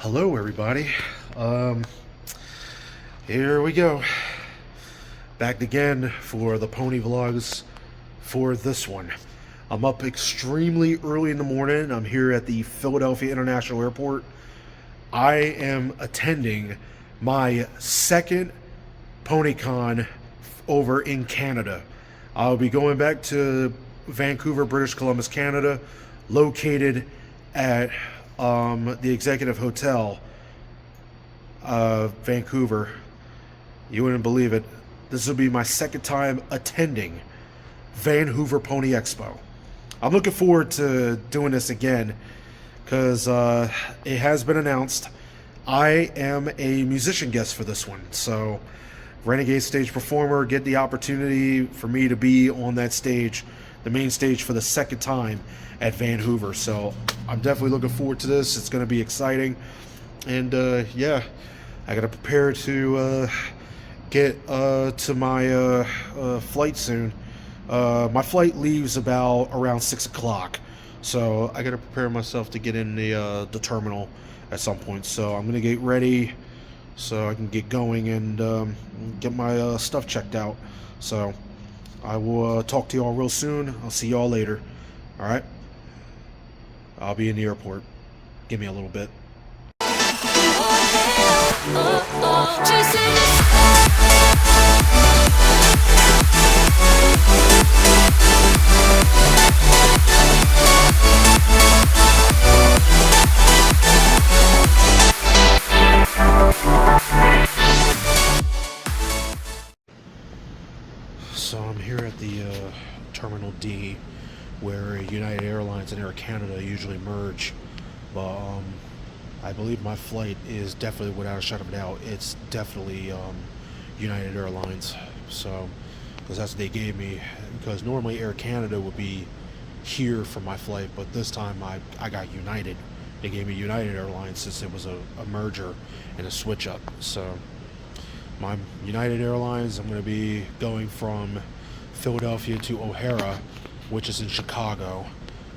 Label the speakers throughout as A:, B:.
A: Hello everybody. Here we go. Back again for the pony vlogs for this one. I'm up extremely early in the morning. I'm here at the Philadelphia International Airport. I am attending my second PonyCon over in Canada. I'll be going back to Vancouver, British Columbia, Canada, located at the Executive Hotel, Vancouver. You wouldn't believe it. This will be my second time attending Vanhoover Pony Expo. I'm looking forward to doing this again because it has been announced I am a musician guest for this one. So, Renegade stage performer, get the opportunity for me to be on that stage, the main stage, for the second time at Vanhoover. So I'm definitely looking forward to this. It's going to be exciting, and yeah, I got to prepare to get to my flight soon. My flight leaves around 6 o'clock, so I got to prepare myself to get in the terminal at some point. So I'm going to get ready so I can get going and get my stuff checked out. So I will talk to y'all real soon. I'll see y'all later. All right, I'll be in the airport. Give me a little bit. So I'm here at the Terminal D, where United Airlines and Air Canada usually merge. But I believe my flight is definitely, without a shadow of a doubt, it's definitely United Airlines. So, because that's what they gave me. Because normally Air Canada would be here for my flight, but this time I got United. They gave me United Airlines since it was a merger and a switch up. So my United Airlines, I'm going to be going from Philadelphia to O'Hara, which is in Chicago,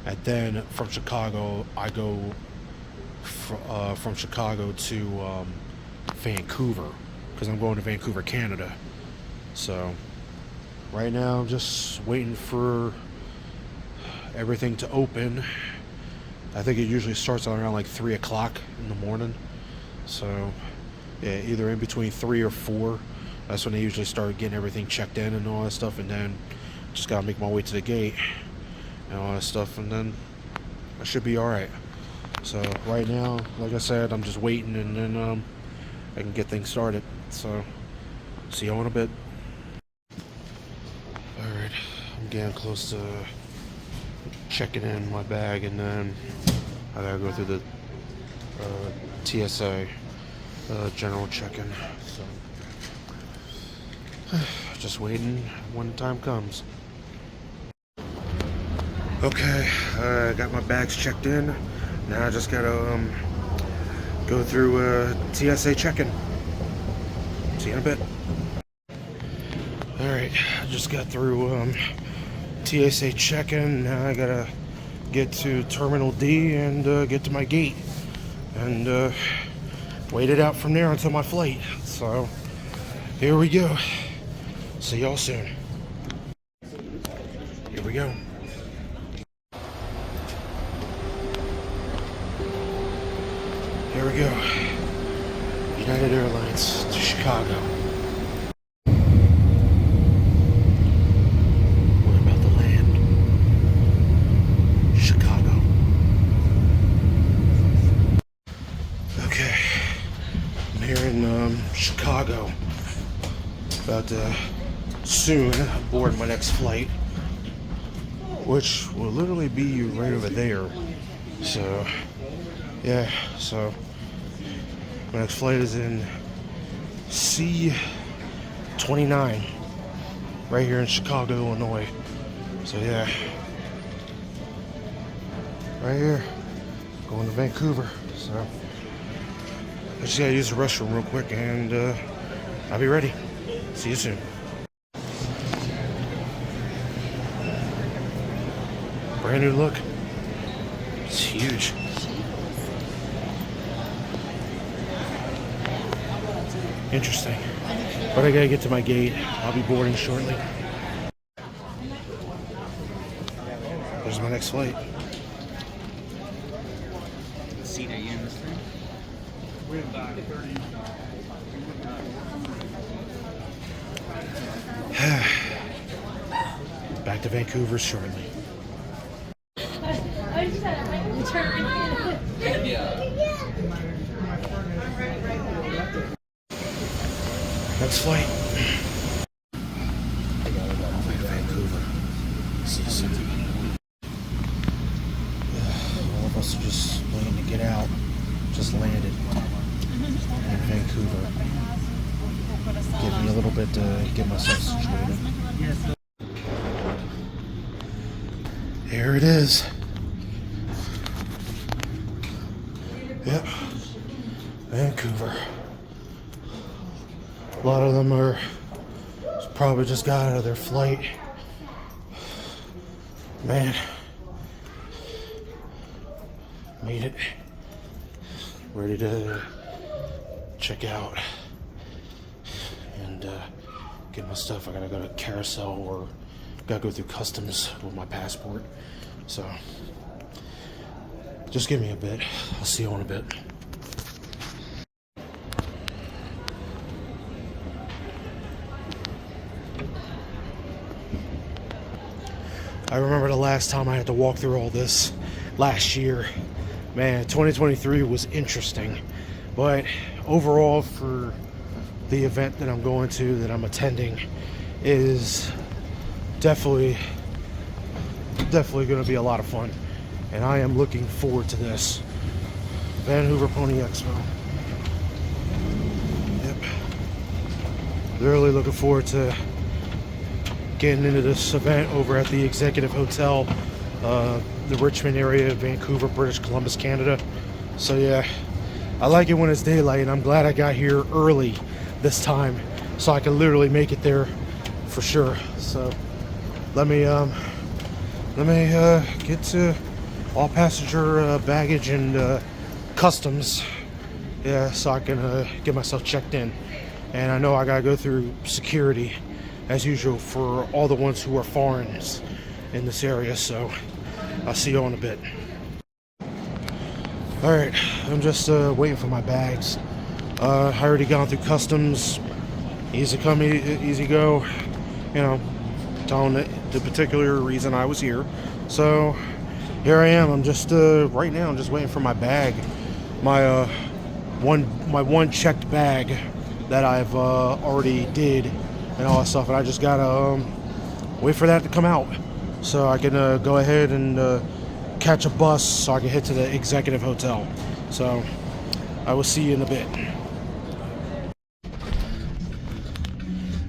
A: and then from Chicago I go from Chicago to Vancouver, because I'm going to Vancouver, Canada. So right now I'm just waiting for everything to open. I think it usually starts around like 3 o'clock in the morning. So yeah, either in between 3 or 4. That's when they usually start getting everything checked in and all that stuff, and then just gotta make my way to the gate and all that stuff, and then I should be alright. So right now, like I said, I'm just waiting, and then I can get things started. So see y'all in a bit. Alright, I'm getting close to checking in my bag, and then I gotta go through the TSA general check-in. So just waiting when the time comes. Okay, I got my bags checked in. Now I just gotta go through TSA check-in. See you in a bit. Alright, I just got through TSA check-in. Now I gotta get to Terminal D and get to my gate and wait it out from there until my flight. So here we go. See y'all soon. Here we go. Here we go. United Airlines to Chicago. We're about to land. Chicago. Okay. I'm here in Chicago. About to soon board my next flight, which will literally be right over there. So yeah, so my next flight is in C-29 right here in Chicago, Illinois. So yeah, right here, going to Vancouver. So I just gotta use the restroom real quick, and I'll be ready. See you soon. Brand new look. It's huge. Interesting. But I gotta get to my gate. I'll be boarding shortly. There's my next flight.
B: What seat are you in this thing?
A: Back to Vancouver shortly. Next flight. Vancouver. See you soon. All of us are just waiting to get out. Just landed in Vancouver. Give me a little bit to get myself situated. Here it is. Yep. Vancouver. A lot of them are probably just got out of their flight. Man. Made it. Ready to check out and get my stuff. I gotta go to carousel or gotta go through customs with my passport. So just give me a bit. I'll see you in a bit. I remember the last time I had to walk through all this last year. Man, 2023 was interesting. But overall, for the event that I'm going to, that I'm attending, is definitely going to be a lot of fun. And I am looking forward to this. Vanhoover Pony Expo. Yep. Really looking forward to getting into this event over at the Executive Hotel, the Richmond area of Vancouver, British Columbia, Canada. So yeah, I like it when it's daylight, and I'm glad I got here early this time so I can literally make it there for sure. So let me get to all passenger baggage and customs, yeah, so I can get myself checked in. And I know I gotta go through security as usual for all the ones who are foreigners in this area, so I'll see you in a bit. Alright, I'm just waiting for my bags. I already gone through customs. Easy come, easy go. You know, telling the particular reason I was here. So here I am. I'm just right now I'm just waiting for my bag. My one checked bag that I've already did and all that stuff, and I just gotta wait for that to come out so I can go ahead and catch a bus so I can head to the Executive Hotel. So I will see you in a bit.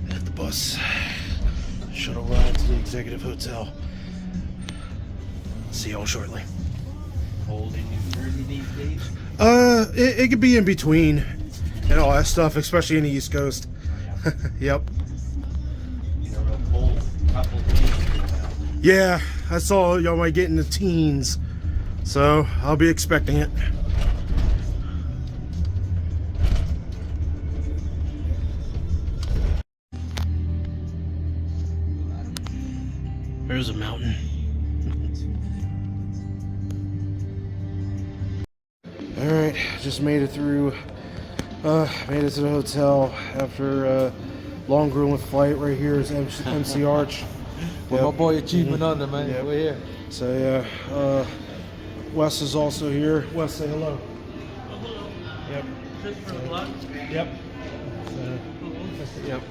A: At the bus shuttle ride to the Executive Hotel. See y'all shortly.
B: Cold in New Jersey these days?
A: It could be in between and all that stuff, especially in the East Coast. Yep.
B: Real cold couple days.
A: Yeah, I saw y'all might get in the teens, so I'll be expecting it. There's a mountain. Alright, just made it through, made it to the hotel after a long grueling flight. Right here is MC Arch.
C: With my boy AchieveHunter1's, man.
A: Yep.
C: We're here.
A: So yeah, Wes is also here. Wes, say hello. Yep. Yep. Yep.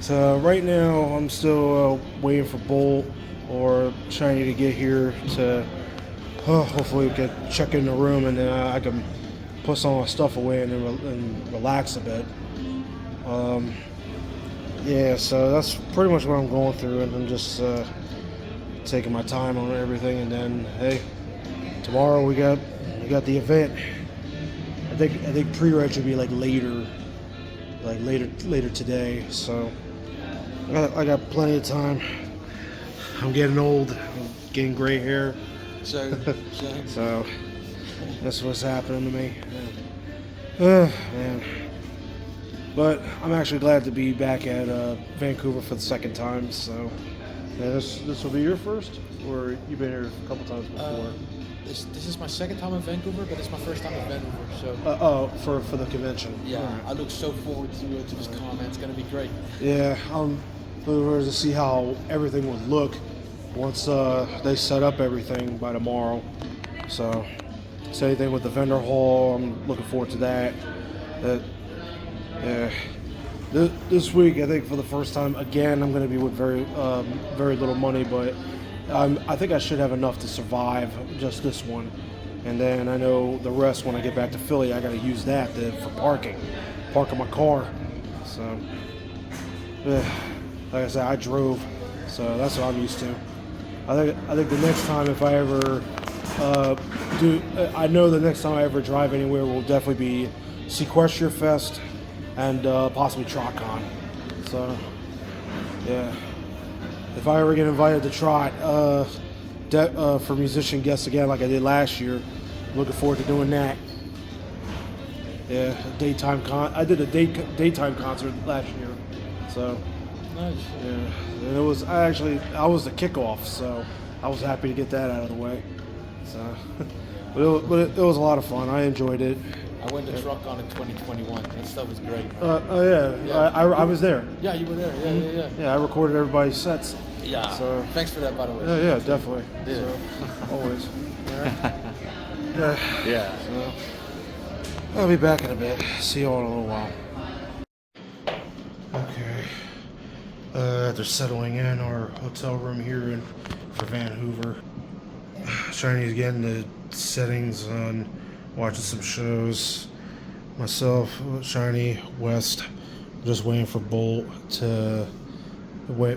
A: So right now I'm still waiting for Bolt or Shiny to get here to hopefully we can check in the room, and then I can put some of my stuff away and relax a bit. Yeah, so that's pretty much what I'm going through, and I'm just taking my time on everything. And then hey, tomorrow we got the event. I think pre-reg should be like later today. So I got plenty of time. I'm getting old. I'm getting gray hair.
C: So
A: That's what's happening to me. Man. But I'm actually glad to be back at Vancouver for the second time. So, yeah, this will be your first, or you've been here a couple times before?
C: This is my second time in Vancouver, but it's my first time in Vanhoover. So
A: For the convention.
C: yeah,
A: All right.
C: I look so forward to this con, man. It's gonna be great.
A: Yeah, I'm looking forward to see how everything would look once they set up everything by tomorrow. So, same thing with the vendor hall. I'm looking forward to that. Yeah. This week, I think for the first time again, I'm going to be with very little money, but I think I should have enough to survive just this one, and then I know the rest when I get back to Philly. I got to use that for parking my car. So, like I said, I drove, so that's what I'm used to. I think the next time, if I ever I know the next time I ever drive anywhere will definitely be Sequester Fest and possibly TrotCon. So, yeah. If I ever get invited to Trot for musician guests again, like I did last year, I'm looking forward to doing that. Yeah, I did a daytime concert last year. So,
C: Nice.
A: yeah, and I was the kickoff, so I was happy to get that out of the way. So, but it was a lot of fun. I enjoyed it.
C: I went to TrotCon in 2021. That stuff was great.
A: Yeah. I was there.
C: Yeah, you were there. Yeah.
A: Yeah, I recorded everybody's sets.
C: Yeah.
A: So
C: Thanks for that, by the way.
A: yeah, definitely.
C: Yeah.
A: So, always.
B: Yeah.
A: So, I'll be back in a bit. See you all in a little while. Okay. They're settling in our hotel room here for Vanhoover. Shiny's getting the settings on, watching some shows. Myself, Shiny, West, just waiting for Bolt to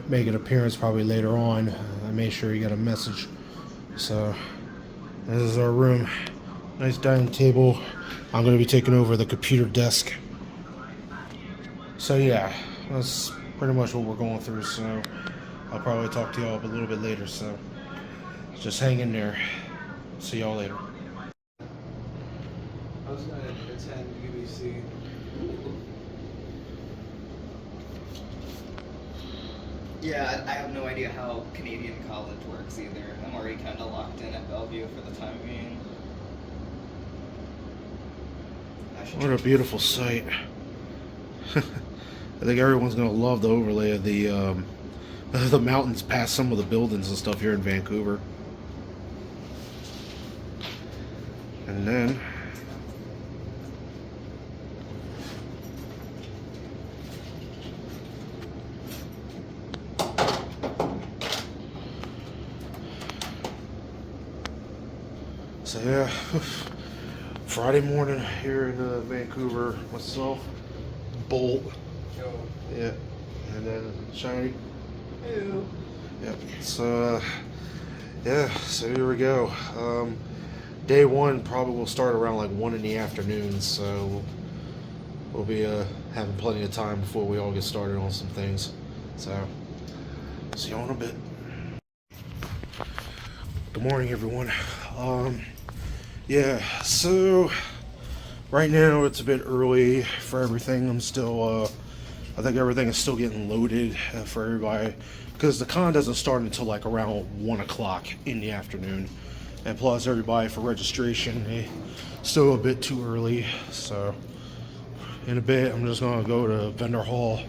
A: make an appearance probably later on. I made sure he got a message. So, this is our room. Nice dining table. I'm going to be taking over the computer desk. So yeah, that's pretty much what we're going through. So I'll probably talk to y'all a little bit later. So just hang in there. See y'all later.
C: I was going to attend UBC.
D: Yeah, I have no idea how Canadian college works either. I'm already kind of locked in at Bellevue for the time being.
A: What a beautiful sight. I think everyone's gonna love the overlay of the mountains past some of the buildings and stuff here in Vancouver. And then so yeah, Friday morning here in Vancouver, myself, Bolt, yeah, and then Shiny.
D: Ew.
A: Yep. So yeah, so here we go. Day one probably will start around like 1 in the afternoon, so we'll be having plenty of time before we all get started on some things. So see you in a bit. Good morning, everyone. Yeah, so right now it's a bit early for everything. I'm still, I think everything is still getting loaded for everybody because the con doesn't start until like around 1 o'clock in the afternoon. And plus everybody for registration, still a bit too early. So in a bit, I'm just gonna go to vendor hall,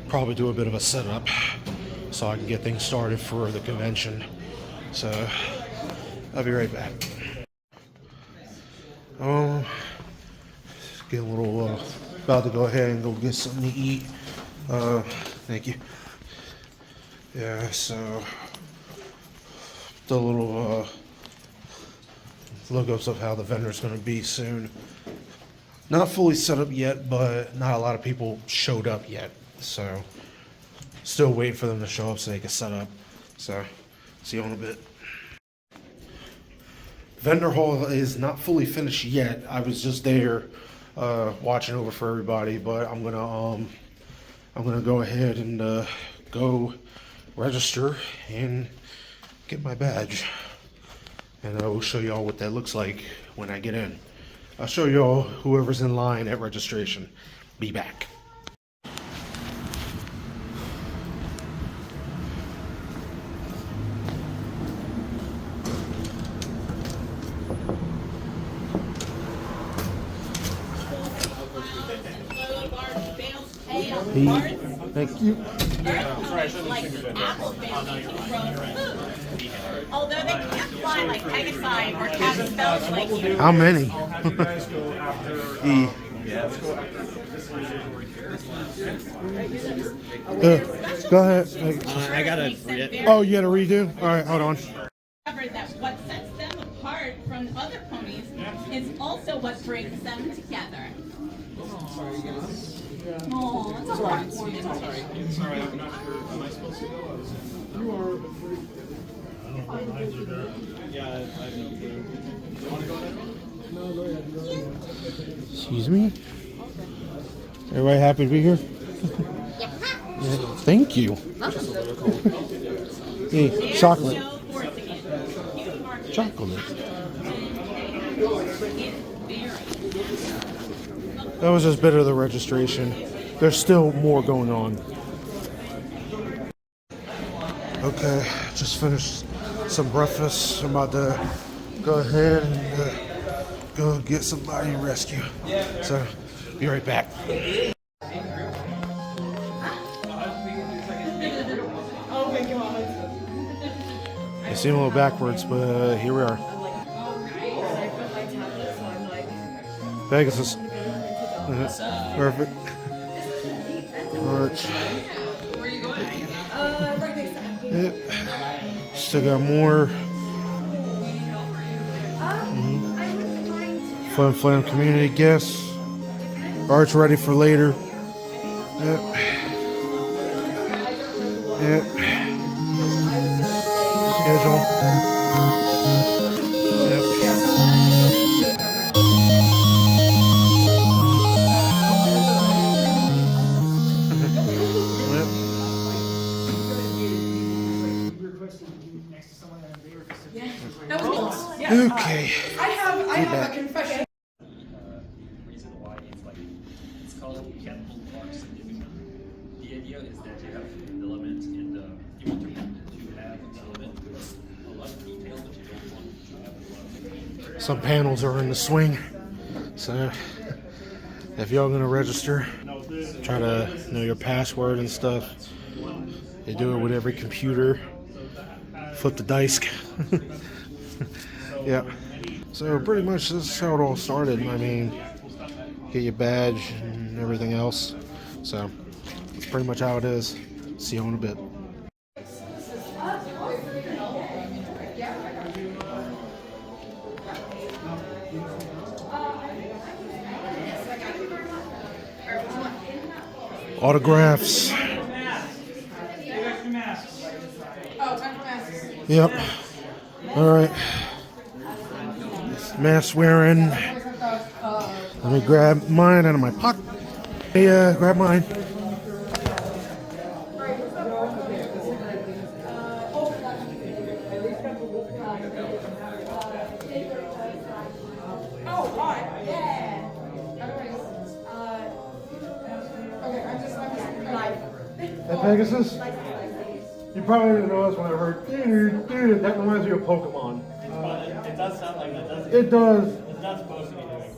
A: probably do a bit of a setup so I can get things started for the convention. So I'll be right back. Get a little about to go ahead and go get something to eat. Thank you. Yeah, so the little lookups of how the vendor's going to be soon. Not fully set up yet, but not a lot of people showed up yet. So still waiting for them to show up so they can set up. So see you in a bit. Vendor hall is not fully finished yet. I was just there watching over for everybody, but I'm gonna go ahead and go register and get my badge, and I will show y'all what that looks like when I get in. I'll show y'all whoever's in line at registration. Be back. Hey, thank you.
E: Like apple babies who grow food. Although they can't fly like Pegasi or have spells like you.
A: How many? E. Go ahead.
B: I gotta read it.
A: Oh, you got to redo? All right, hold on.
E: Discovered that what sets them apart from other ponies is also what brings them together. Oh, it's a heartwarming.
C: Sorry, I'm not sure. Am I supposed to go? You are. Yeah, I have no clue. You want to go ahead? No, go ahead.
A: Excuse me? Everybody happy to be here? Yeah, thank you. Hey, chocolate. Chocolate. That was just a bit of the registration. There's still more going on. Okay, just finished some breakfast. I'm about to go ahead and go get somebody to rescue. So, be right back. It seemed a little backwards, but here we are. Pegasus. Perfect. Alright. Yep. Still got more. Fun Flam community guests. Art's ready for later. Yep. Yep. Schedule. Yep. Okay.
F: I have a confession.
G: Reason why it's called Capital Clock Significant. The idea is that you have an element and you want to have an element with a lot of detail, but you don't want to have a lot of
A: Some panels are in the swing. So if y'all gonna register, try to know your password and stuff. They do it with every computer. Flip the dice. Yeah. So pretty much this is how it all started. I mean, get your badge and everything else. So that's pretty much how it is. See you in a bit. Autographs. Yep. All right. Mask wearing. Let me grab mine out of my pocket. Hey, grab mine. Hey, Pegasus. You probably didn't know this when I heard, dude, that reminds me of Pokemon.
G: It does sound like that, doesn't
A: It does.
G: It's not supposed to be doing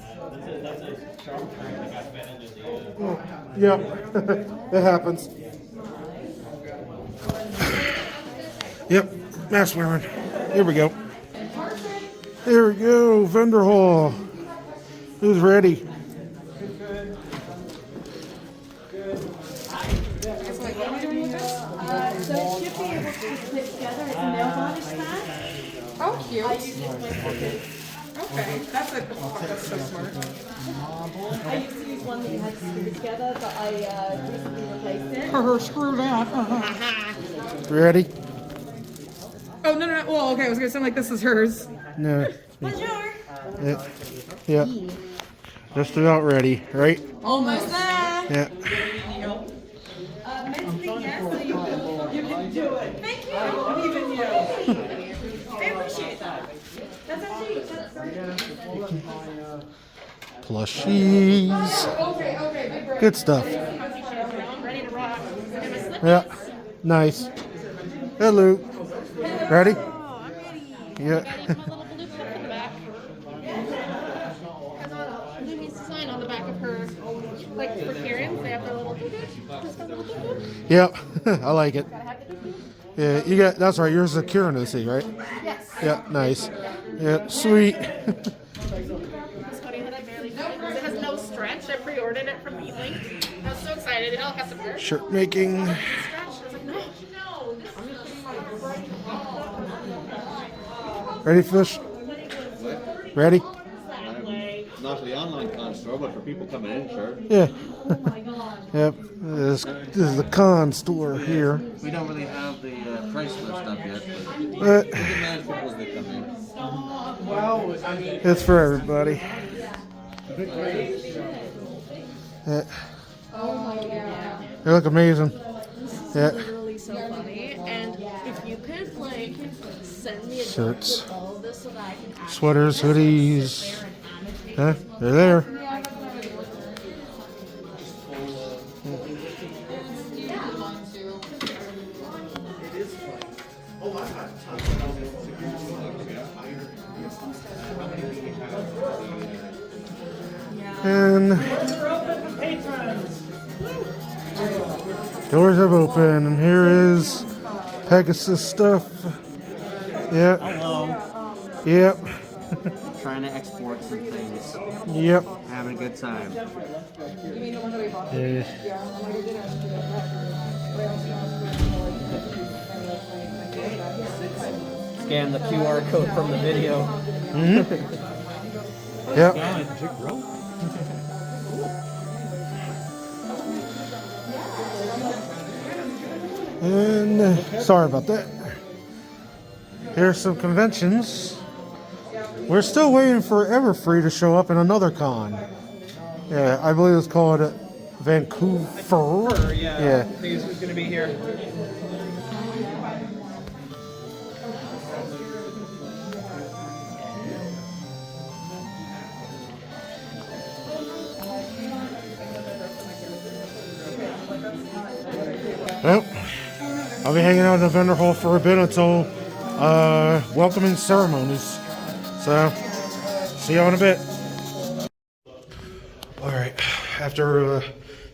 G: that. That's a sharp turn that got fed into the.
A: Yep, it happens. Yep, mask wearing. Here we go. Here we go, vendor hall. Who's ready?
H: So it should be able to be put together as a nail varnish mat.
F: Oh, cute.
H: I use it with
F: Okay, that's so smart.
H: I used to use one that you had to screw together, but I recently replaced it.
F: Screw that.
A: Ready?
F: Oh, no. Well, okay, I was gonna say, like, this is hers.
A: No.
H: Bonjour.
A: Yep. Just about ready, right?
F: Almost there.
A: Yeah.
H: Mentally, yes, so you can do it. Thank you. Even you. I appreciate that. That's actually, that's very
A: Plushies.
F: Okay,
A: Good stuff.
H: ready to rock.
A: Yeah. Nice. Hey, Luke. Ready?
H: Oh, I'm ready.
A: Yeah.
H: Got my little blue cup in the back. Blue means
F: design on the back of her, like for Karens, they have their little
A: Yep, I like it.
F: gotta have the doo-doo.
A: Yeah, you got. That's right. Yours is a Kieran to see, right?
F: Yes.
A: Yeah, nice. Yeah, sweet.
F: This hoodie that I barely fit because it has no stretch. I pre-ordered it from Meatlink. I was so excited. It all has some stretch.
A: Shirt making.
F: I was like, no.
A: Ready, fish? Ready?
B: Not for the online con store, but for people coming in, sure.
A: Yeah. Yep. This is the con store here.
B: We don't really have the price list up yet, but
A: But
B: we can manage people as they come in.
C: Well, I mean,
A: it's for everybody. Yeah. They look amazing. Yeah.
F: Literally so funny. And if you could like send me a
A: Shirts.
F: with all of this so that I can actually
A: Sweaters, hoodies. Huh? They're there. And doors have opened, and here is Pegasus stuff. Yep.
B: Hello.
A: Yep.
B: Trying to export some things.
A: Yep.
B: Having a good time.
A: Yeah.
B: Scan the QR code from the video.
A: Yep. And sorry about that. Here's some conventions. We're still waiting for Everfree to show up in another con. Yeah, I believe it's called Vancouver. Yeah.
C: who's going to be here?
A: Well, I'll be hanging out in the vendor hall for a bit until welcoming ceremonies. So, see you in a bit. All right, after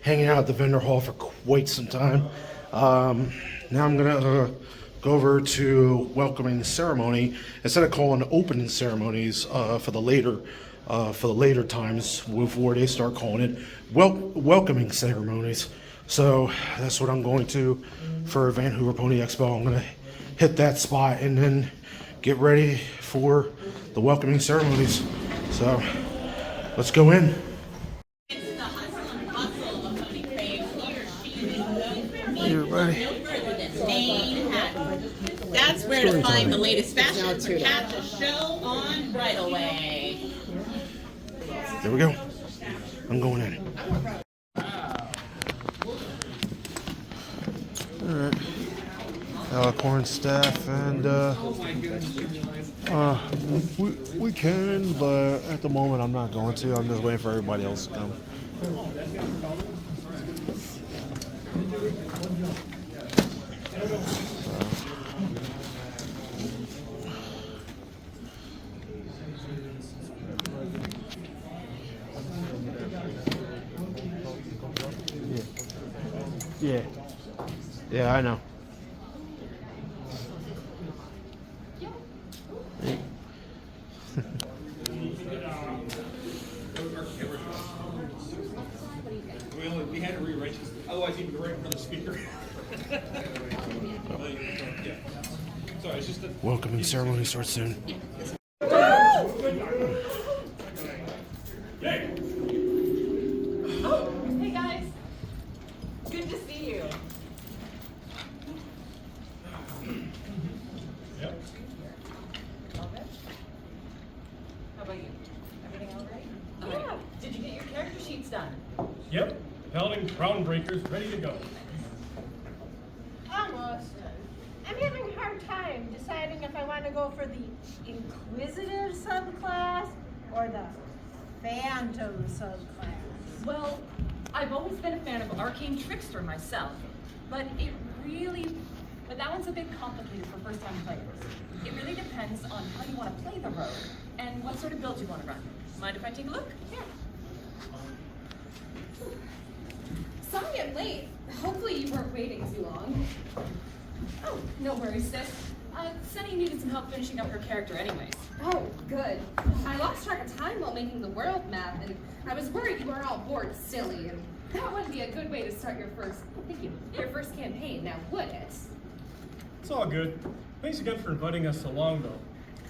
A: hanging out at the vendor hall for quite some time, now I'm gonna go over to welcoming ceremony instead of calling opening ceremonies for the later times before they start calling it welcoming ceremonies. So that's what I'm going to for Vanhoover Pony Expo. I'm gonna hit that spot and then get ready for the welcoming ceremonies. So let's go in.
E: It's the hustle and bustle of Pony Crave. He or she is known for being
A: Everybody.
E: further than Spain had. That's where to find the latest fashion for Cat to show on Bridal Way.
A: There we go. I'm going in. Alright. Corn staff and we can, but at the moment I'm not going to. I'm just waiting for everybody else to come. Yeah. Yeah, I know.
C: We had to rewrite this. Otherwise, you'd be right in front of the speaker. Yeah. Sorry, it's just a.
A: Welcoming ceremony starts soon.
E: Oh, hey guys. Good to see you.
C: Yep.
E: How about you? Everything all right? Yeah. Did you get your character sheets done?
C: Yep. Paladin Crown Breakers ready to go.
I: Almost. I'm having a hard time deciding if I want to go for the Inquisitive subclass or the Phantom subclass.
H: Well, I've always been a fan of Arcane Trickster myself, but that one's a bit complicated for first-time players. It really depends on how you want to play the rogue and what sort of build you want to run. Mind if I take a look? Yeah. Sorry I'm late. Hopefully you weren't waiting too long. Oh, no worries, sis. Sunny needed some help finishing up her character anyways.
J: Oh, good. I lost track of time while making the world map, and I was worried you were all bored silly, and that wouldn't be a good way to start your first campaign, now would it?
C: It's all good. Thanks again for inviting us along, though.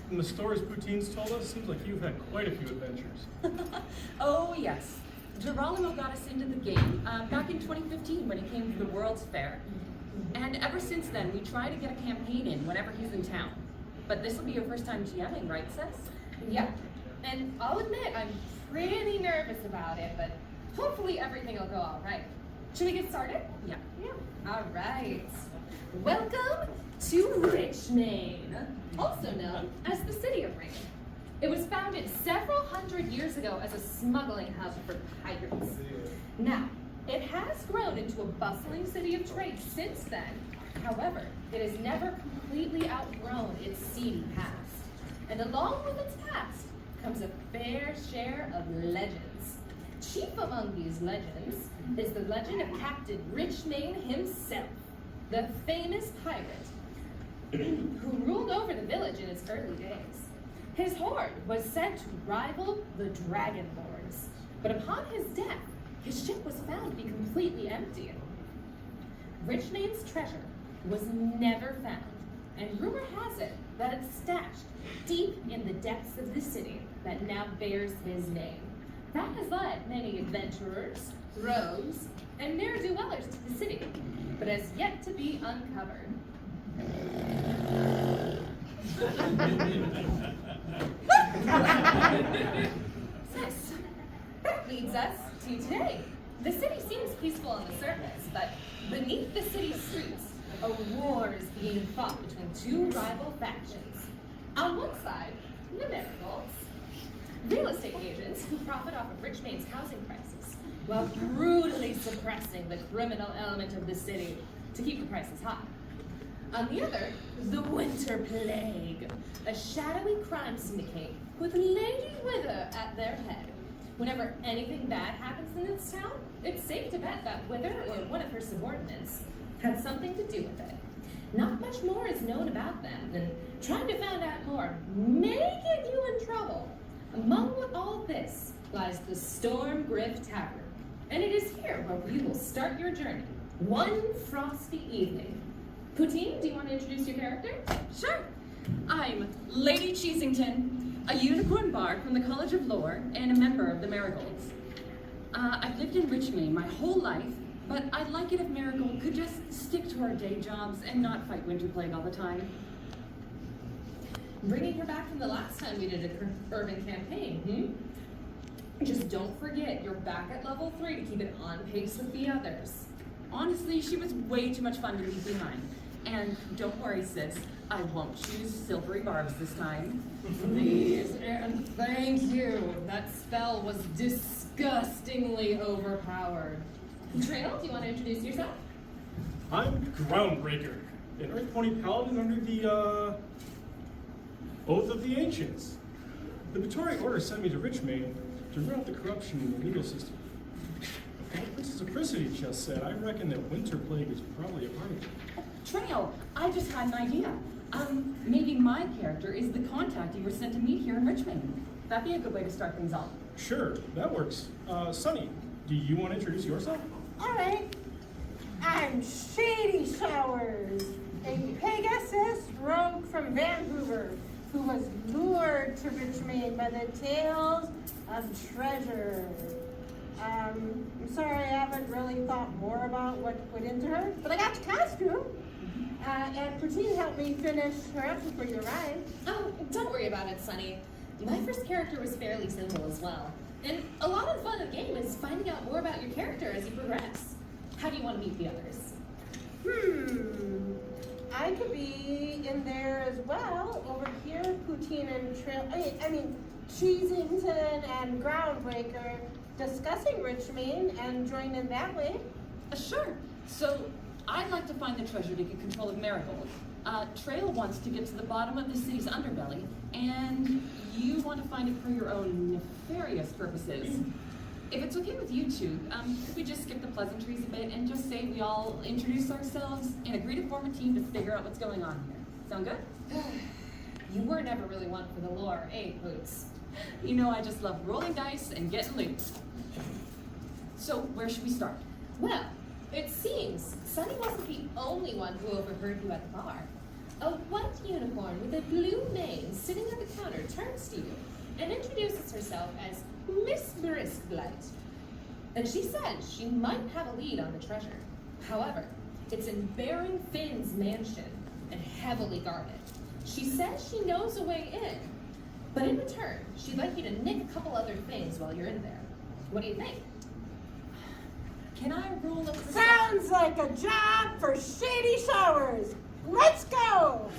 C: From the stories Poutine's told us, seems like you've had quite a few adventures.
H: Oh, yes. Geronimo got us into the game back in 2015 when he came to the World's Fair. And ever since then, we try to get a campaign in whenever he's in town. But this will be your first time GMing, right, sis?
J: Yeah. And I'll admit, I'm pretty nervous about it, but hopefully everything will go all right. Should we get started?
H: Yeah.
J: All right. Welcome to Richmond, also known as the City of Rain. It was founded several hundred years ago as a smuggling hub for pirates. Now, it has grown into a bustling city of trade since then. However, it has never completely outgrown its seedy past. And along with its past comes a fair share of legends. Chief among these legends is the legend of Captain Richmond himself, the famous pirate who ruled over the village in its early days. His hoard was said to rival the Dragonlord's, but upon his death, his ship was found to be completely empty. Richmond's treasure was never found, and rumor has it that it's stashed deep in the depths of the city that now bears his name. That has led many adventurers, rogues, and ne'er-do-wellers to the city, but has yet to be uncovered. Sis, that leads us to today. The city seems peaceful on the surface, but beneath the city's streets, a war is being fought between two rival factions. On one side, the Marigolds, real estate agents who profit off of Richmond's housing prices, while brutally suppressing the criminal element of the city to keep the prices high. On the other, the Winter Plague, a shadowy crime syndicate with Lady Wither at their head. Whenever anything bad happens in this town, it's safe to bet that Wither or one of her subordinates had something to do with it. Not much more is known about them, and trying to find out more may get you in trouble. Among all this lies the Storm Griff Tavern, and it is here where you will start your journey, one frosty evening. Poutine, do you want to introduce your character?
H: Sure. I'm Lady Cheesington, a unicorn bard from the College of Lore and a member of the Marigolds. I've lived in Richmond my whole life, but I'd like it if Marigold could just stick to our day jobs and not fight Winter Plague all the time.
J: Bringing her back from the last time we did an urban campaign, Just don't forget, you're back at level 3 to keep it on pace with the others.
H: Honestly, she was way too much fun to leave behind. And don't worry, sis, I won't choose silvery barbs this time.
J: Please and thank you. That spell was disgustingly overpowered. Trail, do you want to introduce yourself?
C: I'm Groundbreaker, an Earth Pony Paladin under the, Oath of the Ancients. The Victoria Order sent me to Richmond to root out the corruption in the legal system. What Princess Apricity just said, I reckon that Winter Plague is probably a part of it.
H: Trail, I just had an idea. Maybe my character is the contact you were sent to meet here in Richmond. That'd be a good way to start things off.
C: Sure, that works. Sunny, do you want to introduce yourself?
I: All right. I'm Shady Showers, a Pegasus rogue from Vancouver who was lured to Richmond by the tales of treasure. I'm sorry I haven't really thought more about what went into her, but I got your costume. And Poutine helped me finish her up before you arrived.
J: Oh, don't worry about it, Sunny. My first character was fairly simple as well. And a lot of the fun of the game is finding out more about your character as you progress. How do you want to meet the others?
I: I could be in there as well. Over here, Poutine and Trail. I mean, Cheesington and Groundbreaker discussing Richmond and join in that way.
H: Sure. So, I'd like to find the treasure to get control of Marigold. Trail wants to get to the bottom of the city's underbelly, and you want to find it for your own nefarious purposes. if it's okay with you two, could we just skip the pleasantries a bit and just say we all introduce ourselves and agree to form a team to figure out what's going on here? Sound good?
J: You were never really one for the lore, eh, Boots?
H: You know I just love rolling dice and getting loot. So where should we start?
J: Well, it seems Sunny wasn't the only one who overheard you at the bar. A white unicorn with a blue mane sitting at the counter turns to you and introduces herself as Miss Briskblight. And she said she might have a lead on the treasure. However, it's in Baron Finn's mansion and heavily guarded. She says she knows a way in, but in return, she'd like you to nick a couple other things while you're in there. What do you think?
H: Can I roll up the
I: Sounds like a job for Shady Showers. Let's go!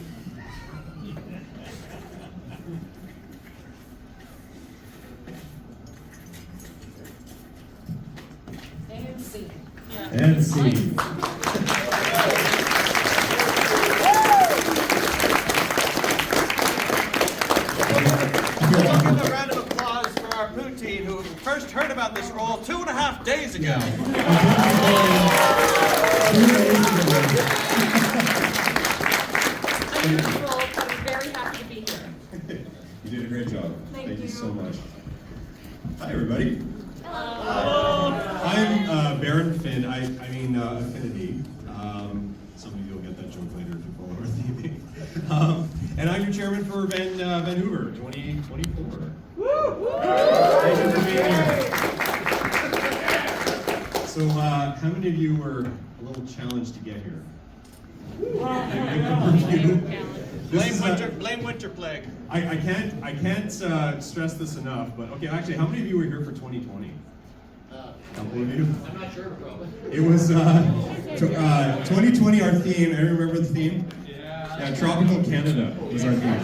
J: And scene.
K: And scene.
B: Welcome a round of applause for our poutine who first heard about this role 2.5 days ago.
H: I'm very happy to be here.
K: You did a great job. Thank you so much. Hi, everybody. I'm Baron Finn. I mean Affinity. Some of you will get that joke later if you follow our theming. And I'm your chairman for Vanhoover 2024. Thank you for being here. So, how many of you were a little challenged to get here?
B: Blame winter plague.
K: I can't stress this enough, but okay, actually, how many of you were here for 2020? A couple of you?
B: I'm not sure, probably.
K: It was 2020, our theme. Everyone remember the theme? Yeah, Tropical Canada was our theme.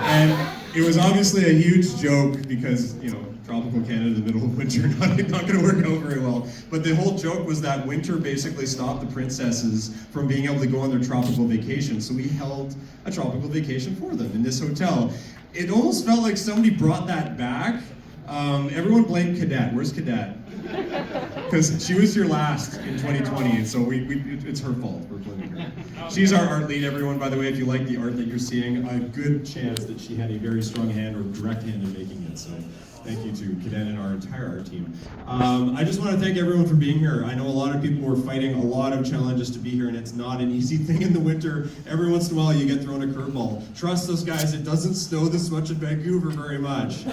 K: And it was obviously a huge joke because, you know, tropical Canada in the middle of winter, not going to work out very well. But the whole joke was that winter basically stopped the princesses from being able to go on their tropical vacation. So we held a tropical vacation for them in this hotel. It almost felt like somebody brought that back. Everyone blamed Cadet. Where's Cadet? Because she was here last in 2020, and so it's her fault. We're blaming her. She's our art lead, everyone, by the way. If you like the art that you're seeing, a good chance that she had a very strong hand or direct hand in making it. So thank you to Cadet and our entire art team. I just want to thank everyone for being here. I know a lot of people were fighting a lot of challenges to be here, and it's not an easy thing in the winter. Every once in a while you get thrown a curveball. Trust us, guys, it doesn't snow this much in Vancouver very much.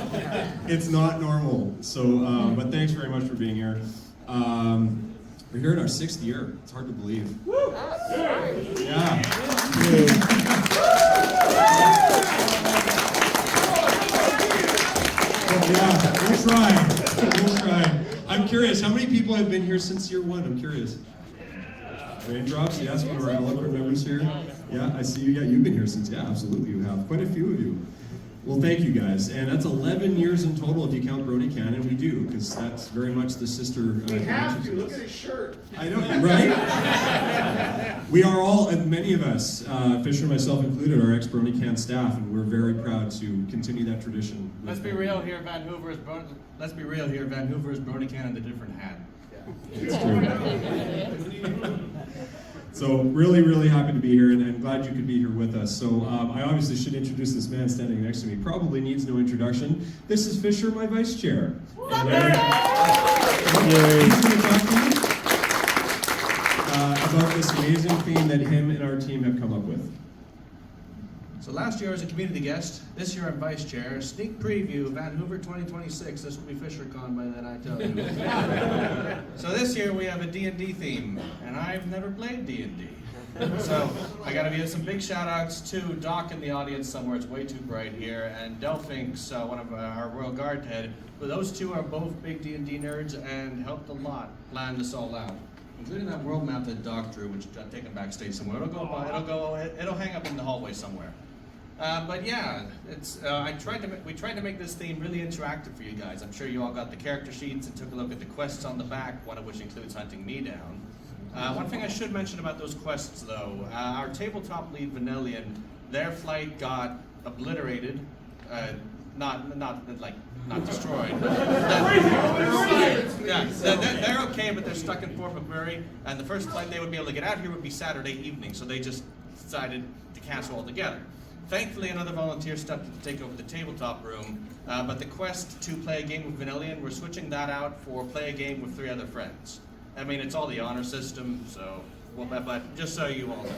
K: It's not normal. So, but thanks very much for being here. We're here in our 6th year. It's hard to believe. Yeah. Yeah, we'll try. We'll try. I'm curious, how many people have been here since year 1? I'm curious. Raindrops, yes, one of our eloquent members here. Yeah, I see you. Yeah, you've been here since. Yeah, absolutely, you have. Quite a few of you. Well, thank you guys, and that's 11 years in total if you count Brody Cannon. We do, because that's very much the sister.
B: We have to. Look at his shirt.
K: I know, right? We are all, and many of us, Fisher and myself included, are ex-Brony Can staff, and we're very proud to continue that tradition.
B: Let's be real here, Vanhoover is Brony Cannon, the different hat.
K: It's true. So really, really happy to be here, and I'm glad you could be here with us. So I obviously should introduce this man standing next to me. Probably needs no introduction. This is Fisher, my vice chair. He's going to talk to you about this amazing theme that him and our team have come up with.
B: So last year I was a community guest, this year I'm vice chair. Sneak preview, Vanhoover 2026, this will be FisherCon by then, I tell you. So this year we have a D&D theme, and I've never played D&D. So I gotta give some big shout outs to Doc in the audience somewhere, it's way too bright here, and Delphinx, one of our Royal Guard head. But those two are both big D&D nerds and helped a lot plan this all out. Including that world map that Doc drew, which I've taken backstage somewhere. It'll hang up in the hallway somewhere. But yeah, we tried to make this theme really interactive for you guys. I'm sure you all got the character sheets and took a look at the quests on the back, one of which includes hunting me down. One thing I should mention about those quests, though, our tabletop lead Vanillion, their flight got obliterated, not destroyed. Yeah, they're okay, but they're stuck in Fort McMurray, and the first flight they would be able to get out here would be Saturday evening, so they just decided to cancel altogether. Thankfully, another volunteer stepped in to take over the tabletop room, but the quest to play a game with Vanillion, we're switching that out for play a game with 3 other friends. I mean, it's all the honor system, so, well, but just so you all know.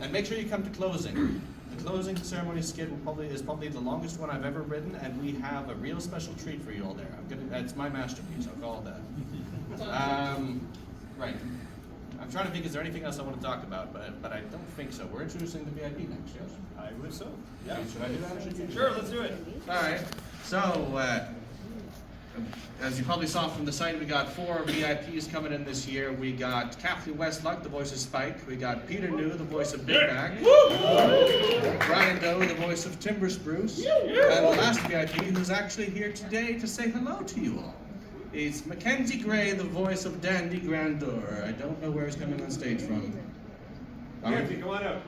B: And make sure you come to closing. The closing ceremony skit is probably the longest one I've ever written, and we have a real special treat for you all there. It's my masterpiece, I'll call it that. Right. I'm trying to think, is there anything else I want to talk about? But I don't think so. We're introducing the VIP next, yes?
C: I believe so.
B: Yeah. Should I do that or should you do
C: Sure,
B: that?
C: let's do it.
B: All right. So, as you probably saw from the site, we got 4 VIPs coming in this year. We got Kathleen Westluck, the voice of Spike. We got Peter New, the voice of Big Mac. Brian Doe, the voice of Timber Spruce. And the last VIP, who's actually here today to say hello to you all, is Mackenzie Gray, the voice of Dandy Grandeur. I don't know where he's coming on stage from.
C: Mackenzie, come on up.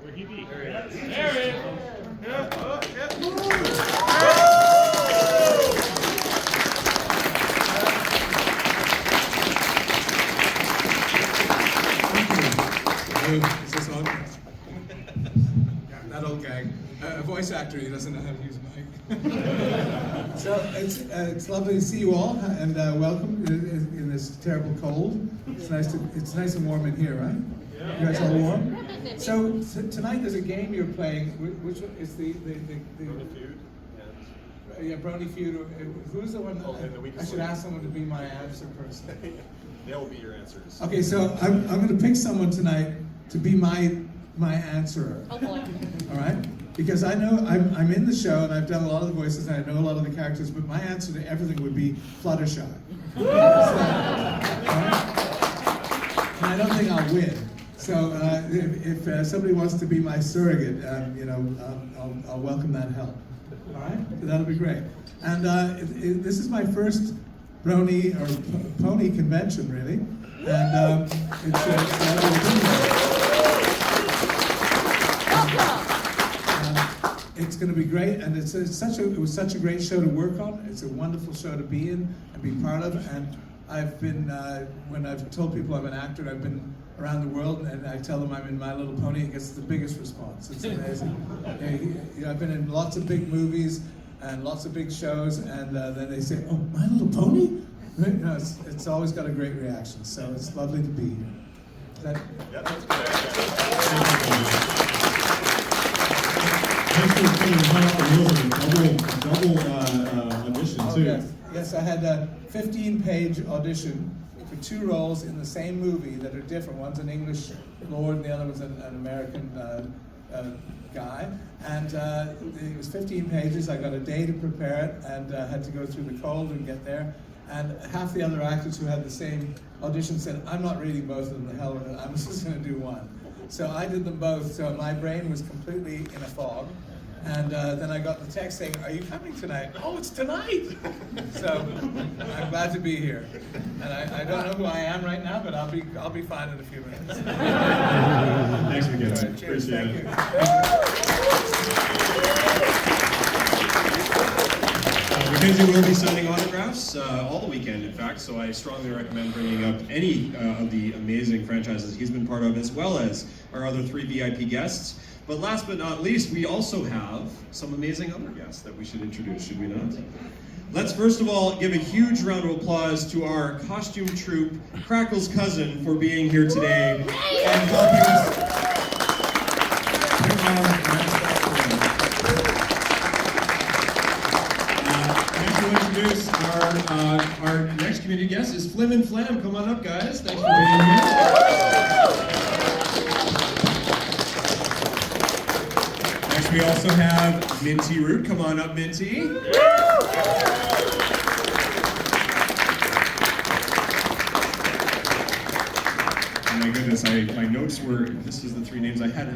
C: Where he be? There he is. There he is. Yeah. Oh, yeah.
L: Is this on? Yeah, that old guy. A voice actor, he doesn't know how to use a mic. So it's lovely to see you all, and welcome in this terrible cold. It's nice and warm in here, right? Yeah. You guys all warm? So tonight there's a game you're playing, which is the
C: Brony Feud.
L: yeah, Brony Feud. Who's the one? I should ask someone to be my answer person.
C: They will be your answers.
L: Okay, so I'm going to pick someone tonight to be my answerer.
E: Oh boy.
L: All right? Because I know I'm in the show and I've done a lot of the voices and I know a lot of the characters, but my answer to everything would be Fluttershy. And I don't think I'll win. So if somebody wants to be my surrogate, I'll welcome that help. All right? So that'll be great. And this is my first Brony or Pony convention, really. And it's going to be great, and it was such a great show to work on. It's a wonderful show to be in and be part of. And I've been when I've told people I'm an actor, I've been around the world, and I tell them I'm in My Little Pony. It gets the biggest response. It's amazing. I've been in lots of big movies and lots of big shows, and then they say, "Oh, My Little Pony." It's always got a great reaction. So it's lovely to be here.
C: That's
K: Double audition too.
L: Yes, I had a 15-page audition for 2 roles in the same movie that are different. One's an English lord and the other was an American guy. And it was 15 pages. I got a day to prepare it and had to go through the cold and get there. And half the other actors who had the same audition said, "I'm not reading both of them, the hell with it, I'm just going to do one." So I did them both, so my brain was completely in a fog. And then I got the text saying, "Are you coming tonight?" "Oh, it's tonight!" So I'm glad to be here. And I don't know who I am right now, but I'll be fine in a few minutes.
K: Thanks again.
L: Right, cheers,
K: Appreciate
L: thank
K: Mackenzie will be signing autographs all the weekend, in fact, so I strongly recommend bringing up any of the amazing franchises he's been part of, as well as our other 3 VIP guests. But last but not least, we also have some amazing other guests that we should introduce, should we not? Let's first of all give a huge round of applause to our costume troupe, Crackle's cousin, for being here today and helping us. Introduce our next community guest is Flim and Flam. Come on up, guys. Thanks for being here. Next, we also have Minty Root. Come on up, Minty. Oh my goodness, my notes were, this is the 3 names I had.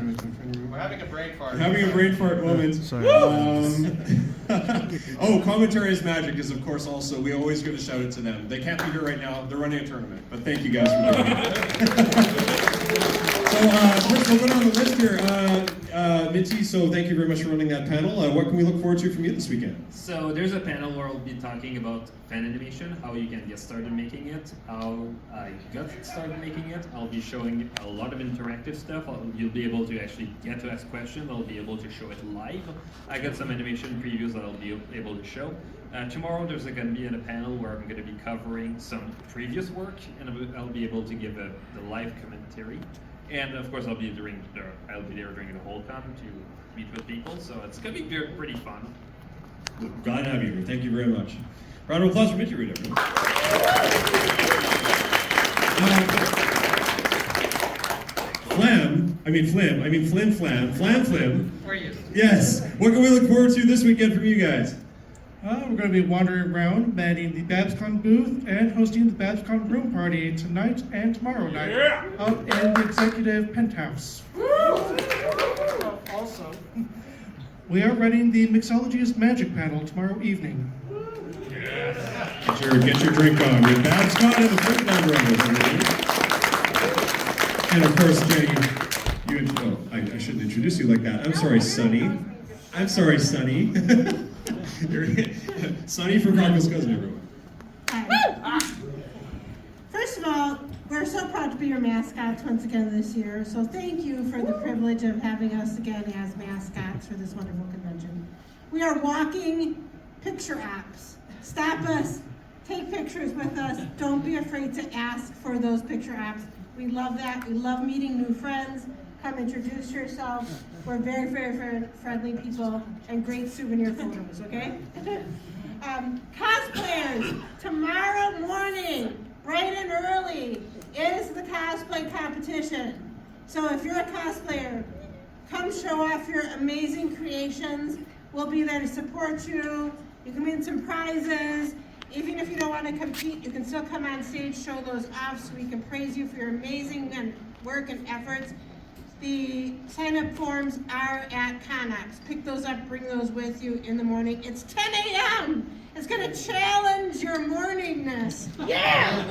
B: We're having a brain fart.
K: We're having a brain fart moment.
A: Sorry.
K: Oh, Commentary is Magic is, of course, also, we always give a shout out to them. They can't be here right now. They're running a tournament, but thank you guys for doing it. First we'll go down the list here. Mitzi, so thank you very much for running that panel. What can we look forward to from you this weekend?
G: So there's a panel where I'll be talking about fan animation, how you can get started making it, how I got started making it. I'll be showing a lot of interactive stuff. You'll be able to actually get to ask questions. I'll be able to show it live. I got some animation previews that I'll be able to show. Tomorrow there's going to be a panel where I'm going to be covering some previous work, and I'll be able to give the live commentary. And of course, I'll be there during the whole con to meet with people. So it's going to be pretty fun.
K: Glad to have you here. Thank you very much. Round of applause for Mitzi Reed, everyone. Flam.
G: Where are you?
K: Yes. What can we look forward to this weekend from you guys?
M: We're going to be wandering around, manning the BabsCon booth, and hosting the BabsCon room party tonight and tomorrow night up in the executive penthouse. Also, we are running the Mixologist Magic panel tomorrow evening.
K: Get your drink on with BabsCon and the drink number on it. And of course, Jenny, I shouldn't introduce you like that. I'm sorry, Sonny. Sonny from Chronicles Cousin, everyone.
I: Hi. First of all, we're so proud to be your mascots once again this year. So thank you for the privilege of having us again as mascots for this wonderful convention. We are walking picture apps. Stop us, take pictures with us. Don't be afraid to ask for those picture apps. We love that. We love meeting new friends. Come introduce yourself. We're very, very, very friendly people and great souvenir photos, okay? Cosplayers, tomorrow morning, bright and early, is the cosplay competition. So if you're a cosplayer, come show off your amazing creations. We'll be there to support you. You can win some prizes. Even if you don't want to compete, you can still come on stage, show those off so we can praise you for your amazing work and efforts. The sign-up forms are at Connex. Pick those up, bring those with you in the morning. It's 10 a.m. It's gonna challenge your morningness. Yeah!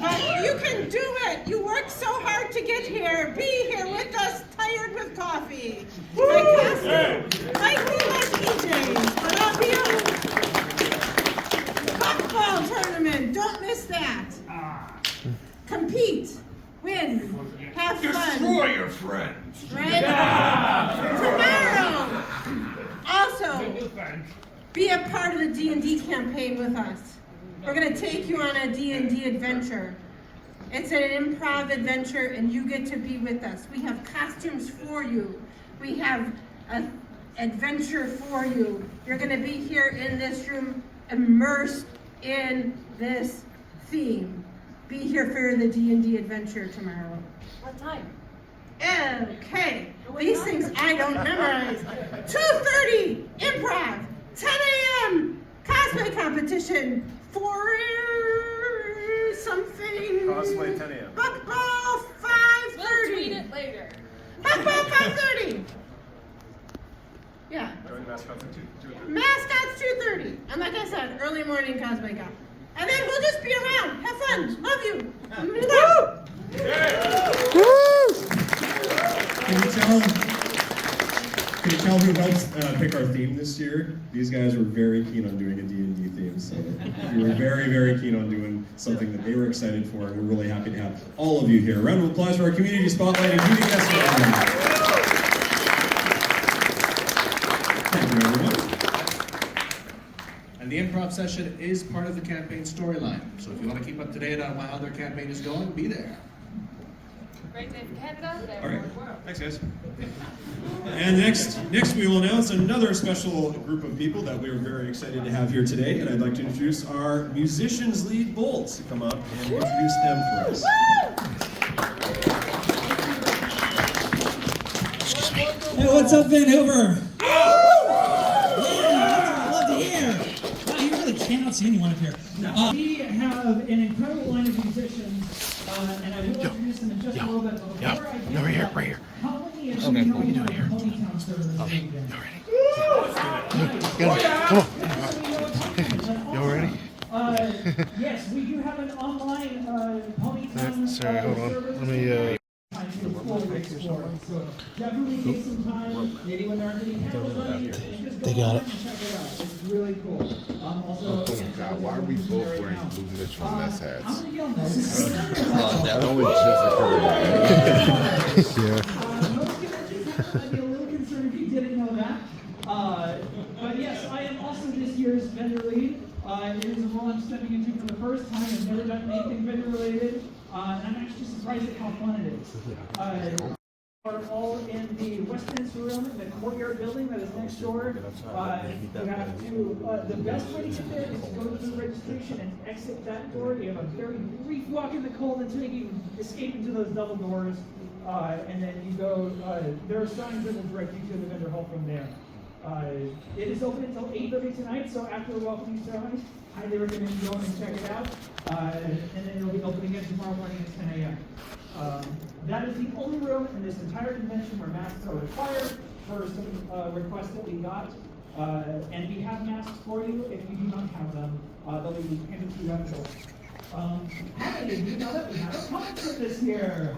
I: But you can do it. You worked so hard to get here. Be here with us, tired with coffee. My costume might be like PJs, but I'll be on puckball tournament. Don't miss that. Compete. Win. Have fun.
N: Destroy your friends.
I: Right? Tomorrow. Also, be a part of the D&D campaign with us. We're going to take you on a D&D adventure. It's an improv adventure, and you get to be with us. We have costumes for you. We have an adventure for you. You're going to be here in this room, immersed in this theme. Be here for the D&D adventure tomorrow.
J: What time?
I: Okay, these things I don't memorize. 2:30 improv, 10 a.m. cosplay competition, 4 something.
C: Cosplay 10 a.m.
I: Buckball 5:30.
J: We'll tweet it later.
I: Buckball 5:30. Yeah.
C: Join mascots at 2:30.
I: Mascots 2:30. And like I said, early morning cosplay comp. And then we'll just be around. Have fun. Love you. Woo!
K: Can you tell who helped pick our theme this year? These guys were very keen on doing a D&D theme, so we were very, very keen on doing something that they were excited for, and we're really happy to have all of you here. Round of applause for our community spotlight and beauty guests. Thank you, everyone.
B: And the improv session is part of the campaign storyline. So if you want to keep up to date on how their campaign is going, be there.
J: Great day for Canada.
K: All right. Thanks, guys. And next we will announce another special group of people that we are very excited to have here today. And I'd like to introduce our musicians lead Bolt to come up and introduce them for us.
O: Hey, what's up, Vanhoover? Cannot see anyone up here. We have an incredible line of musicians, and I will introduce them in just a little bit. But before I do that,
A: right here.
O: How many of you know
A: what are you doing here?
O: Ponytown servers?
A: Okay, y'all ready? Y'all ready?
O: Yes, we do have an online Ponytown
A: Sorry, hold on.
O: server.
A: Let me.
O: fully explored. So definitely take some time, maybe when there aren't any cameras running, and just go
A: They got
O: online
A: it.
O: and check it out. It's really cool. Also,
N: Oh God, why are we both wearing blue Mitchell mess
O: I'm
N: hats?
O: gonna yell this.
N: That only just occurred.
O: Most conventions I'd be a little concerned if you didn't know that. But yes, I am also this year's vendor lead. It is a role I'm stepping into for the first time. I've never done anything vendor related, and I'm actually surprised at how fun it is. Are all in the Westminster room in the courtyard building that is next door. You have to, the best way to get there is to go to the registration and exit that door. You have a very brief walk in the cold until you can escape into those double doors. And then you go, there are signs that will direct you to the vendor hall from there. It is open until 8:30 tonight, so after the welcoming ceremony, highly recommend you go and check it out. And then it'll be open again tomorrow morning at 10 a.m. That is the only room in this entire convention where masks are required for some requests that we got. And we have masks for you if you do not have them. They'll be handed to you after. Hey, did you know that we have a concert this year?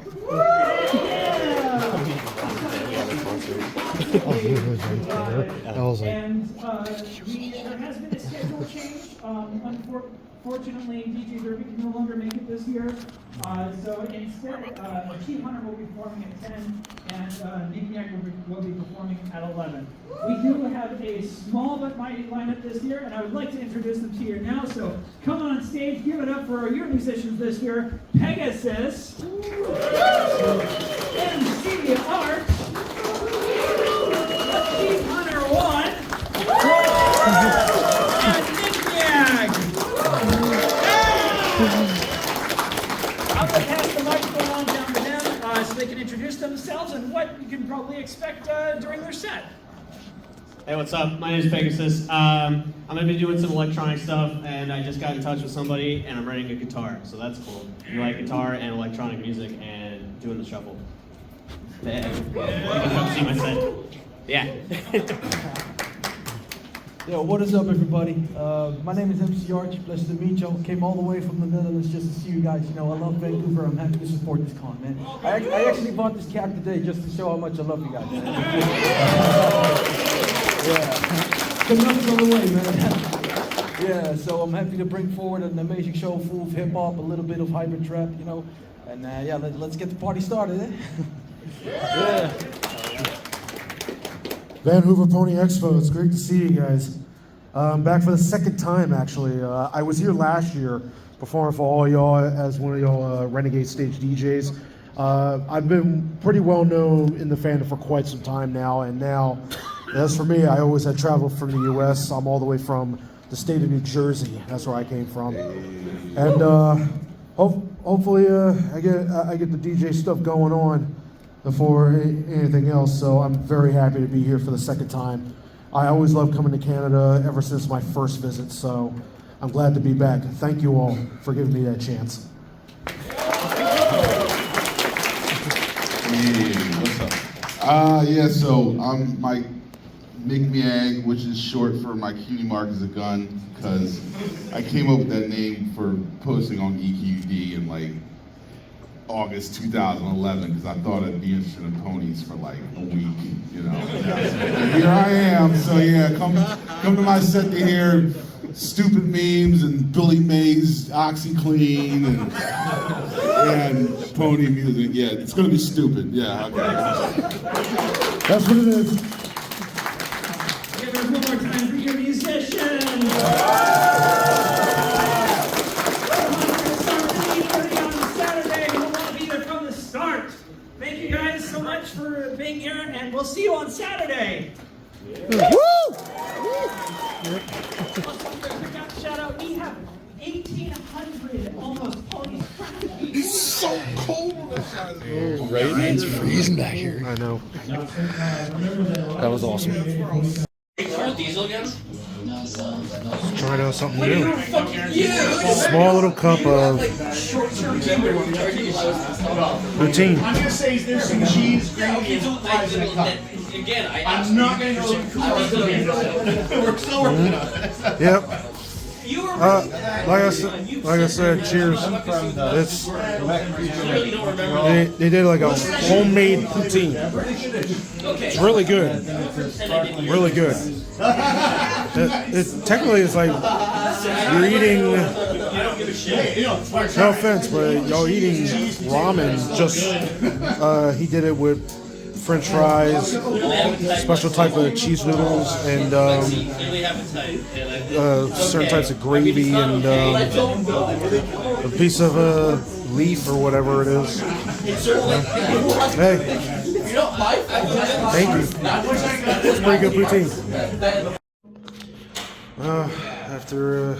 O: And there has been a schedule change. Unfortunately, DJ Derby can no longer make it this year. So instead, AchieveHunter will be performing at 10, and Maniac will be performing at 11. We do have a small but mighty lineup this year, and I would like to introduce them to you now. So come on stage, give it up for your musicians this year: Pegasus, MC Art, AchieveHunter1, and Maniac. I'm going to pass the microphone on down to them so they can introduce themselves and what you can probably expect during their set.
P: Hey, what's up? My name is Pegasus. I'm going to be doing some electronic stuff, and I just got in touch with somebody, and I'm renting a guitar, so that's cool. You like guitar and electronic music and doing the shuffle. Yeah. You can come see my set. Yeah.
Q: Yo, what is up, everybody? My name is MC Archie. Pleasure to meet you. Came all the way from the Netherlands just to see you guys. You know, I love Vancouver. I'm happy to support this con, man. I actually bought this cap today just to show how much I love you guys. Yeah, coming up the way, man. Yeah, so I'm happy to bring forward an amazing show full of hip hop, a little bit of hybrid trap, you know, and yeah, let's get the party started. Eh? Yeah.
A: Vanhoover Pony Expo, it's great to see you guys. Back for the second time, actually. I was here last year performing for all y'all as one of y'all Renegade Stage DJs. I've been pretty well known in the fandom for quite some time now, and now, as for me, I always had traveled from the US. I'm all the way from the state of New Jersey. That's where I came from. And hopefully I get the DJ stuff going on before anything else, so I'm very happy to be here for the second time. I always loved coming to Canada ever since my first visit, so I'm glad to be back. Thank you all for giving me that chance.
N: Hey, what's up? Yeah, so I'm Mike Miag, which is short for my cutie mark is a gun, because I came up with that name for posting on GeekyUD in like August 2011, because I thought I'd be interested in ponies for like a week, you know. And here I am, so yeah, come to my set to hear stupid memes and Billy Mays OxyClean and pony music. Yeah, it's gonna be stupid. Yeah, okay.
A: That's what it is.
O: Give it one more time for your musicians. Thank you guys so much for being here, and we'll see you on Saturday.
A: Yeah. Woo!
O: Shout out, we have 1,800 almost ponies.
N: It's so cold.
A: Right? It's freezing back here. I know. That was awesome.
R: Diesel again?
A: Trying out something new. Small little cup of routine.
R: I'm gonna say there's some cheese, gravy, and fries in a cup. Again, I'm not gonna go. We're still working on it.
A: Yep.
R: You were
A: Like I said, cheers. It's they did like a homemade poutine. It's really good. Really good. It technically is like you're eating. No offense, but y'all eating ramen. Just he did it with French fries, special type of cheese noodles, and certain types of gravy, and a piece of leaf or whatever it is. Hey, thank you. It's pretty good poutine. After a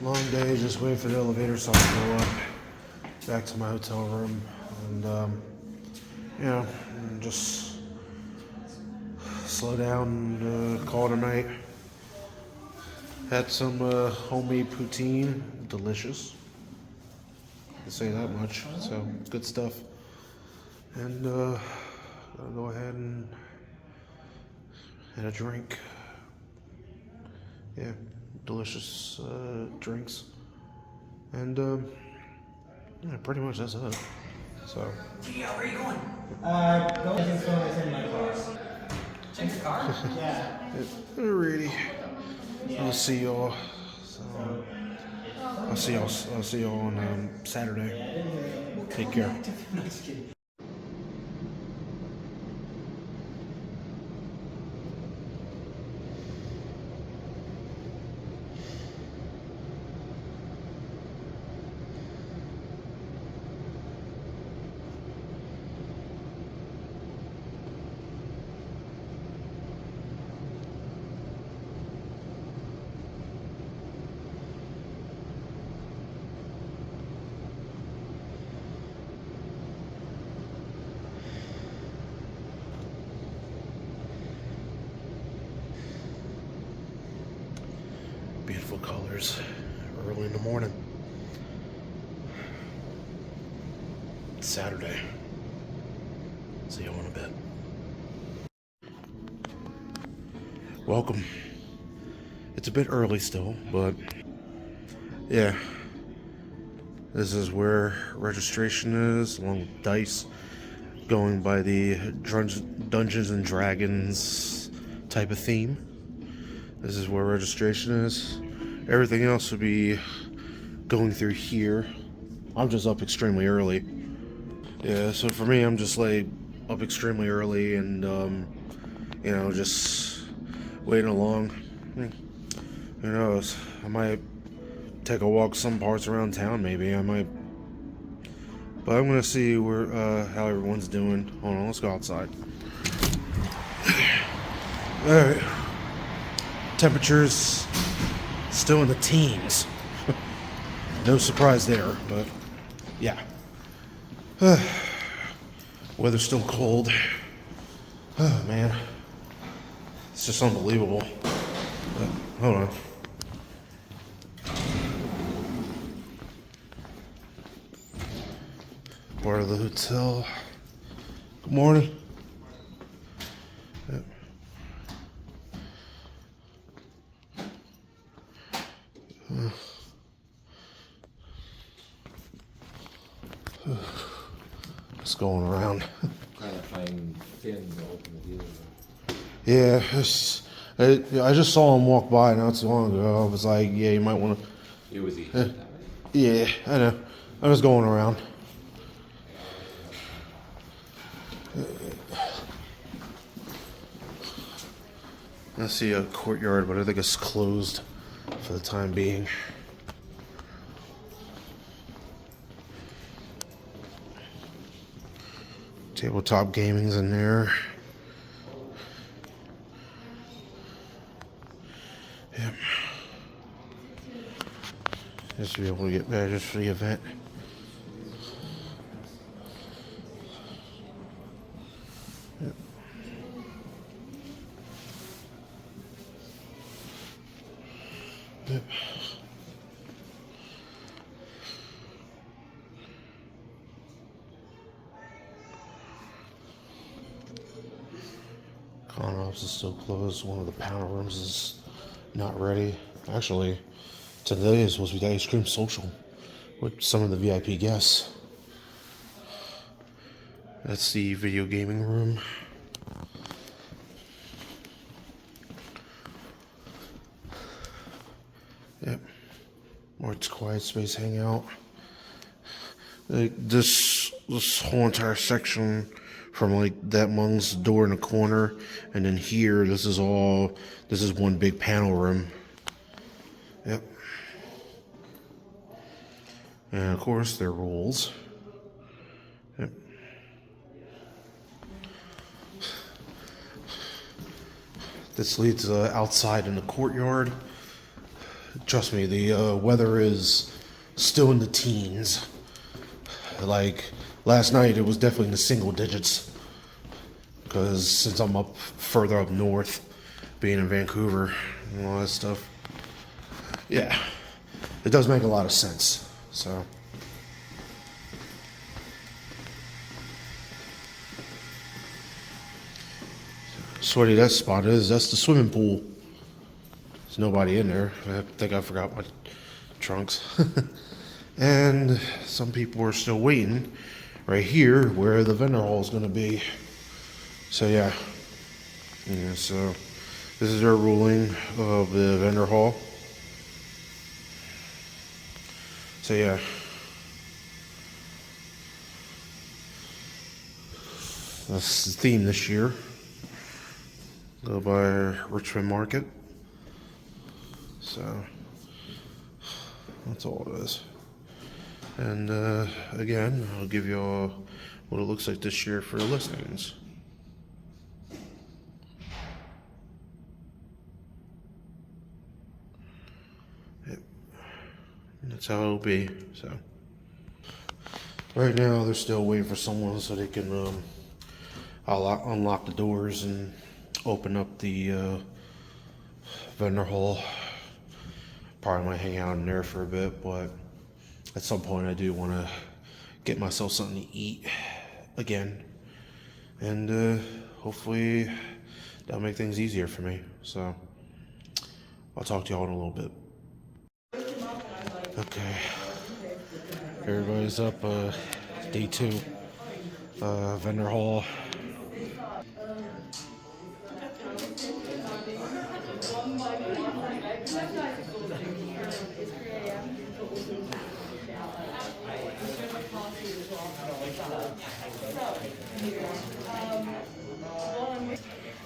A: long day, just waiting for the elevator so I can go up back to my hotel room, and just slow down and call it a night. Had some homemade poutine, delicious. I can say that much. So good stuff. And I'll go ahead and have a drink. Yeah, delicious drinks. And yeah, pretty much that's it. So.
R: Yeah, where are you going?
S: His phone is in my car.
R: Check your car?
S: Yeah.
A: Alrighty. I'll see y'all. So, I'll see y'all on Saturday. Take care.
R: No, just kidding.
A: Beautiful colors early in the morning. It's Saturday. See you in a bit. Welcome. It's a bit early still, but yeah. This is where registration is, along with dice, going by the Dungeons and Dragons type of theme. This is where registration is. Everything else would be going through here. I'm just up extremely early. Yeah, so for me, I'm just like up extremely early and, you know, just waiting along. Who knows? I might take a walk some parts around town, maybe. I might. But I'm gonna see where how everyone's doing. Hold on, let's go outside. Alright. Temperatures still in the teens. No surprise there, but yeah. Weather's still cold. Oh man. It's just unbelievable. Hold on. Part of the hotel. Good morning. Yep. Just going around.
T: Trying to find pins to open the deal.
A: Yeah, I just saw him walk by not too long ago. I was like, yeah, you might want to.
T: It was easy.
A: Yeah, I know. I was going around. I see a courtyard, but I think it's closed for the time being. Tabletop gaming's in there. Yep. Just to be able to get badges for the event. Yep. Yep. Con ops is still closed. One of the panel rooms is not ready. Actually, Today is supposed to be the ice cream social with some of the VIP guests. That's the video gaming room. Yep. Mark's quiet space hangout. Like this whole entire section from like that monks door in the corner, and then here, this is one big panel room. Yep. And of course, their rules. Yep. This leads outside in the courtyard. Trust me, the weather is still in the teens. Like last night, it was definitely in the single digits. Because since I'm up further up north, being in Vancouver and all that stuff, yeah, it does make a lot of sense. So. Sweaty that spot is, that's the swimming pool. There's nobody in there. I think I forgot my trunks. And some people are still waiting right here where the vendor hall is going to be. So yeah. So this is their ruling of the vendor hall. So yeah. That's the theme this year. Go by Richmond Market. So that's all it is. And again, I'll give you all what it looks like this year for the listings. Yep. And that's how it'll be. So right now they're still waiting for someone so they can unlock the doors and open up the vendor hall. Probably might hang out in there for a bit, but at some point I do want to get myself something to eat again, and hopefully that'll make things easier for me. So I'll talk to y'all in a little bit. Okay, everybody's up. Day 2, vendor hall.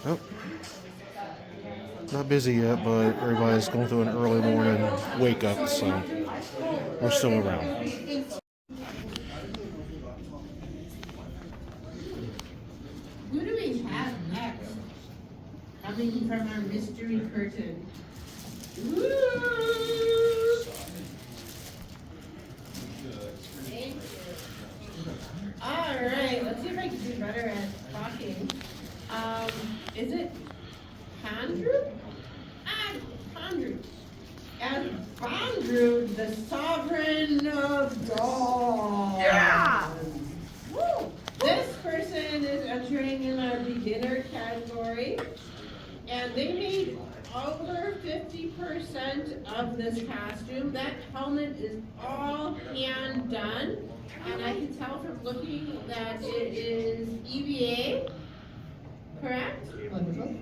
A: Oh, not busy yet, but everybody's going through an early morning wake up, so we're still around.
I: Who do we have next? Coming from our mystery curtain. Woo! All right, let's see if I can do better at talking. Is it Andrew? Andrew. As Andrew, the sovereign of dogs. Yeah! Woo! This person is entering in our beginner category, and they made over 50% of this costume. That helmet is all hand done, and I can tell from looking that it is EVA, correct? Wonderful.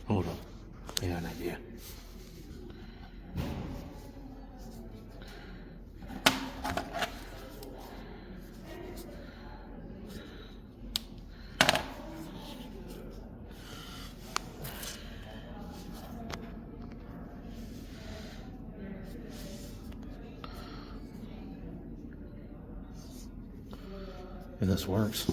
A: Hold on, I got an idea. And this works.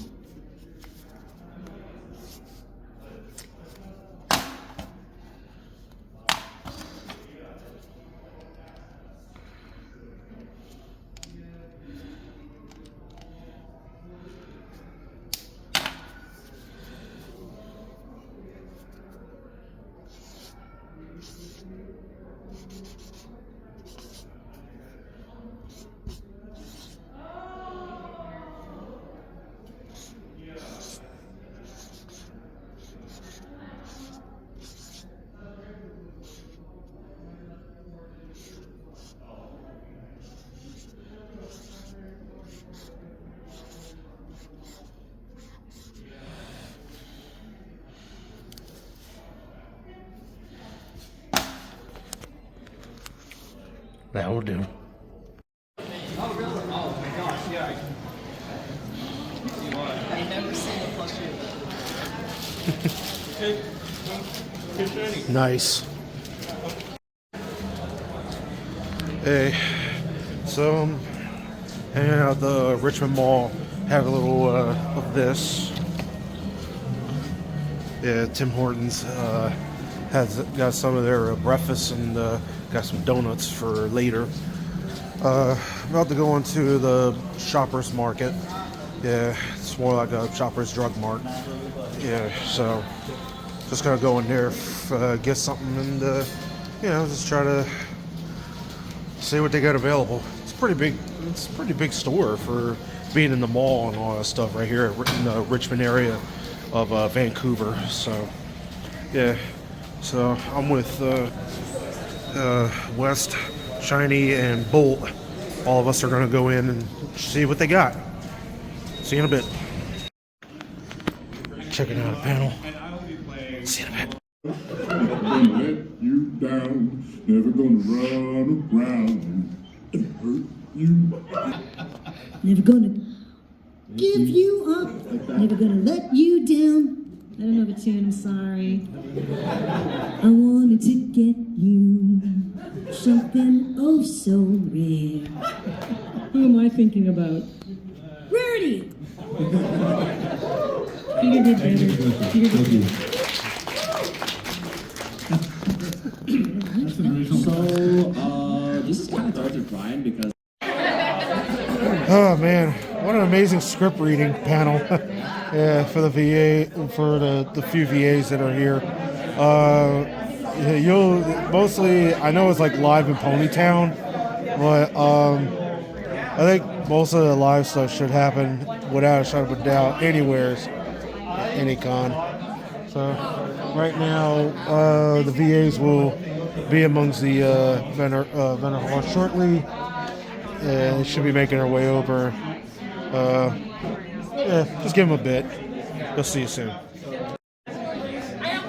A: That will do.
D: Oh, really? Oh my gosh, yeah. I've never seen a plushie.
A: Nice. Hey, so hanging out at the Richmond Mall, have a little of this. Yeah, Tim Hortons has got some of their breakfast and got some donuts for later. About to go into the Shoppers Market. Yeah, it's more like a Shoppers Drug Mart. Yeah, so just gonna go in there, get something, and you know, just try to see what they got available. It's pretty big. It's a pretty big store for being in the mall and all that stuff right here in the Richmond area of Vancouver. So yeah, so I'm with West, Shiny, and Bolt. All of us are gonna go in and see what they got. See you in a bit. Checking out a panel. See you in a bit.
U: Never gonna let you down, never gonna run around and hurt you.
V: Never gonna give you up, never gonna let you down. I don't know the tune, I'm sorry. I wanted to get you something oh so rare. Who am I thinking about? Rarity! Peter did better. Peter did better.
W: So, this is kind of hard to find because.
A: Oh man, what an amazing script reading panel. Yeah, for the VA, for the few VAs that are here. You'll mostly, I know it's like live in Ponytown, but I think most of the live stuff should happen without a shadow of a doubt anywhere, any con. So right now, the VAs will be amongst the vendor hall shortly. They should be making their way over. Yeah, just give them a bit. We'll see you soon.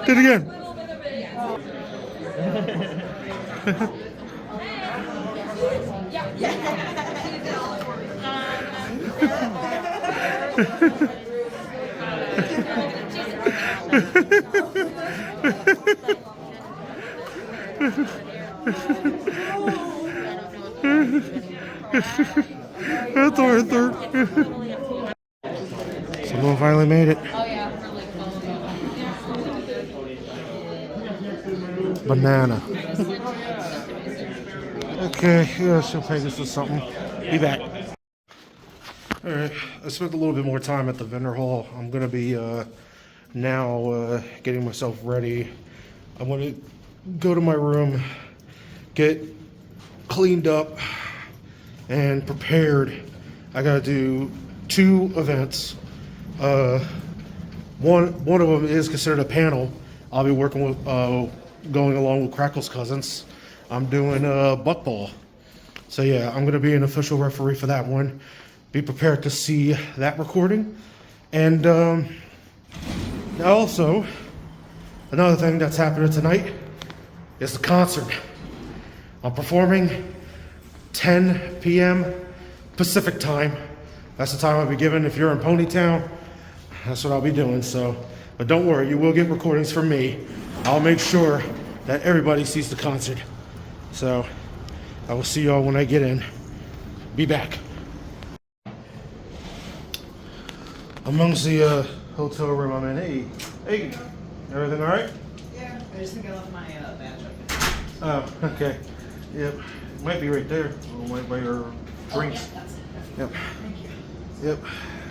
A: Did it again. That's Arthur. Someone finally made it. Banana. Okay, yeah, she'll pay us with something. Be back. Alright, I spent a little bit more time at the vendor hall. I'm gonna be now getting myself ready. I'm gonna go to my room, get cleaned up and prepared. I gotta do 2 events. One of them is considered a panel. I'll be working with, going along with Crackle's cousins. I'm doing buckball. So yeah, I'm gonna be an official referee for that one. Be prepared to see that recording. And also, another thing that's happening tonight is the concert. I'm performing 10 p.m. Pacific time. That's the time I'll be given if you're in Ponytown. That's what I'll be doing. So, but don't worry, you will get recordings from me. I'll make sure that everybody sees the concert. So, I will see y'all when I get in. Be back. Amongst the hotel room I'm in. Hey, everything all right?
D: Yeah, I just think I left my badge up.
A: Oh, okay. Yep. It might be right there. Right by your drinks.
D: Oh, yeah, that's it.
A: Yep.
D: Thank you.
A: Yep.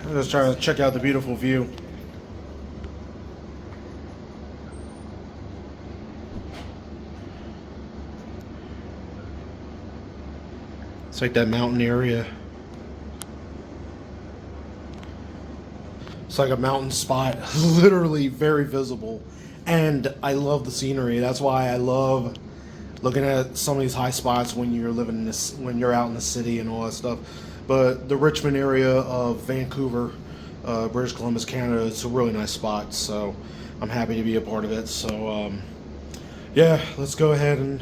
A: I'm just trying to check out the beautiful view. It's like that mountain area. It's like a mountain spot, literally very visible. And I love the scenery. That's why I love looking at some of these high spots when you're living in this, when you're out in the city and all that stuff. But the Richmond area of Vancouver, British Columbia, Canada, it's a really nice spot. So I'm happy to be a part of it. So yeah, let's go ahead and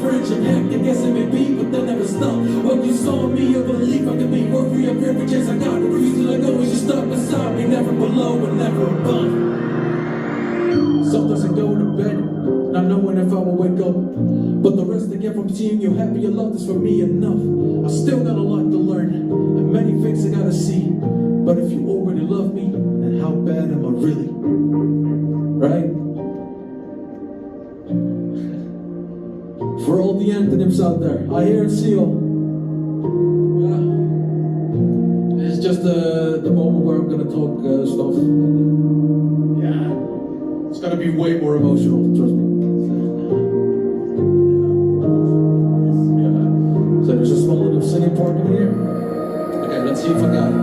E: fridge and hectic as it may be, but they never stop. When you saw me, a belief I can be worth free of every chance I got. Refuse to let go when you stuck beside me, never below and never above. Sometimes I go to bed, not knowing if I will wake up. But the rest I get from seeing you happy and loved is for me enough. I still got a lot to learn, and many things I gotta see. But if you already love me, then how bad am I really? Right? For all the antonyms out there, I hear and seal. It's just the moment where I'm gonna talk stuff. Yeah. It's gonna be way more emotional, trust me. Yeah. So there's a small little singing part in here. Okay, let's see if I got it.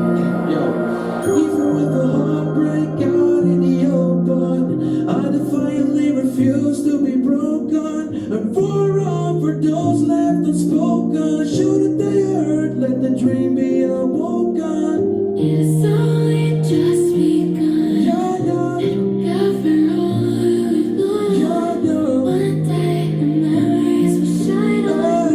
E: Yo. Even with the heartbreak out in the open, I defiantly refuse to be broken. And for all for those left unspoken, should the day hurt, let the dream be awoken.
V: It's only just begun.
E: Yeah, yeah.
V: It'll cover all we've known. One day the memories will shine on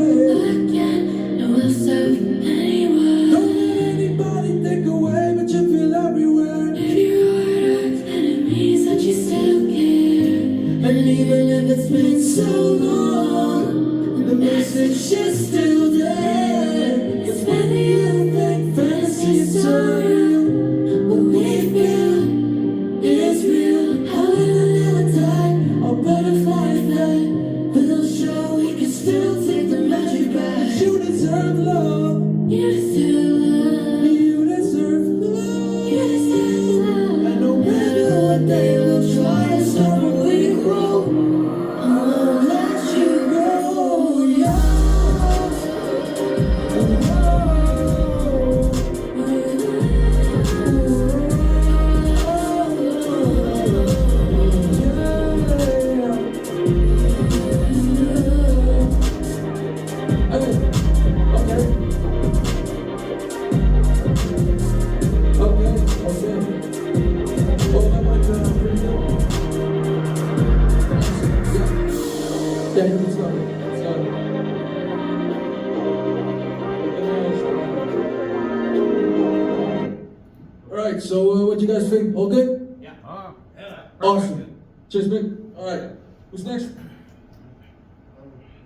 V: again. No, will serve anyone.
E: Don't let anybody take away, but you feel everywhere.
V: If your heart hurts, then it means that you still care.
E: And even if it's been so long, the message is still there.
V: It's maybe you think fantasy is so real. What we feel is real. How we will never die.
E: Our butterfly effect.
V: We'll show we can still take the magic back.
E: You deserve love.
V: You deserve love.
E: You deserve love.
V: You deserve love.
E: And no matter what they will try to stop when we grow, I won't let you go. Yeah. Yeah, let's go. Let's go. Alright, so what you guys think? All good?
G: Yeah.
E: Awesome. Cheers, Mick. Alright, who's next?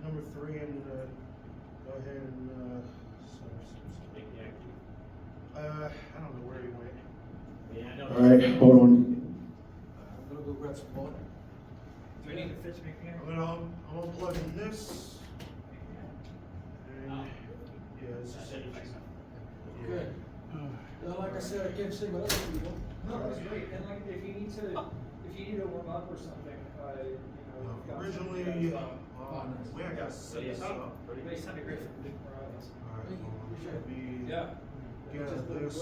A: Number 3, I'm gonna go ahead and I don't know where he went.
G: Yeah, I know.
E: Alright, hold on.
A: I'm gonna go grab some water.
G: Do we need to fix me here?
A: I'm gonna plug in this. And yeah, this is
E: Good. Like I said, I can't say what other people.
O: No, that's great. And like, if you need to warm up or something,
A: originally, we had to set this up.
O: They sounded great.
A: Yeah. Get this.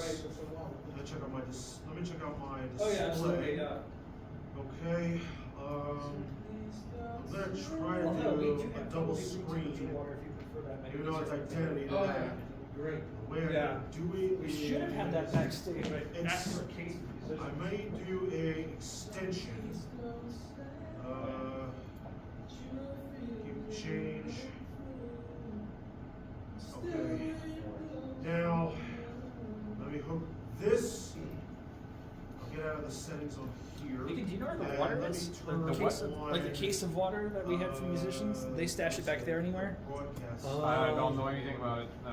A: Let me check out my display.
O: Oh yeah, absolutely. Yeah.
A: Okay. I'm gonna try to do a double screen, even though it's identity to that.
O: Great.
A: The way I do it
O: We
A: is,
O: should have had that backstage.
A: I may do a extension. Keep change. Okay. Now, let me hook this. I'll get out of the settings on here.
O: Do you know where the
A: And
O: water
A: let me
O: is?
A: turn
O: Like the case of water that we had for musicians? They stash it back there anywhere?
F: I don't know anything about it. I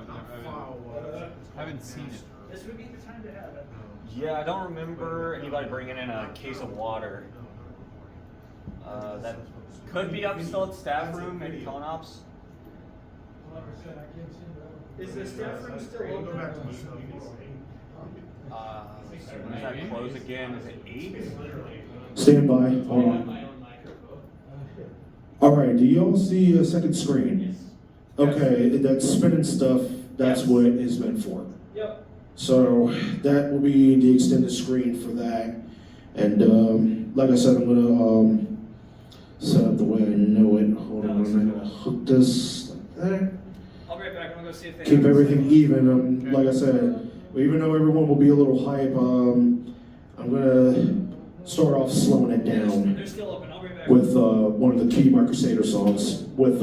F: haven't seen it.
O: This would be the time to have it.
H: Yeah, I don't remember anybody bringing in a case of water. That could be up still at the staff room, maybe phone ops.
O: Is the staff room still open?
H: When does that close again? Is it 8?
E: Stand by. Hold on. All right. Do y'all see a second screen? Okay, that spinning stuff. That's what it's meant for.
O: Yep.
E: So that will be the extended screen for that. And like I said, I'm gonna set up the way I know it. Hold on, I'm gonna hook this like that.
O: I'll be right back. I'm gonna go see if they
E: Keep everything even. Like I said, even though everyone will be a little hype, I'm gonna start off slowing it down
O: They're still open. I'll be right back.
E: with one of the Kitty Mark Crusader songs with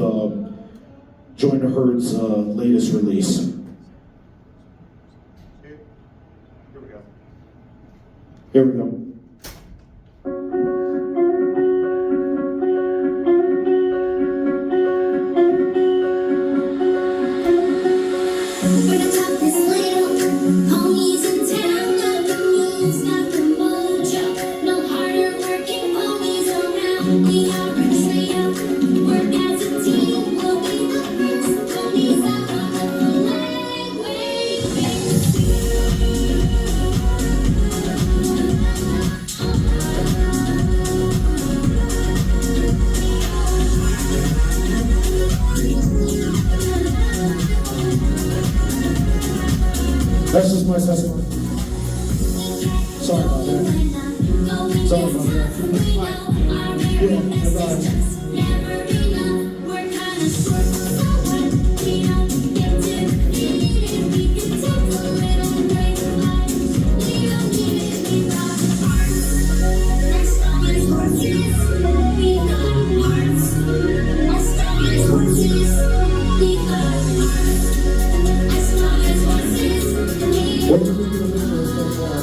Q: Join the Herd's latest release.
A: Here we go.
Q: Here we go. That's just my testimony. Sorry about that. Sorry about that. Yeah, what did we do so far?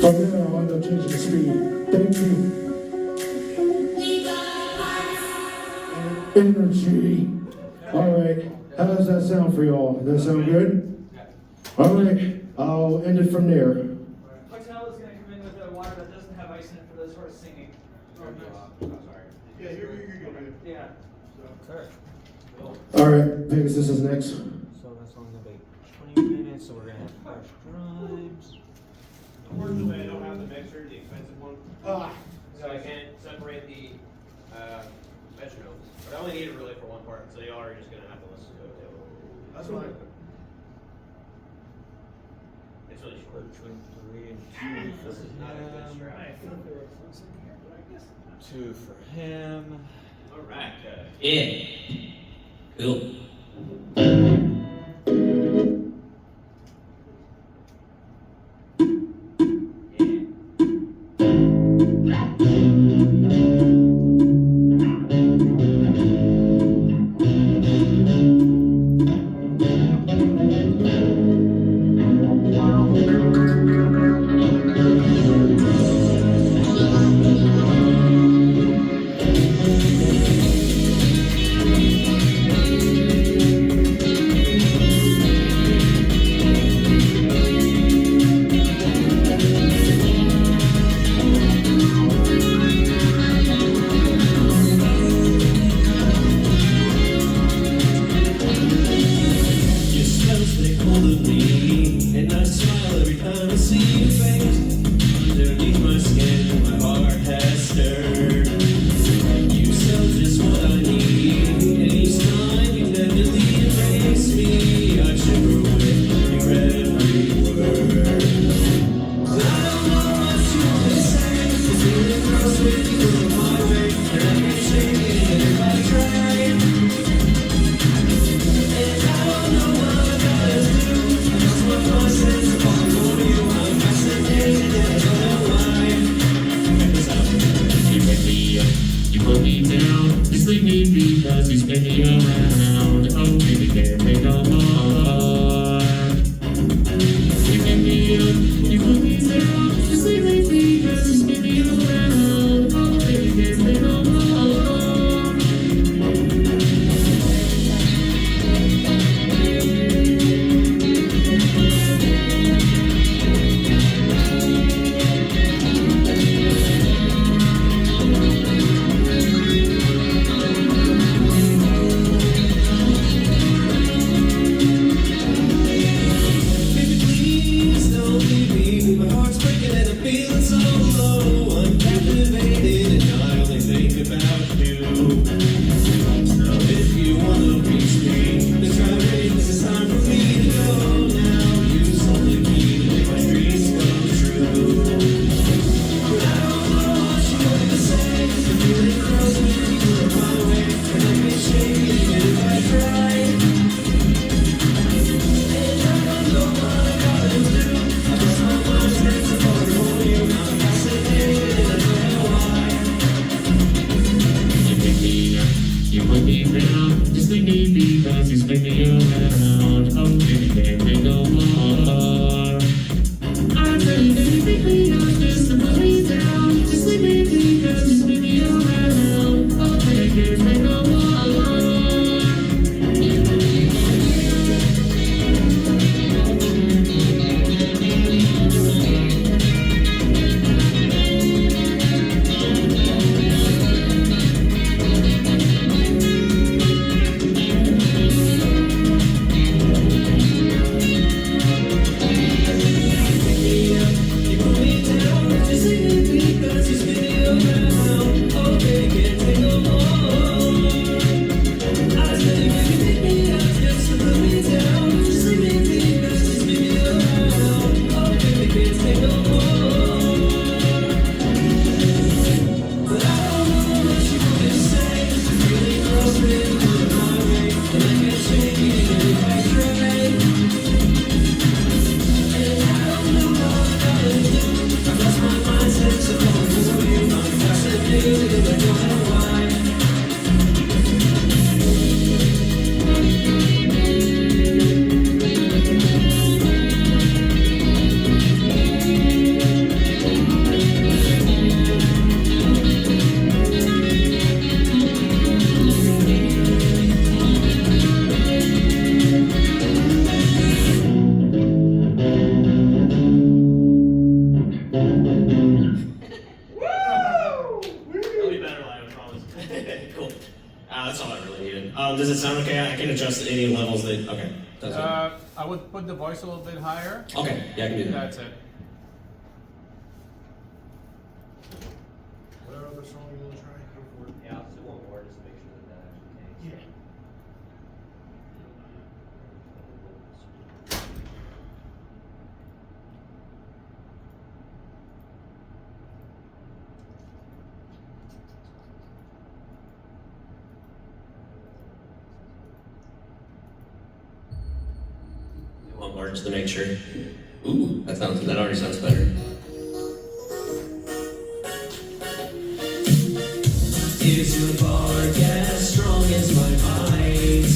Q: From there, I'll end up changing the speed. Thank you. Energy. All right. How does that sound for y'all? Does that sound good? All right. I'll end it from there.
O: Hotel is going to come in with water that doesn't have ice in it for those who are singing.
A: Sorry. Yeah, you're good.
O: Yeah.
Q: All right. Pegasus is next.
H: So that's only gonna be 20 minutes, so we're gonna have fresh drives.
P: Unfortunately, I don't have the mixer, the expensive one. So I can't separate the metronomes. But I only need it really for one part, so y'all are just gonna have to listen to it too.
A: That's fine.
P: It's really short.
H: Between 3 and 2
P: This is not a good strap.
H: 2 for him.
P: Alright.
G: Yeah. Cool.
E: Beneath my skin, my heart has stirred. You sell just what I need, and each time you tenderly embrace me, I shiver with your every word. But I don't know what you want to say. The feeling grows with you on my way, and I can't shake it if I try. And I don't know what I gotta do. I lost my sense of all for you. I'm fascinated and I don't know why. Check this out. You pick me up, you put me down. You sleep me because you spin me around. Oh, baby, can't take no more. You pick me up, you put me down. You sleep me because you spin me around. Oh, baby, can't take no more. Does it sound okay? I can adjust any levels that. Okay. That's
F: I would put the voice a little bit higher.
E: Okay. Yeah, I can do that.
F: That's it.
A: Whatever other song you want to try, go for it.
G: Yeah, I'll just do one more just to make sure that actually takes.
A: Yeah.
E: One more just to make sure. Ooh, that already sounds better. Is your bark as strong as my bite?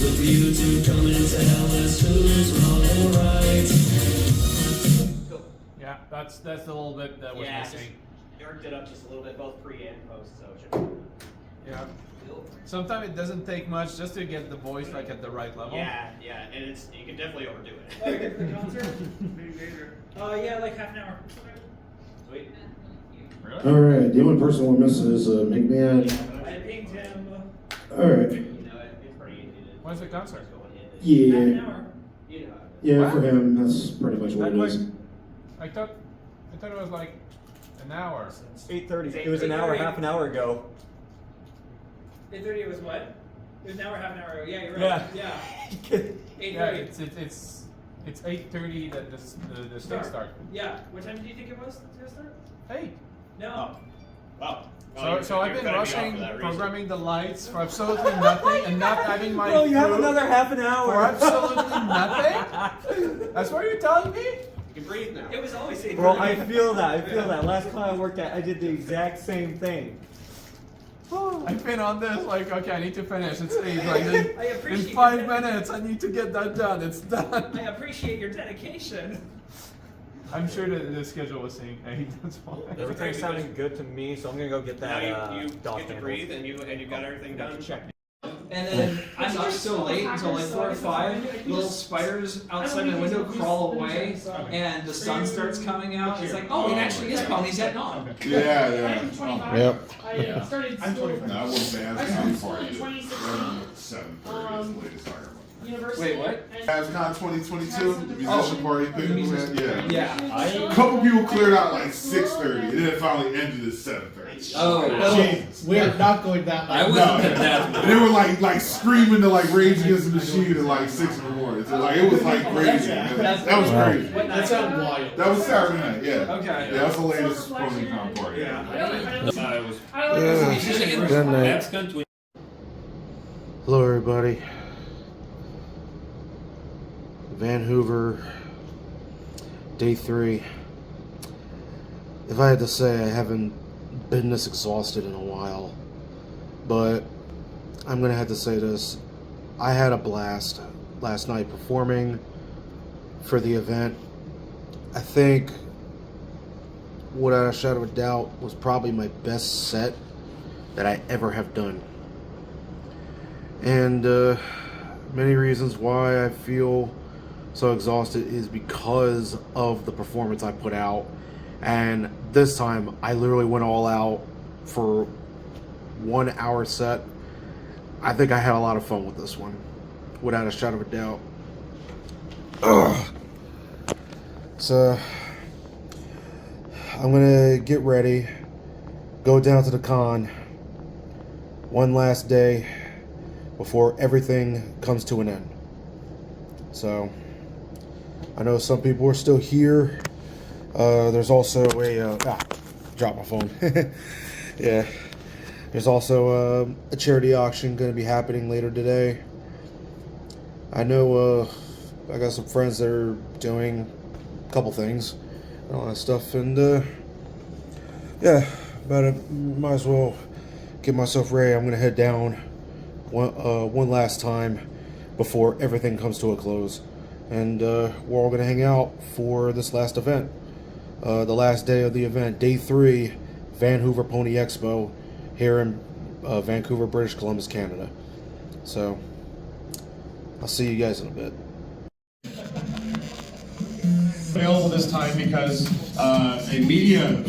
E: Look for you to come and tell us who's wrong or right.
F: Yeah, that's a little bit that was missing.
G: Yorked it up just a little bit, both pre and post, so it should.
F: Yeah. Sometimes it doesn't take much just to get the voice like at the right level.
G: Yeah, and you can definitely overdo it.
O: Oh, you good for the concert? Yeah, like half an hour.
G: Sweet.
F: Really?
R: Alright, the only person we're missing is McMahon.
O: I pinged him.
R: Alright.
G: It's pretty easy to.
F: When's the concert?
R: Yeah.
O: Half an hour.
R: Yeah, for him, that's pretty much what it is.
F: I thought thought it was like an hour.
H: 8:30. It was an hour, half an hour ago.
O: 8:30 was what? It was an hour, half an hour ago. Yeah, you're
H: Yeah.
O: right. Yeah. 8:30.
F: Yeah, it's 8:30 that the thing start.
O: Yeah. What time do you think it was to start?
F: 8.
O: No.
P: Wow.
F: So I've been rushing, programming the lights for absolutely nothing and not having my
H: Bro, you have
F: food
H: another half an hour.
F: for absolutely nothing? That's what you're telling me?
P: You can breathe now.
O: It was always 8:30.
H: Bro, I feel that. Last time I worked at, I did the exact same thing.
F: I've been on this like, okay, I need to finish. It's 8. Like in
O: appreciate
F: 5 minutes, I need to get that done. It's done.
O: I appreciate your dedication.
F: I'm sure that the schedule was saying 8. That's why.
H: Everything's sounding good to me, so I'm gonna go get that.
P: Now you
H: dock
P: get to
H: handle.
P: breathe and you got everything done. Check.
O: And then I'm up so late until like 4 or 5. Little spiders outside my window crawl away, and the sun starts coming out. It's like, oh, it actually is ponies getting on.
N: Yeah.
A: Yep.
C: I started school.
N: No, I wouldn't say
C: I
N: that's
C: started
N: not
C: school
N: far
C: in
N: either.
C: 2016.
N: 7:30 is the latest I remember.
C: University.
O: Wait, what?
N: AchieveHunter 2022, the musician party thing, man.
O: Yeah.
N: A couple people cleared out like 6:30, and then it finally ended at 7:30.
R: Oh,
N: Jesus.
R: we are not going that way.
N: I wasn't at that. And they were like screaming to like Rage Against the Machine at like 6 in the morning. So like it was like crazy. That was crazy.
R: That sounded wild.
N: That was Saturday night, yeah.
O: Okay.
N: Yeah, that's the latest PonyCon party.
A: Good night. Hello, everybody. Vanhoover, day 3. If I had to say, I haven't been this exhausted in a while, but I'm gonna have to say this. I had a blast last night performing for the event. I think, without a shadow of a doubt, was probably my best set that I ever have done. And many reasons why I feel so exhausted is because of the performance I put out. And this time I literally went all out for 1 hour set. I think I had a lot of fun with this one, without a shadow of a doubt. So I'm gonna get ready, go down to the con one last day before everything comes to an end. So I know some people are still here. There's also a drop my phone. Yeah, there's also a charity auction going to be happening later today. I know I got some friends that are doing a couple things and all that stuff, and yeah, but might as well get myself ready. I'm going to head down one last time before everything comes to a close, and we're all going to hang out for this last event, the last day of the event, day 3, Vanhoover Pony Expo here in Vancouver, British Columbia, Canada. So I'll see you guys in a bit.
K: Available this time because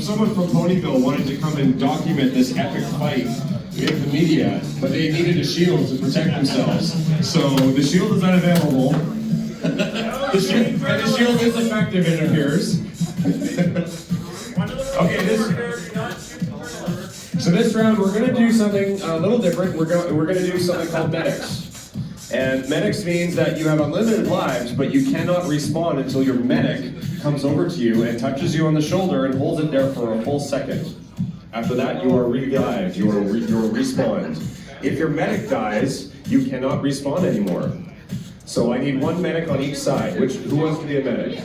K: someone from Ponyville wanted to come and document this epic fight with the media, but they needed a shield to protect themselves. So the shield is unavailable. The shield is effective, it appears. Okay, so this round we're going to do something a little different. We're going to do something called medics. And medics means that you have unlimited lives, but you cannot respawn until your medic comes over to you and touches you on the shoulder and holds it there for a full second. After that, you are revived, you are respawned. If your medic dies, you cannot respawn anymore. So I need one medic on each side. Who wants to be a medic?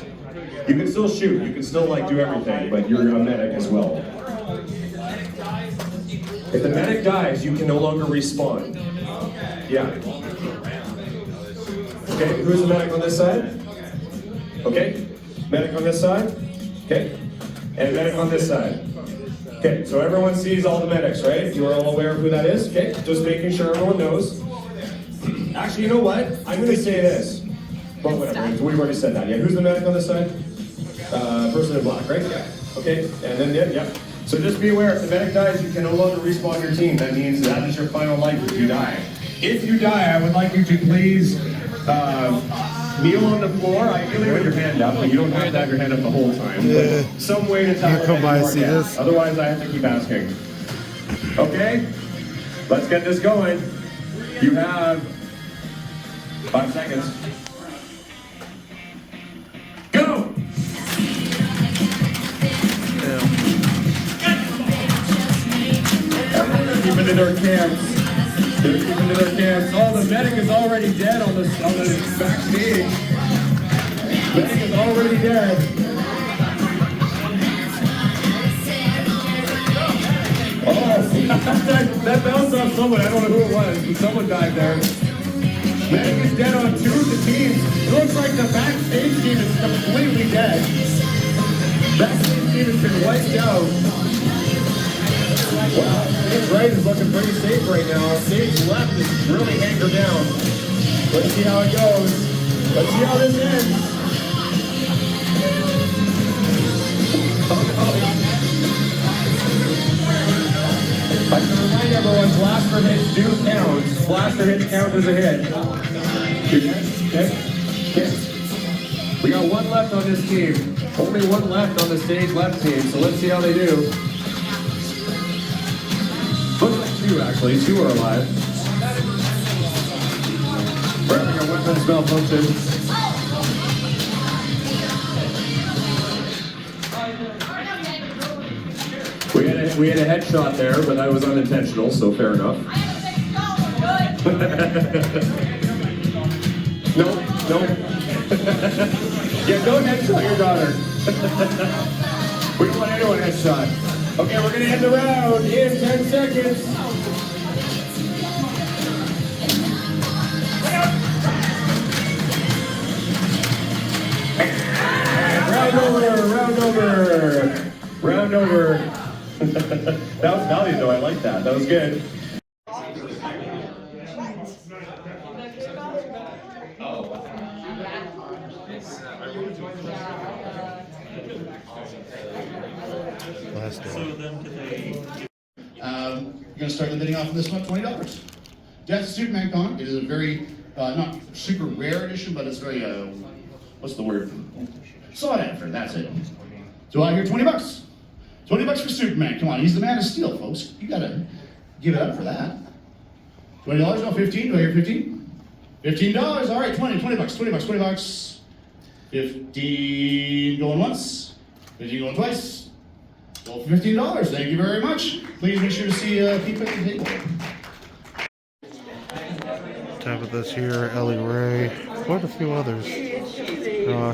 K: You can still shoot, you can still do everything, but you're a medic as well. If the medic dies, you can no longer respawn. Yeah. Okay, who's the medic on this side? Okay, medic on this side? Okay, and medic on this side. Okay, so everyone sees all the medics, right? You are all aware of who that is? Okay, just making sure everyone knows. Actually, you know what? I'm going to say this. Well, whatever, we've already said that. Yeah, who's the medic on this side? Person in black, right? Yeah. Okay, and then, yeah. So just be aware, if the medic dies, you can no longer respawn your team. That means that is your final life if you die. If you die, I would like you to please kneel on the floor, ideally with your hand up, but you don't have to have your hand up the whole time. But some way to tell
A: come by and see this.
K: Otherwise, I have to keep asking. Okay, let's get this going. You have 5 seconds. Go! Everyone's keeping to their camps. They're keeping to their camps. Oh, the medic is already dead on the backstage. Medic is already dead. Oh, that bounced off someone. I don't know who it was, but someone died there. Medic is dead on 2 of the teams. It looks like the backstage team is completely dead. Backstage team has been wiped out. Wow, stage right is looking pretty safe right now. Stage left is really anchored down. Let's see how it goes. Let's see how this ends. I can remind everyone, blaster hits do count. Blaster hits count as a hit. Okay. We got 1 left on this team. Only 1 left on the stage left team, so let's see how they do. Looks like 2 actually. 2 are alive. We're having a weapons malfunction. We had a headshot there, but that was unintentional, so fair enough. Nope. Yeah, don't headshot your daughter. We don't want anyone headshot. Okay, we're gonna end the round in 10 seconds. Round over. That was valued though, I like that. That was good.
B: You're going to start the bidding off of this one, $20. Death of Superman comic. It is a very, not super rare edition, but it's very, what's the word? Sought after, that's it. So I hear $20. $20 for Superman. Come on, he's the Man of Steel, folks. You got to give it up for that. $20, no, 15. Do I hear 15? $15. All right, 20 bucks, 20 bucks, 20 bucks. 15 going once. 15 going twice. Well, for $15, thank you very much. Please make sure to see people at the table.
A: Tabitha's here, Ellie Ray, quite a few others.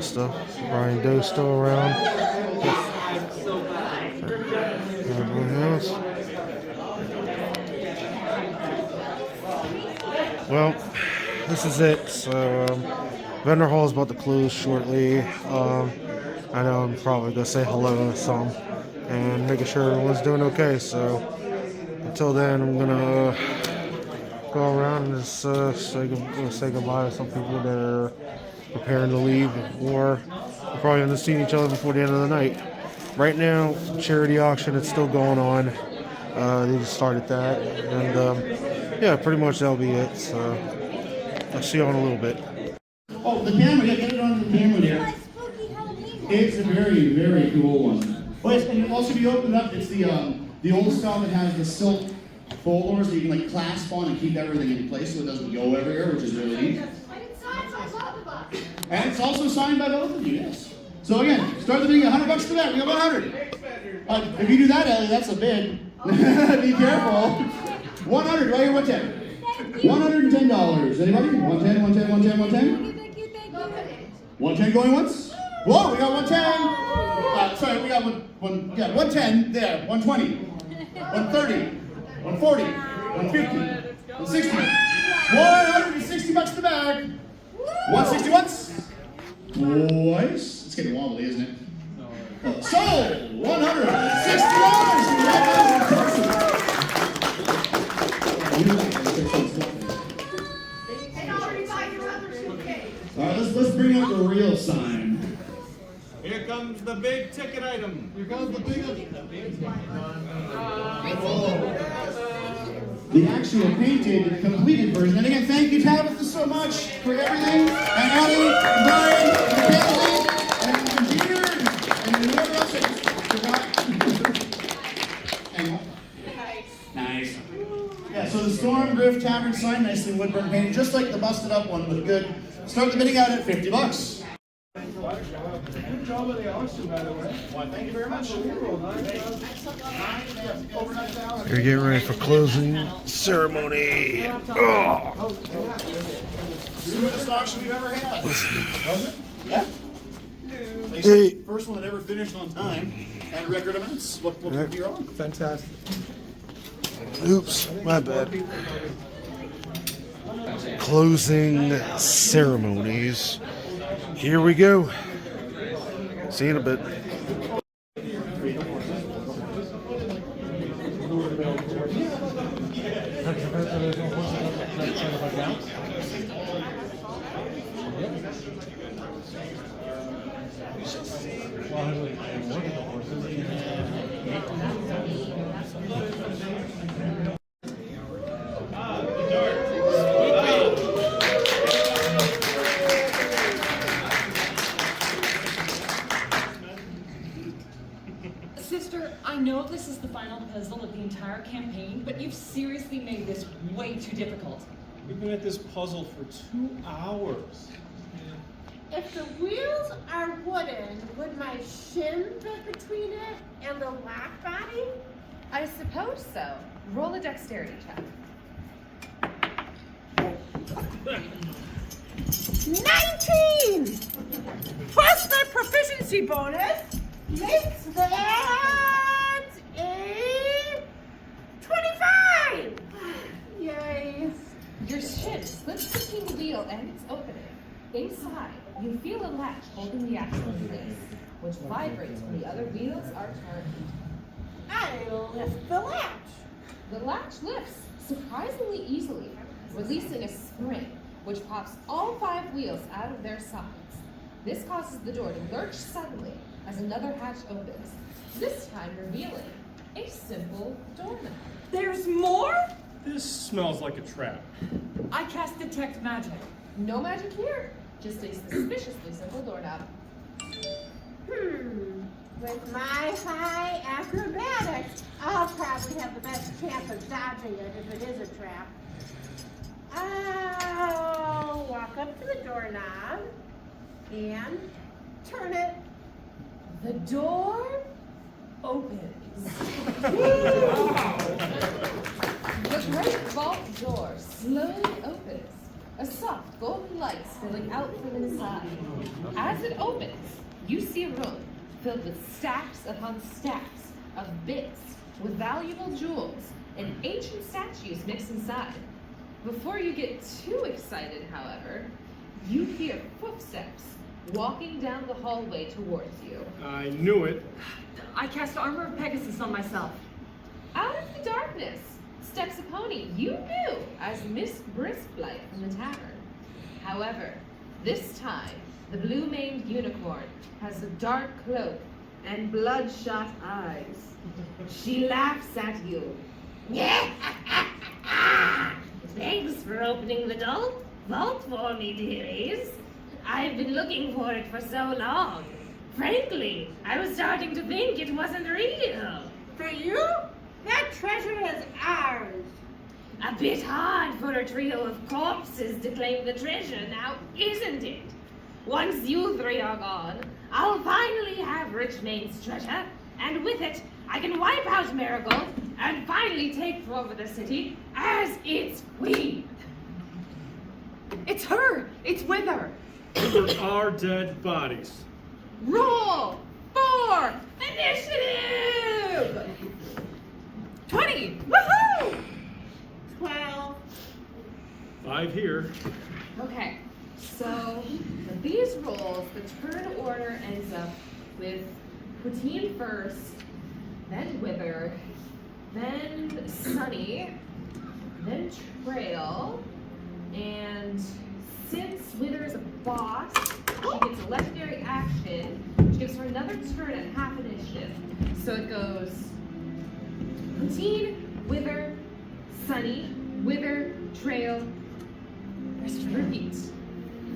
A: Stuff. Brian Doe still around. Everyone else. Well, this is it. So, vendor hall is about to close shortly. I know I'm probably gonna say hello to some and making sure everyone's doing okay. So until then, I'm gonna go around and just say goodbye to some people that are preparing to leave, or we're probably gonna see each other before the end of the night. Right now, charity auction, it's still going on. They just started that, and yeah, pretty much that'll be it. So I'll see you on a little bit.
B: Oh, the camera, yeah, get it on the camera there. It's a very, very cool one. Oh yes, and also if you open it up, it's the old style that has the silk folders that you can like clasp on and keep everything in place so it doesn't go everywhere, which is really neat. And it's also signed by both of you, yes. So again, start the bidding, $100 to that. We got 100. If you do that, Ellie, that's a bid. Be careful. 100, right here, 110. $110. Anybody? 110, 110, 110, 110. 110 going once. Whoa, we got 110. Sorry, we got 110 there. 120, 130, 140, 150, 160. $160 to bag. 160 once. Twice. It's getting wobbly, isn't it? So, Alright, let's bring out the real sign.
F: Here comes the big ticket item. Here comes the big
B: the actual painted, completed version. And again, thank you, Tabitha, so much for everything. And Ellie, and Brian, and Mackenzie, and Peter, and whoever else I just forgot. And nice. Yeah, so the Storm Drift Tavern sign, nicely woodburn painted, just like the busted up one, but good. Start the bidding out at $50.
F: Good job of the auction, by the way.
B: Well, thank you very much.
A: You're getting ready for closing ceremony. Oh.
B: Smoothest auction we've ever had. Was it? Yeah.
A: Hey.
B: First one that ever finished on time and record amounts. What could be wrong?
F: Fantastic.
A: Oops, my bad. Closing ceremonies. Here we go. See you in a bit.
J: Sister, I know this is the final puzzle of the entire campaign, but you've seriously made this way too difficult.
F: We've been at this puzzle for 2 hours.
I: If the wheels are wooden, would my shin fit between it and the lock body?
L: I suppose so. Roll a dexterity check.
I: 19! Plus the proficiency bonus makes that a 25! Yay!
L: Your shin slips between the wheel and its opening. Inside, you feel a latch holding the axle in place, which vibrates when the other wheels are turned.
I: I lift the latch.
L: The latch lifts surprisingly easily, releasing a spring, which pops all 5 wheels out of their sockets. This causes the door to lurch suddenly as another hatch opens, this time revealing a simple doorknob.
J: There's more?
F: This smells like a trap.
J: I cast Detect Magic.
L: No magic here, just a suspiciously simple doorknob.
I: With my high acrobatics, I'll probably have the best chance of dodging it if it is a trap. I'll walk up to the doorknob and turn it.
L: The door opens. The great vault door slowly opens, a soft golden light spilling out from inside. As it opens, you see a room filled with stacks upon stacks of bits with valuable jewels and ancient statues mixed inside. Before you get too excited, however, you hear footsteps walking down the hallway towards you.
F: I knew it.
J: I cast Armor of Pegasus on myself.
L: Out of the darkness steps a pony you knew as Miss Briskblight from the tavern. However, this time, the blue-maned unicorn has a dark cloak and bloodshot eyes. She laughs at you.
M: Thanks for opening the vault for me, dearies. I've been looking for it for so long. Frankly, I was starting to think it wasn't real.
I: For you? That treasure is ours.
M: A bit hard for a trio of corpses to claim the treasure now, isn't it? Once you 3 are gone, I'll finally have Richmain's treasure, and with it, I can wipe out Marigold and finally take over the city as its queen.
J: It's her! It's with her!
F: Over our dead bodies.
L: Roll for initiative!
J: 20! Woohoo!
I: 12.
F: 5 here.
L: Okay, so with these rolls, the turn order ends up with Poutine first, then Wither, then Sunny, then Trail, and since Wither is a boss, she gets a legendary action, which gives her another turn at half initiative. So it goes Poutine, Wither, Sunny, Wither, Trail. Repeat.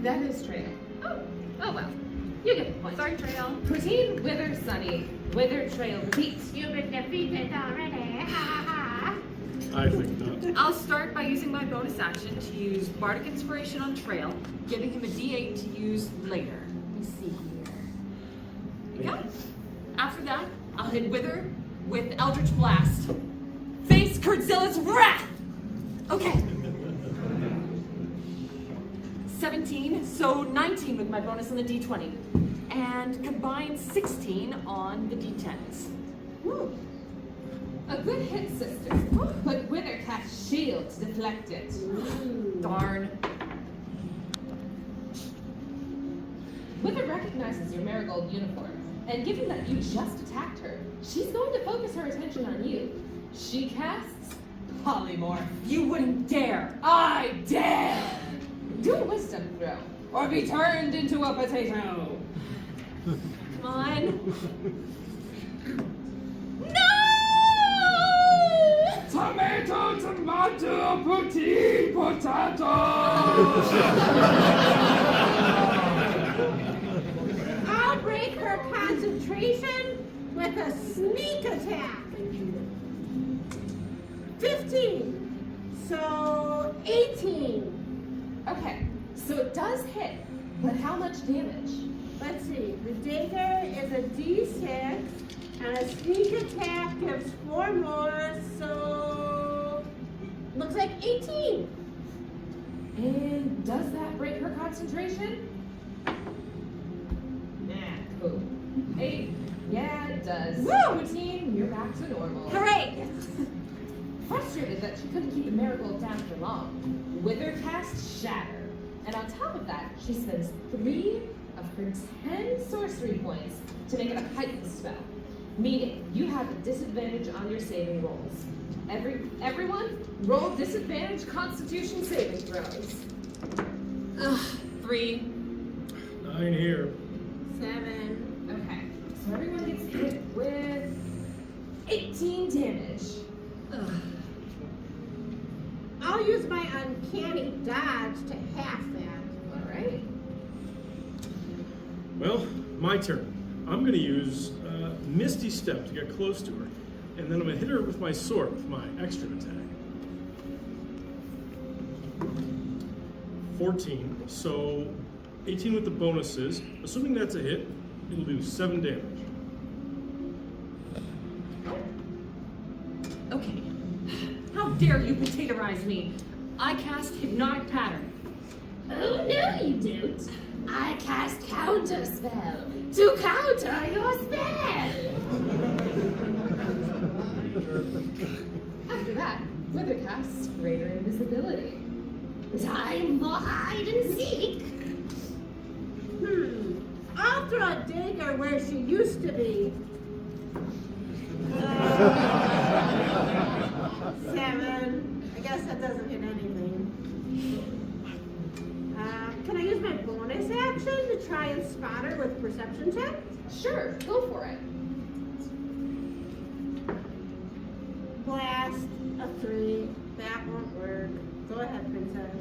L: That is Trail. Oh well. You get the point.
M: Sorry, Trail.
L: Poutine, Wither, Sunny, Wither, Trail, repeat.
M: You've been defeated already.
F: I think not.
J: I'll start by using my bonus action to use Bardic Inspiration on Trail, giving him a D8 to use later. Let me see here. There you go. After that, I'll hit Wither with Eldritch Blast. Face Kurtzilla's Wrath! Okay. 17, so 19 with my bonus on the D20. And combined 16 on the D10s.
L: Woo. A good hit, sister. But Wither casts shield to deflect it.
J: Darn.
L: Wither recognizes your marigold uniform, and given that you just attacked her, she's going to focus her attention on you. She casts Polymorph.
J: You wouldn't dare. I dare!
L: Do a wisdom throw, or be turned into a potato.
J: Come on.
F: Tomato, tomato, poutine, potato!
I: I'll break her concentration with a sneak attack. 15. So 18.
L: Okay, so it does hit, but how much damage?
I: Let's see. The dagger is a D6, and a sneak attack gives 4 more, so looks like 18.
L: And does that break her concentration? Nah, cool. 8. Yeah, it does.
I: Woo!
L: Poutine, you're back to normal.
I: Hooray!
L: Frustrated that she couldn't keep the marigold down for long, Wither casts Shatter. And on top of that, she spends 3 of her 10 sorcery points to make it a heightened spell. Meaning, you have a disadvantage on your saving rolls. Everyone, roll disadvantage Constitution saving throws.
J: 3.
F: 9 here.
I: 7.
L: Okay, so everyone gets hit with 18 damage.
I: I'll use my uncanny dodge to half that.
L: All right.
F: Well, my turn. I'm going to use Misty Step to get close to her, and then I'm going to hit her with my sword with my extra attack. 14, so 18 with the bonuses. Assuming that's a hit, it'll do 7 damage.
J: Okay. How dare you potatoize me? I cast Hypnotic Pattern.
M: Oh, no, you don't. I cast Counter Spell to counter your spell.
L: After that, Wither casts Greater Invisibility.
M: Time for hide and seek.
I: I'll throw a dagger where she used to be. 7. I guess that doesn't hit anything. Can I use my bonus action to try and spot her with perception check?
L: Sure, go for it.
I: Blast, a 3. That won't work. Go ahead, princess.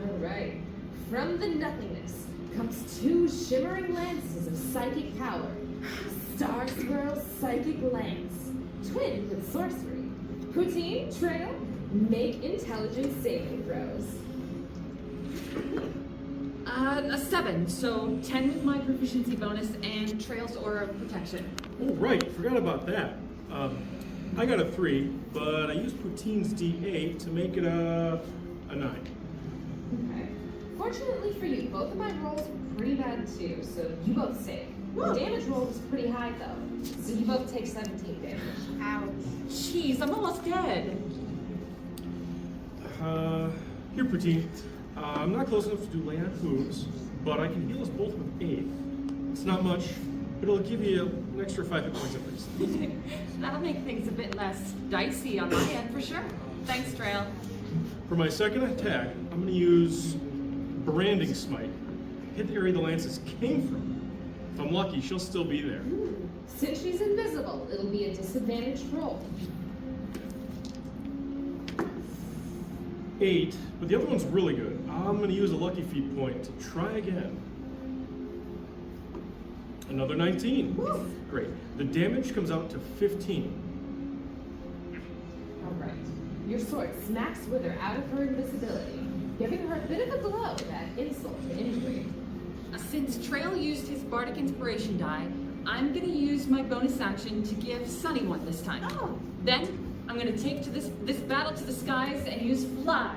L: All right. From the nothingness comes 2 shimmering lances of psychic power. Star Swirl Psychic Lance, twinned with sorcery. Poutine, Trail, make intelligence saving throws.
J: A 7, so 10 with my proficiency bonus and Trail's Aura of Protection.
F: Oh, right, forgot about that. I got a 3, but I used Poutine's D8 to make it a 9.
L: Okay. Fortunately for you, both of my rolls were pretty bad too, so you both save. The damage roll was pretty high though, so you both take 17 damage.
I: Ouch.
J: Jeez, I'm almost dead.
F: Here, Poutine. I'm not close enough to do lay on wounds, but I can heal us both with 8. It's not much, but it'll give you an extra 5 hit points at least.
J: That'll make things a bit less dicey on my end for sure. Thanks, Trail.
F: For my second attack, I'm going to use Branding Smite. Hit the area the lances came from. If I'm lucky, she'll still be there.
L: Since she's invisible, it'll be a disadvantaged roll.
F: 8, but the other one's really good. I'm gonna use a lucky feet point to try again. Another 19.
L: Woo.
F: Great. The damage comes out to 15.
L: Alright. Your sword smacks Wither out of her invisibility, giving her a bit of a glow to add insult to injury.
J: Since Trail used his Bardic Inspiration die, I'm gonna use my bonus action to give Sunny one this time.
L: Oh.
J: Then, I'm gonna take to this battle to the skies and use Fly.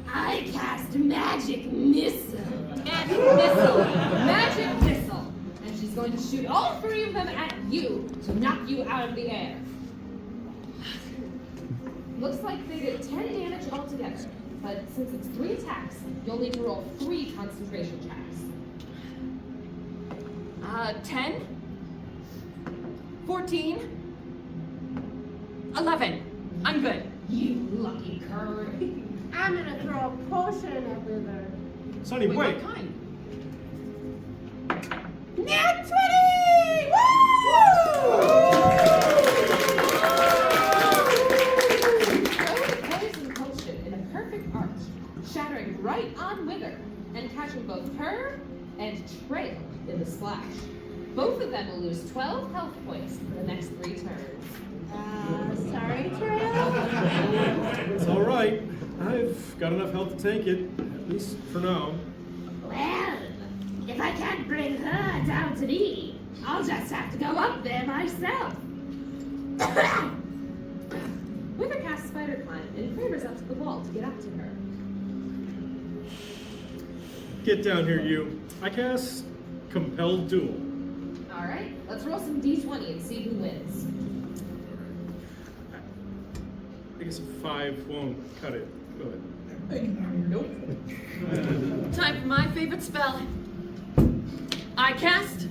M: I cast Magic Missile.
J: Magic Missile!
L: Magic Missile! And she's going to shoot all 3 of them at you to knock you out of the air. Looks like they did 10 damage altogether, but since it's 3 attacks, you'll need to roll 3 concentration checks.
J: 10, 14, 11. I'm good.
L: You lucky cur.
I: I'm gonna throw a potion at Wither.
F: Sunny, wait.
J: What kind?
I: Nat 20!
L: Throw the poison potion in a perfect arch, shattering right on Wither, and catching both her and Trail in the splash. Both of them will lose 12 health points for the next 3 turns.
I: Sorry, Trail.
F: It's all right. I've got enough health to take it, at least for now.
M: Well, if I can't bring her down to me, I'll just have to go up there myself.
L: Wither casts Spider Climb and clambers up to the wall to get up to her.
F: Get down here, you. I cast Compelled Duel.
L: Alright, let's roll some d20 and see who wins.
F: I guess a 5 won't cut it. Go ahead.
L: Nope.
J: Time for my favorite spell. I cast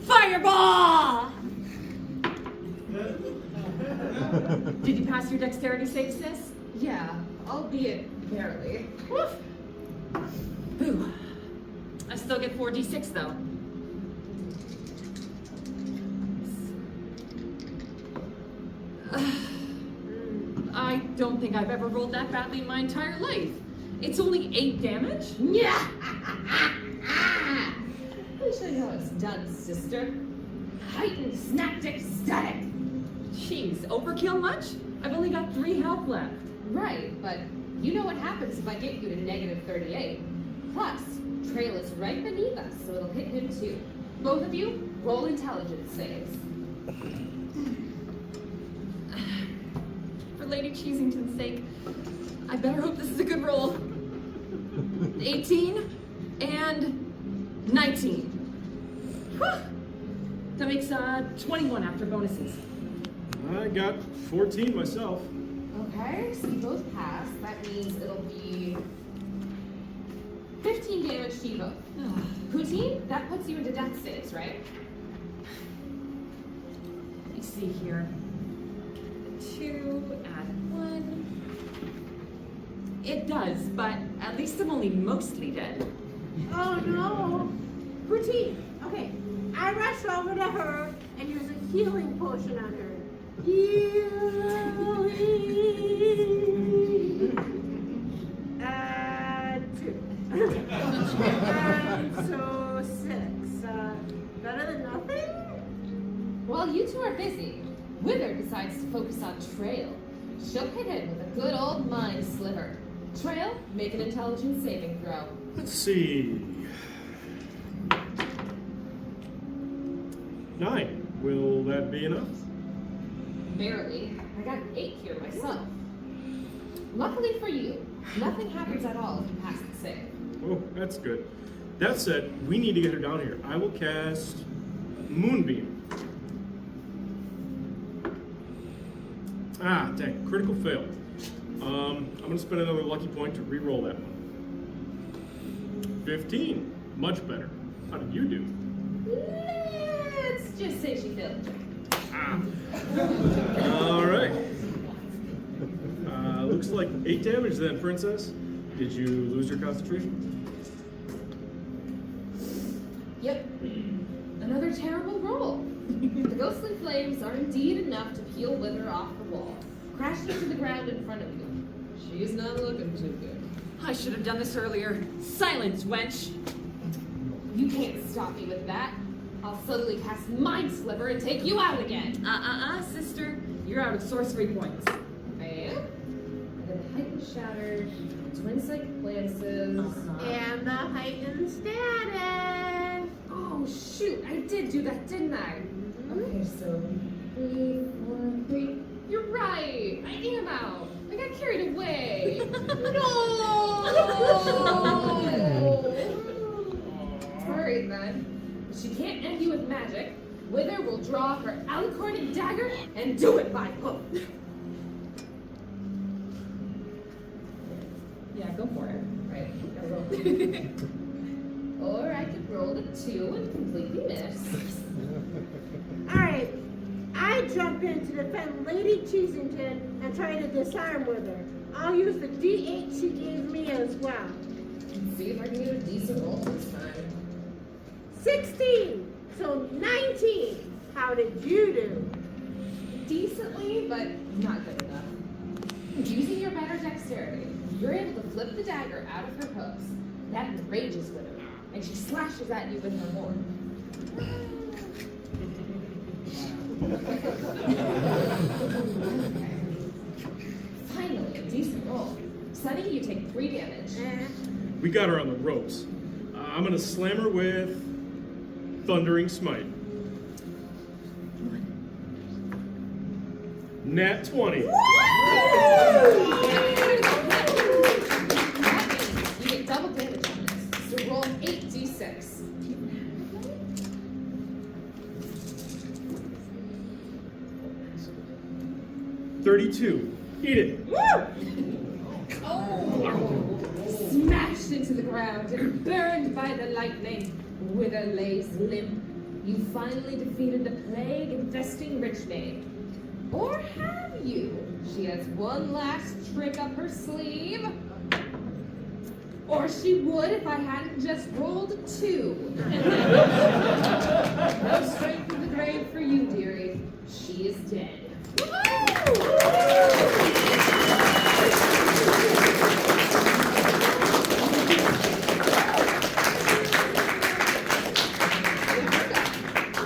J: Fireball! Did you pass your dexterity save, sis?
L: Yeah, albeit barely.
J: Woof! Boo. I still get 4d6 though. I don't think I've ever rolled that badly in my entire life. It's only 8 damage?
L: Yeah! Let me show you how it's done, sister.
M: Heightened synaptic static.
J: Jeez, overkill much? I've only got 3 health left.
L: Right, but you know what happens if I get you to negative 38. Plus, Trail is right beneath us, so it'll hit him too. Both of you, roll intelligence saves.
J: For Lady Cheesington's sake, I better hope this is a good roll. 18 and 19. Whew. That makes 21 after bonuses.
F: I got 14 myself.
L: Okay, so you both pass. That means it'll be 15 damage to you both. Poutine, that puts you into death saves, right?
J: Let me see here. 2, add 1. It does, but at least I'm only mostly dead.
I: Oh no. Routine. Okay. I rush over to her and use a healing potion on her. Healing. 2. And so 6. Better than nothing?
L: While you two are busy, Wither decides to focus on Trail. She'll hit him with a good old mind sliver. Trail, make an intelligence saving throw.
F: Let's see. 9. Will that be enough?
L: Barely. I got an 8 here myself. Luckily for you, nothing happens at all if you pass the save.
F: Oh, that's good. That said, we need to get her down here. I will cast Moonbeam. Ah, dang, critical fail. I'm gonna spend another lucky point to re-roll that one. 15, much better. How did you do?
L: Let's just say she failed.
F: All right. Looks like 8 damage then, Princess. Did you lose your concentration?
L: Yep. Another terrible roll. The ghostly flames are indeed enough to peel Wither off the wall, crashing to the ground in front of you. She's not looking too good.
J: I should have done this earlier. Silence, wench.
M: You can't stop me with that. I'll suddenly cast Mind Sliver and take you out again.
J: Sister. You're out of sorcery points.
L: I am? And then heightened shatter, twin psychic glances,
I: And the heightened status.
L: Oh shoot, I did do that, didn't I? Okay, so 3, 4, 3. You're right. I am out. I got carried away. No. Alright then. She can't end you with magic. Wither will draw her alicorning dagger and do it by hook.
J: Yeah, go for it.
L: Right, I roll. Or I could roll a 2 and completely miss.
I: Alright, I jump in to defend Lady Cheesington and try to disarm with her. I'll use the D8 she gave me as well.
L: See if I can get a decent roll this time.
I: 16, so 19. How did you do?
L: Decently, but not good enough. Using your better dexterity, you're able to flip the dagger out of her hooks. That enrages with her, and she slashes at you with her horn. Finally, a decent roll. Sunny, you take 3 damage.
F: We got her on the ropes. I'm gonna slam her with Thundering Smite. Nat 20.
L: You get double damage on this, so roll 8d6.
F: 32. Eat it.
L: Oh! Smashed into the ground and burned by the lightning. Wither lays limp. You finally defeated the plague infesting Richmay. Or have you? She has one last trick up her sleeve. Or she would if I hadn't just rolled a 2. No strength in the grave for you, dearie. She is dead.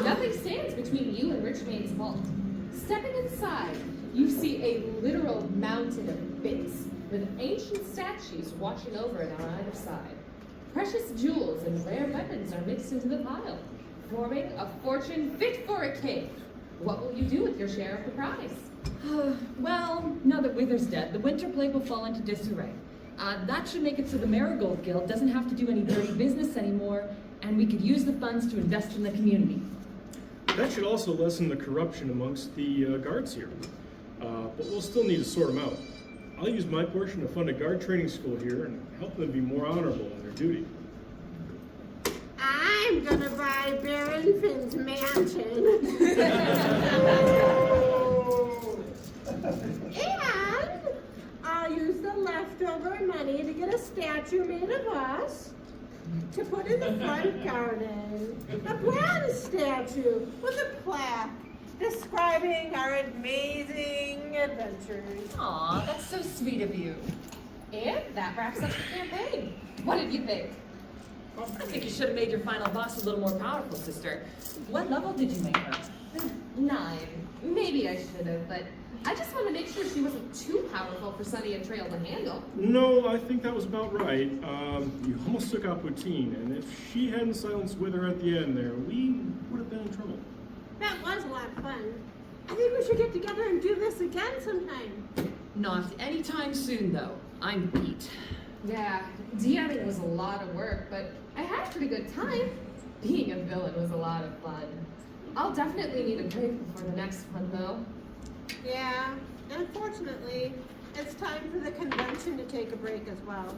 L: Nothing stands between you and Richmain's vault. Stepping inside, you see a literal mountain of bits with ancient statues watching over it on either side. Precious jewels and rare weapons are mixed into the pile, forming a fortune fit for a king. What will you do with your share of the prize?
J: Well, now that Wither's dead, the Winter Plague will fall into disarray. That should make it so the Marigold Guild doesn't have to do any dirty business anymore, and we could use the funds to invest in the community.
F: That should also lessen the corruption amongst the guards here. But we'll still need to sort them out. I'll use my portion to fund a guard training school here and help them be more honorable in their duty.
I: I'm gonna buy Baron Finn's mansion. And I'll use the leftover money to get a statue made of us to put in the front garden. A bronze statue with a plaque describing our amazing adventures.
J: Aw, that's so sweet of you.
L: And that wraps up the campaign. What did you think?
J: I think you should have made your final boss a little more powerful, sister. What level did you make her?
L: 9. Maybe I should have, but I just want to make sure she wasn't too powerful for Sunny and Trail to handle.
F: No, I think that was about right. You almost took out Poutine, and if she hadn't silenced Wither at the end there, we would have been in trouble.
I: That was a lot of fun. I think we should get together and do this again sometime.
J: Not anytime soon, though. I'm beat.
L: Yeah, DMing was a lot of work, but I had a pretty good time. Being a villain was a lot of fun. I'll definitely need a break before the next one, though.
I: Yeah, unfortunately, it's time for the convention to take a break as well.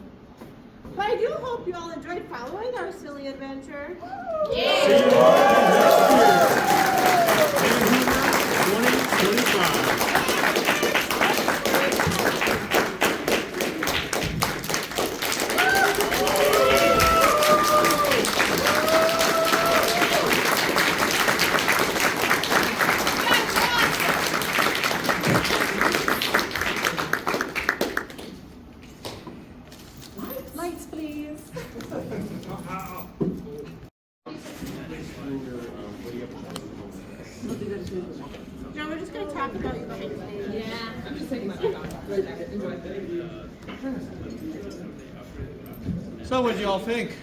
I: But I do hope you all enjoyed following our silly adventure.
F: See you all next year. 2025.
M: taking my bag off. Right there. Enjoy.
S: So what do y'all think?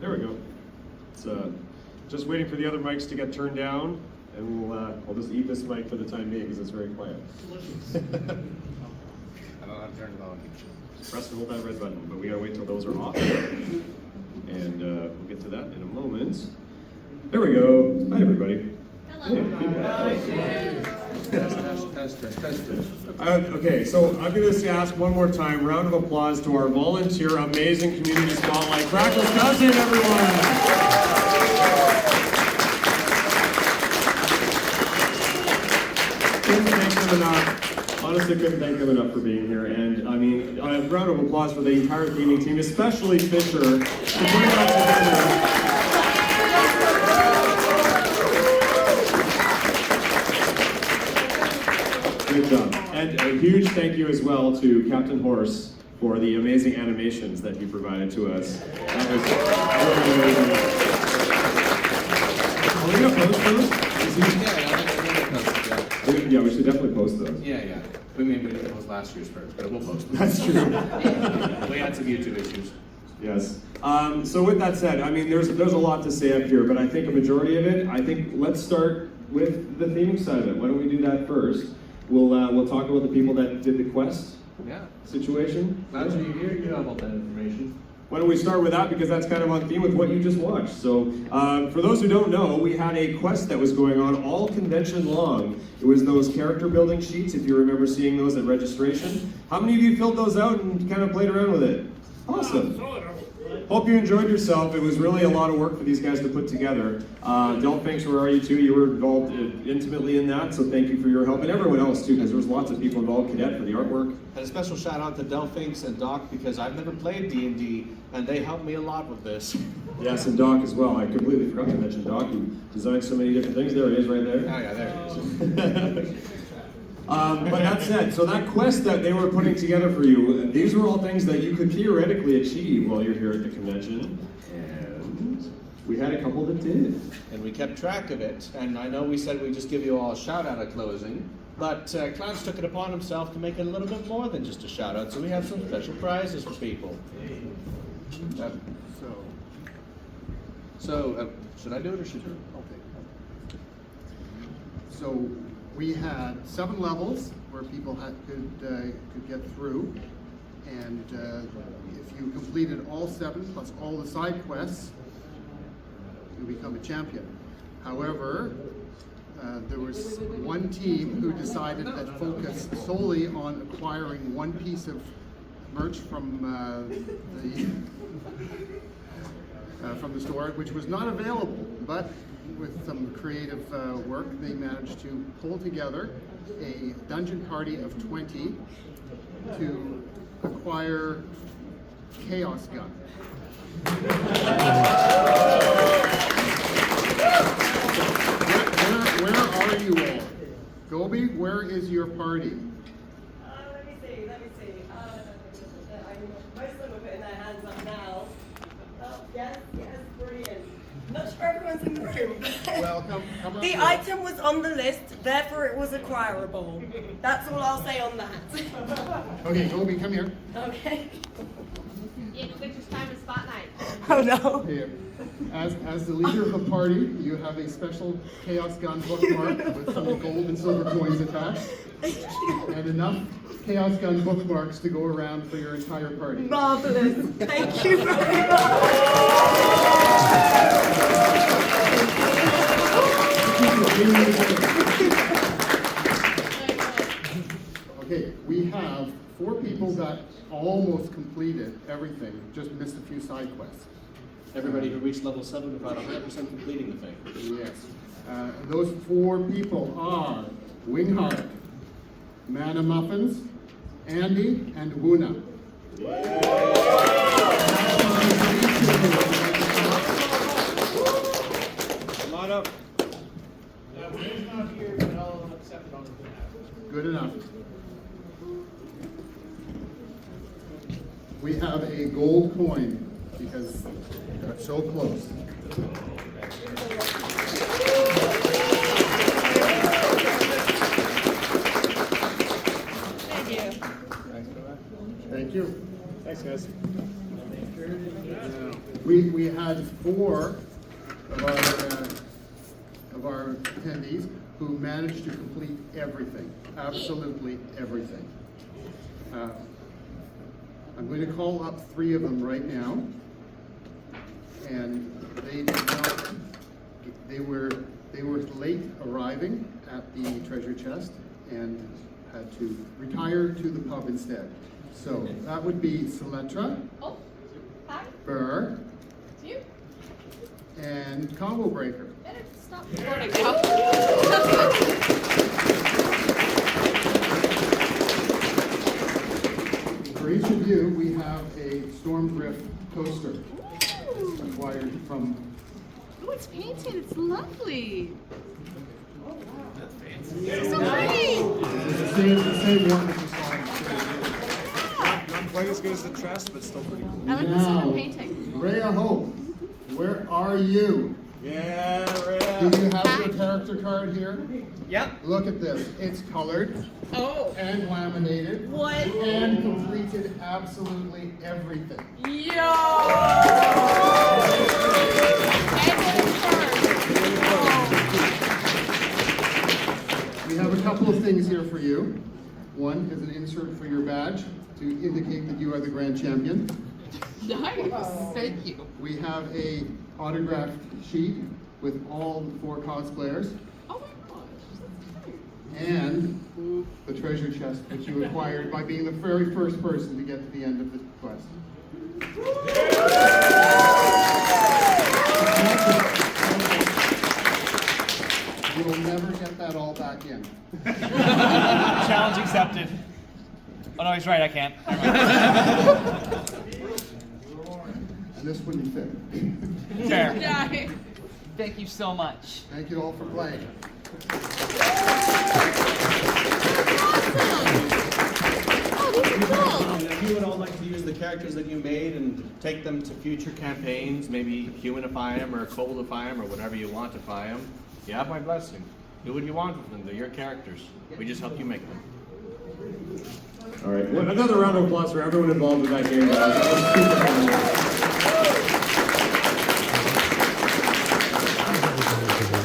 T: There we go. It's just waiting for the other mics to get turned down, and I'll just eat this mic for the time being because it's very quiet.
D: I don't know how to turn it on.
T: Press and hold that red button, but we gotta wait till those are off. And we'll get to that in a moment. There we go. Hi, everybody. Okay, so I'm going to ask one more time, round of applause to our volunteer, amazing community spotlight. Crackle's cousin, everyone! Couldn't thank them enough. Honestly, couldn't thank them enough for being here. And I mean, a round of applause for the entire theming team, especially Fisher, for putting that together. Good job. And a huge thank you as well to Captain Horse for the amazing animations that he provided to us. That was really amazing. Are we going to post those? Yeah, we should definitely post those.
W: Yeah. We didn't post last year's first, but we'll post them.
T: That's true.
W: We had some YouTube issues.
T: Yes. So with that said, I mean, there's a lot to say up here, but I think a majority of it, I think let's start with the theming side of it. Why don't we do that first? We'll talk about the people that did the quest situation.
W: Glad you're here. You have all that information.
T: Why don't we start with that, because that's kind of on theme with what you just watched. So for those who don't know, we had a quest that was going on all convention long. It was those character building sheets, if you remember seeing those at registration. How many of you filled those out and kind of played around with it? Awesome. Hope you enjoyed yourself. It was really a lot of work for these guys to put together. Delphinx, where are you too? You were involved intimately in that, so thank you for your help. And everyone else too, because there was lots of people involved. Cadet for the artwork.
S: And a special shout out to Delphinx and Doc, because I've never played D&D, and they helped me a lot with this.
T: Yes, and Doc as well. I completely forgot to mention Doc, who designed so many different things. There it is right there.
S: Oh yeah, there it is.
T: But that said, so that quest that they were putting together for you, these were all things that you could theoretically achieve while you're here at the convention, and we had a couple that did.
S: And we kept track of it, and I know we said we'd just give you all a shout out at closing, but Clowns took it upon himself to make it a little bit more than just a shout out, so we have some special prizes for people. Should I do it or should you do it?
B: Okay. So we had 7 levels where people could get through, and if you completed all 7 plus all the side quests, you become a champion. However, there was one team who decided that focused solely on acquiring one piece of merch from the store, which was not available, but with some creative work, they managed to pull together a dungeon party of 20 to acquire Chaos Gun. Where are you all? Gobi, where is your party?
X: Let me see. Most of them are putting their hands up now. Oh, yes, brilliant. Not sure everyone's in the room.
B: Well, come on.
X: The item was on the list, therefore it was acquirable. That's all I'll say on that.
B: Okay, Gobi, come here.
X: Okay.
M: Victor's time in spotlight.
X: Oh no.
B: Here. As the leader of the party, you have a special Chaos Gun bookmark with some gold and silver coins attached, and enough Chaos Gun bookmarks to go around for your entire party.
X: Marvelous. Thank you very much.
B: Okay, we have 4 people that almost completed everything, just missed a few side quests.
S: Everybody who reached level 7 about 100% completing the thing.
B: Yes. Those 4 people are Wingheart, Mana Muffins, Andy, and Wuna.
S: Come on up.
O: Wayne's not here, but I'll accept it on the behalf.
B: Good enough. We have a gold coin because we got so close.
L: Thank you.
B: Thank you.
T: Thanks, guys.
B: We had 4 of our attendees who managed to complete everything, absolutely everything. I'm going to call up 3 of them right now, and they did not. They were late arriving at the treasure chest and had to retire to the pub instead. So that would be Seletra,
L: Oh, hi.
B: Burr,
L: It's you.
B: and Combo Breaker.
L: Better stop recording now.
B: For each of you, we have a Stormdrift coaster acquired from.
L: Oh, it's painted. It's lovely.
B: It's
L: It's so pretty.
B: the same one that you saw on stage.
T: Not quite as good as the chest, but still pretty cool.
L: I like this one painting.
B: Rhea Hope, where are you?
T: Yeah, Rhea.
B: Do you have your character card here?
D: Yep.
B: Look at this. It's colored.
L: Oh.
B: And laminated.
L: What?
B: And completed absolutely everything. We have a couple of things here for you. One is an insert for your badge to indicate that you are the grand champion.
L: Nice. Thank you.
B: We have a autographed sheet with all 4 cosplayers.
L: Oh my gosh, that's great.
B: And the treasure chest that you acquired by being the very first person to get to the end of the quest. You will never get that all back in.
R: Challenge accepted. Oh no, he's right, I can't.
B: And this wouldn't fit.
R: Fair.
L: Yeah.
R: Thank you so much.
B: Thank you all for playing.
S: If you would all like to use the characters that you made and take them to future campaigns, maybe humanify them or coldify them or whatever you wantify them, you have my blessing. Do what you want with them. They're your characters. We just help you make them.
T: All right, well, another round of applause for everyone involved with that game, guys. That was super fun.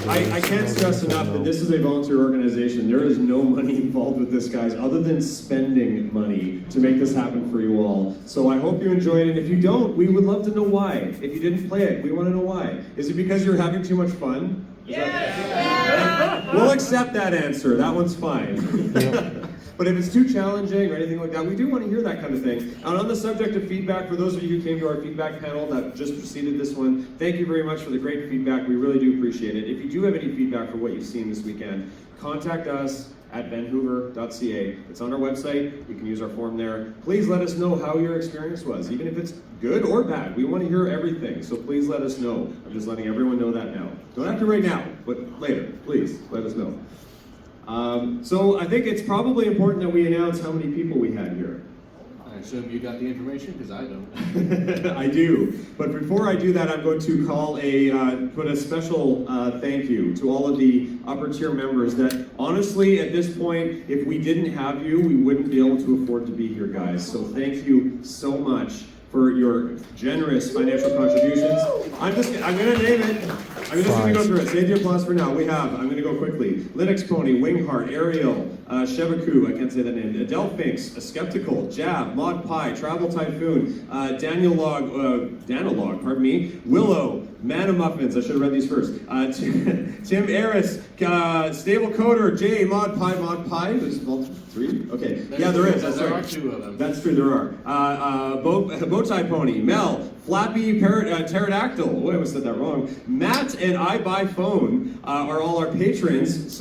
T: I can't stress enough that this is a volunteer organization. There is no money involved with this, guys, other than spending money to make this happen for you all. So I hope you enjoyed it. If you don't, we would love to know why. If you didn't play it, we want to know why. Is it because you're having too much fun? Yeah. We'll accept that answer. That one's fine. But if it's too challenging or anything like that, we do want to hear that kind of thing. And on the subject of feedback, for those of you who came to our feedback panel that just preceded this one, thank you very much for the great feedback. We really do appreciate it. If you do have any feedback for what you've seen this weekend, contact us at vanhoover.ca. It's on our website. You can use our form there. Please let us know how your experience was, even if it's good or bad. We want to hear everything, so please let us know. I'm just letting everyone know that now. Don't have to right now, but later. Please let us know. So I think it's probably important that we announce how many people we had here.
S: I assume you got the information, because I don't.
T: I do. But before I do that, I'm going to call put a special thank you to all of the upper tier members that honestly, at this point, if we didn't have you, we wouldn't be able to afford to be here, guys. So thank you so much for your generous financial contributions. I'm gonna name it. I'm just gonna go through it. Save the applause for now. I'm gonna go quickly. Linux Pony, Wingheart, Ariel, Shevaku, I can't say that name, Adelphinx, Skeptical, Jab, Mod Pie, Travel Typhoon, Danilog, pardon me, Willow, Man of Muffins, I should have read these first, Tim Eris, Stable Coder, J, Mod Pie, there's 3? Okay, yeah, there is, that's right.
S: There are 2 of them.
T: That's true, there are. Bowtie Pony, Mel, Flappy Pterodactyl, oh, I almost said that wrong. Matt and I Buy Phone are all our patrons,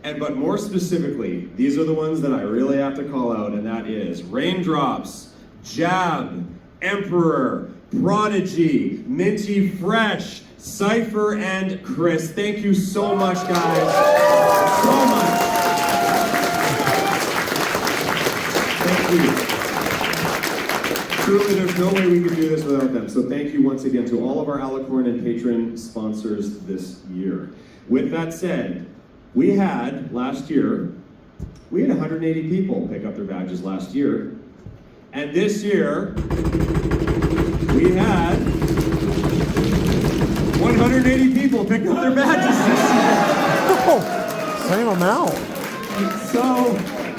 T: but more specifically, these are the ones that I really have to call out, and that is Raindrops, Jab, Emperor, Prodigy, Minty Fresh, Cypher, and Chris. Thank you so much, guys. So much. Truly, there's no way we could do this without them. So thank you once again to all of our Alicorn and patron sponsors this year. With that said, we had 180 people pick up their badges last year. And this year, we had 180 people pick up their badges this year.
A: Same amount.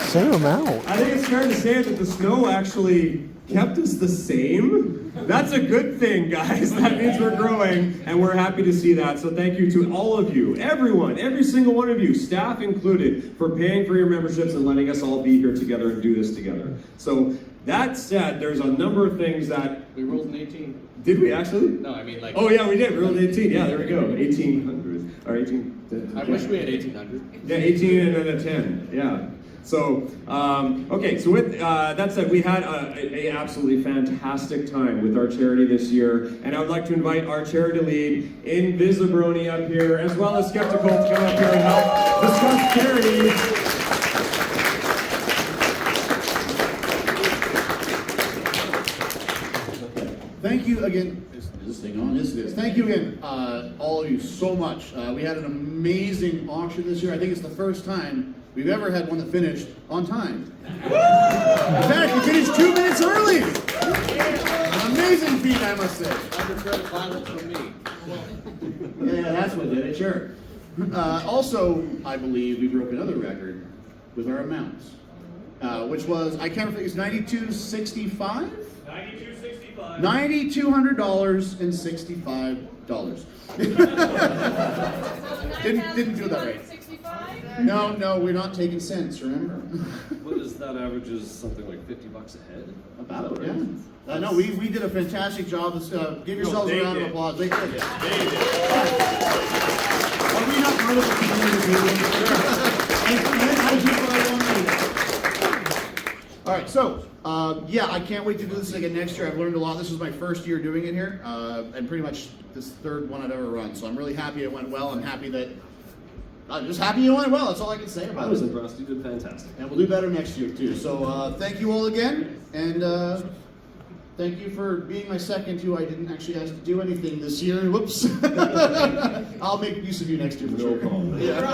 A: Same amount.
T: I think it's fair to say that the snow actually kept us the same. That's a good thing, guys. That means we're growing, and we're happy to see that. So thank you to all of you, everyone, every single one of you, staff included, for paying for your memberships and letting us all be here together and do this together. So that said, there's a number of things that...
S: We rolled an 18.
T: Did we actually?
S: No, I mean like...
T: Oh yeah, we did. We rolled 18. Yeah, there we go. 1800. Or 18...
S: I wish we had 1800.
T: Yeah, 18 and then a 10. Yeah. So, okay, so with that said, we had a absolutely fantastic time with our charity this year, and I would like to invite our charity lead, Invisibrony, up here, as well as Skeptical, to come up here and help discuss charity.
B: Thank you again. Is this thing on? Yes, it is. Thank you again, all of you, so much. We had an amazing auction this year. I think it's the first time we've ever had one that finished on time. In fact, we finished 2 minutes early. An amazing feat, I must say.
S: Under credit violence from me.
B: Yeah, that's what did it, sure. Also, I believe we broke another record with our amounts, which was, I can't remember, it's $92.65? $9,200.65. Didn't do that right. No, we're not taking cents, remember?
W: What is that averages something like $50 a head?
B: About, yeah. No, we did a fantastic job. Give yourselves a round of applause. They did. Yeah, they did. Are we not part of the community? All right, so, yeah, I can't wait to do this again next year. I've learned a lot. This is my first year doing it here, and pretty much this third one I've ever run. So I'm really happy it went well. I'm just happy it went well. That's all I can say about it.
W: I was impressed. You did fantastic.
B: And we'll do better next year, too. So thank you all again, and thank you for being my second, who I didn't actually have to do anything this year. Whoops. I'll make use of you next year for sure.
W: Problem.
B: Yeah.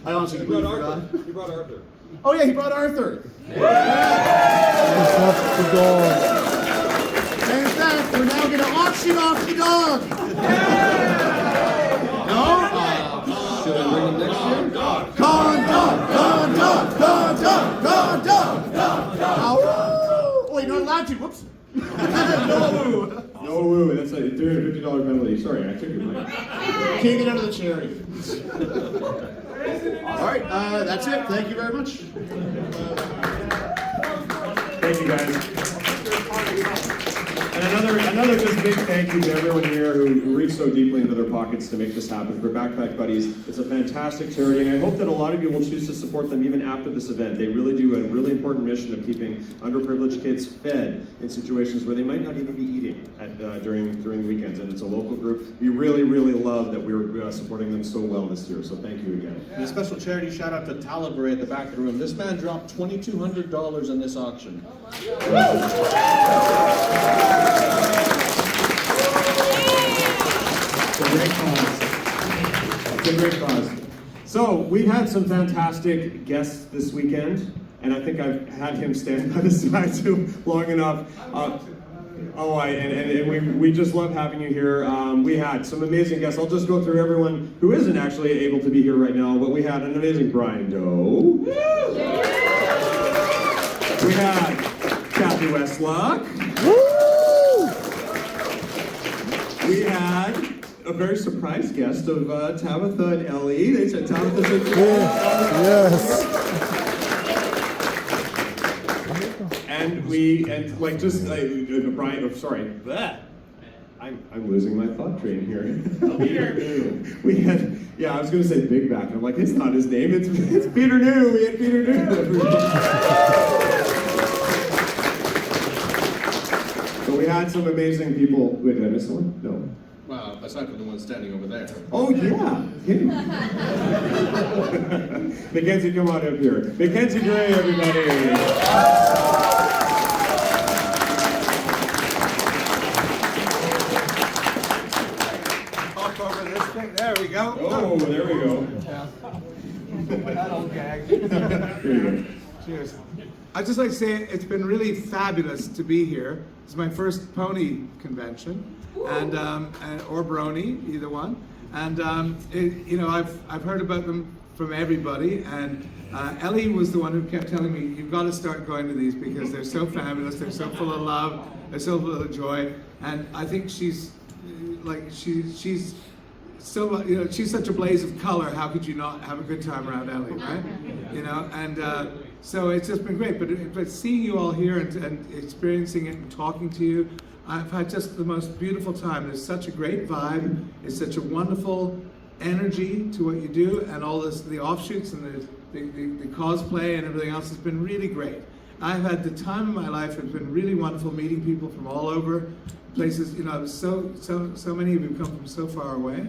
B: I honestly completely forgot.
W: He brought Arthur.
B: Oh yeah, he brought Arthur.
A: That's the dog.
B: And in fact, we're now going to auction off the dog. No?
W: Should I bring him next year?
B: Gone dog. Wait, you're not allowed to. Whoops. No woo.
T: No woo. That's a $350 penalty. Sorry, I took your money.
B: Can't get out of the charity. All right, that's it. Thank you very much.
T: Thank you, guys. And another just big thank you to everyone here who reached so deeply into their pockets to make this happen. For Backpack Buddies, it's a fantastic charity, and I hope that a lot of you will choose to support them even after this event. They really do a really important mission of keeping underprivileged kids fed in situations where they might not even be eating during the weekends, and it's a local group. We really, really love that we're supporting them so well this year, so thank you again.
S: And a special charity shout out to Talabre at the back of the room. This man dropped $2,200 in this auction.
T: It's a great cause. So we've had some fantastic guests this weekend, and I think I've had him stand by the side too long enough. We just love having you here. We had some amazing guests. I'll just go through everyone who isn't actually able to be here right now, but we had an amazing Brian Doe. We had Kathy Westlock. We had a very surprise guest of Tabitha and Ellie. They said Tabitha said
A: yes.
T: And Brian. Oh, sorry. Bleh. I'm losing my thought train here. We had, I was going to say Big Back. I'm like, it's not his name. It's Peter New. We had Peter New. So we had some amazing people. Wait, did I miss someone? No.
S: But aside from the one standing over there.
T: Oh yeah, him. Mackenzie, come on up here. Mackenzie Gray, everybody.
E: Hop over this thing. There we go.
T: Oh, there we go.
E: That old gag.
T: Here you go.
E: Cheers. I'd just like to say it's been really fabulous to be here. It's my first pony convention, and or brony, either one. And you know, I've heard about them from everybody, and Ellie was the one who kept telling me, you've got to start going to these because they're so fabulous, they're so full of love, they're so full of joy, and I think she's so, you know, she's such a blaze of color. How could you not have a good time around Ellie, right? You know, and so it's just been great. But seeing you all here and experiencing it and talking to you, I've had just the most beautiful time. There's such a great vibe. It's such a wonderful energy to what you do, and all this, the offshoots and the cosplay and everything else has been really great. I've had the time of my life. It's been really wonderful meeting people from all over places. You know, so many of you come from so far away,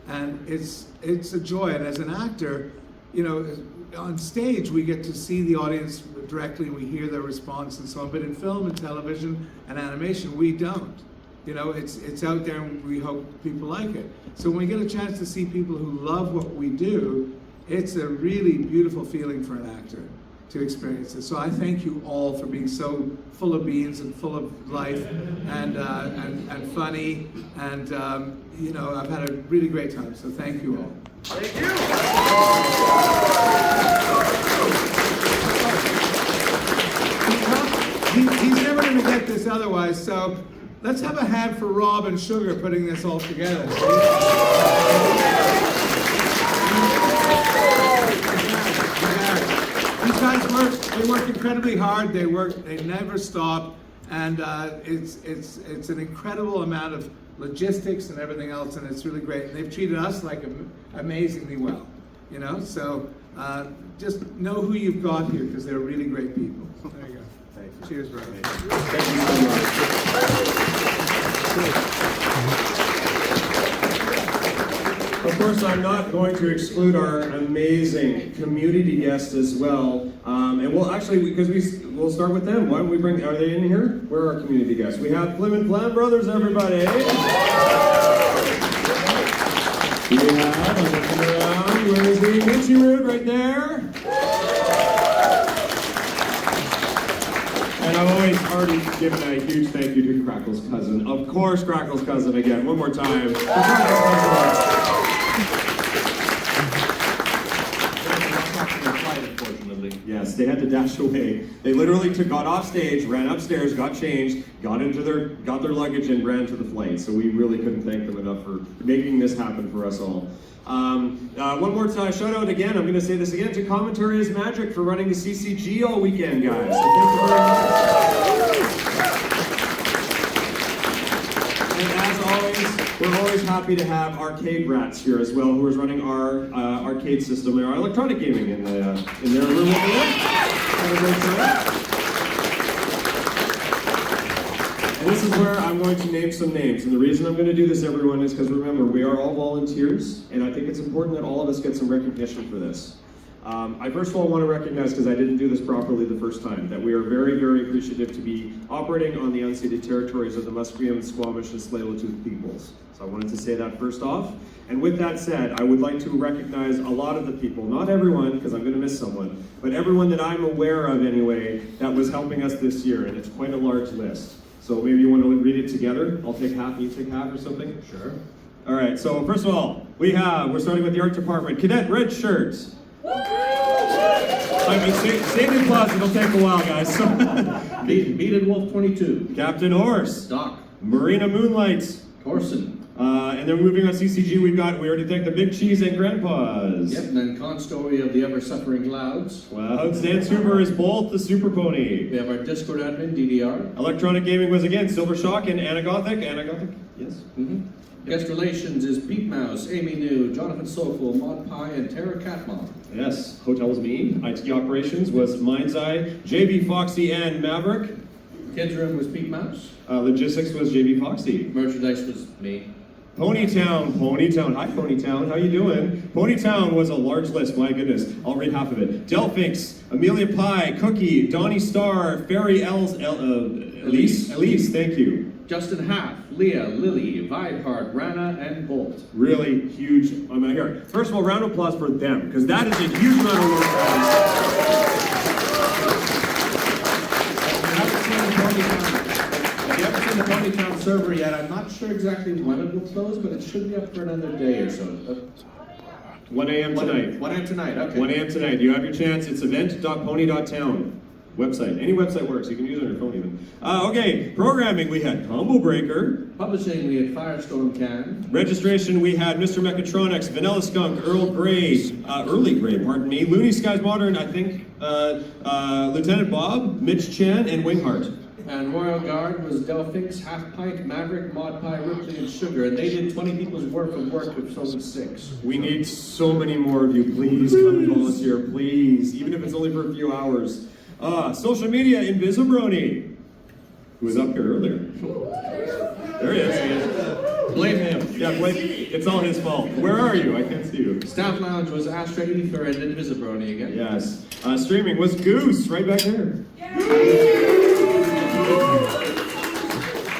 E: and it's a joy. And as an actor, you know, on stage we get to see the audience directly and we hear their response and so on. But in film and television and animation, we don't. You know, it's out there and we hope people like it. So when we get a chance to see people who love what we do, it's a really beautiful feeling for an actor to experience it. So I thank you all for being so full of beans and full of life and funny, and you know, I've had a really great time. So thank you all.
S: Thank you.
E: He's never going to get this otherwise. So let's have a hand for Rob and Sugar putting this all together. These guys they work incredibly hard. They never stop, and it's an incredible amount of logistics and everything else, and it's really great. And they've treated us like amazingly well, you know. So just know who you've got here because they're really great people. There you go. Thank you. Cheers, brother.
T: Thank you so much. Of course, I'm not going to exclude our amazing community guests as well. And we'll actually, because we'll start with them. Why don't we bring, are they in here? Where are our community guests? We have Flim and Flam Brothers, everybody. We have, I'm looking around, where's the Mitchie Root right there? And I've always already given a huge thank you to Crackle's cousin. Of course, Crackle's cousin again, one more time. Yes, they had to dash away. They literally got off stage, ran upstairs, got changed, got their luggage and ran to the flight. So we really couldn't thank them enough for making this happen for us all. One more shout out again, I'm going to say this again, to Commentary is Magic for running the CCG all weekend, guys. So thank you very much. And as always, we're always happy to have Arcade Rats here as well, who is running our arcade system and our electronic gaming in their room over there. Have a great time. And this is where I'm going to name some names. And the reason I'm going to do this, everyone, is because remember, we are all volunteers, and I think it's important that all of us get some recognition for this. I first of all want to recognize, because I didn't do this properly the first time, that we are very, very appreciative to be operating on the unceded territories of the Musqueam, Squamish, and Tsleil-Waututh peoples. So I wanted to say that first off. And with that said, I would like to recognize a lot of the people, not everyone, because I'm going to miss someone, but everyone that I'm aware of anyway that was helping us this year, and it's quite a large list. So maybe you want to read it together? I'll take half, you take half or something? Sure. All right, so first of all, we're starting with the art department. Cadet Red Shirts. I mean, save the applause, it'll take a while, guys.
S: Beaded Wolf 22.
T: Captain Horse.
S: Doc.
T: Marina Moonlight.
S: Corson.
T: And then moving on CCG, we already thanked the Big Cheese and Grandpas.
S: Yep, and then Con Story of the Ever-Suffering Clouds.
T: Clouds. Dan Huber is Bolt, the Super Pony.
S: We have our Discord admin, DDR.
T: Electronic Gaming was again Silver Shock and Anna Gothic. Anna Gothic? Yes.
S: Mm-hmm. Guest Relations is Pete Mouse, Amy New, Jonathan Soulful, Maud Pie, and Tara Catmon.
T: Yes. Hotels Me. IT Operations was Mind's Eye, JB Foxy, and Maverick.
S: Kids Room was Pete Mouse.
T: Logistics was JB Foxy.
S: Merchandise was me.
T: Ponytown. Hi, Ponytown. How you doing? Ponytown was a large list. My goodness. I'll read half of it. Delphinx, Amelia Pie, Cookie, Donnie Star, Fairy Elise. Thank you.
S: Justin Half, Leah, Lily, Videhart, Rana, and Bolt.
T: Really huge amount here. First of all, round of applause for them, because that is a huge amount of work.
S: If you haven't seen the Ponytown server yet, I'm not sure exactly when it will close, but it should be up for another day or so.
T: 1 a.m. tonight.
S: 1 a.m. tonight, okay.
T: 1 a.m. tonight. You have your chance. It's event.pony.town. Website. Any website works. You can use it on your phone even. Okay, programming. We had Combo Breaker.
S: Publishing, we had Firestorm Can.
T: Registration, we had Mr. Mechatronics, Vanilla Skunk, Early Grey, pardon me, Looney Skies Modern, I think, Lieutenant Bob, Mitch Chan, and Wingheart.
S: And Royal Guard was Delphinx, Half Pint, Maverick, Mod Pie, Ripley, and Sugar. And they did 20 people's worth of work with only 6.
T: We need so many more of you. Please come and volunteer, please. Even if it's only for a few hours. Social media, Invisibrony, who was up here earlier. There he is.
S: Blame him.
T: Yeah, blame. It's all his fault. Where are you? I can't see you.
S: Staff Lounge was Astra Ether and Invisibrony again.
T: Yes. Streaming was Goose, right back there.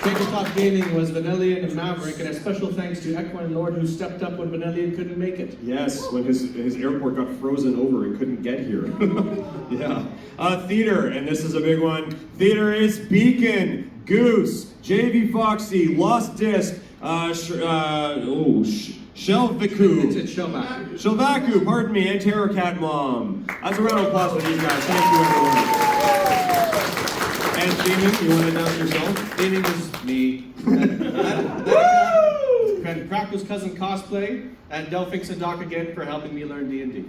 S: Tabletop Gaming was Vanillion and Maverick, and a special thanks to Equine Lord who stepped up when Vanillion couldn't make it.
T: Yes, when his airport got frozen over and couldn't get here. Yeah. Theater, and this is a big one. Theater is Beacon, Goose, JV Foxy, Lost Disc, Shelvaku.
S: It's Shelvaku.
T: Shelvaku, pardon me, and Terror Cat Mom. That's a round of applause for these guys. Thank you, everyone. And theming, you want to announce yourself?
S: Theming is me. And Krako's Cousin Cosplay, and Delphinx and Doc again for helping me learn D&D.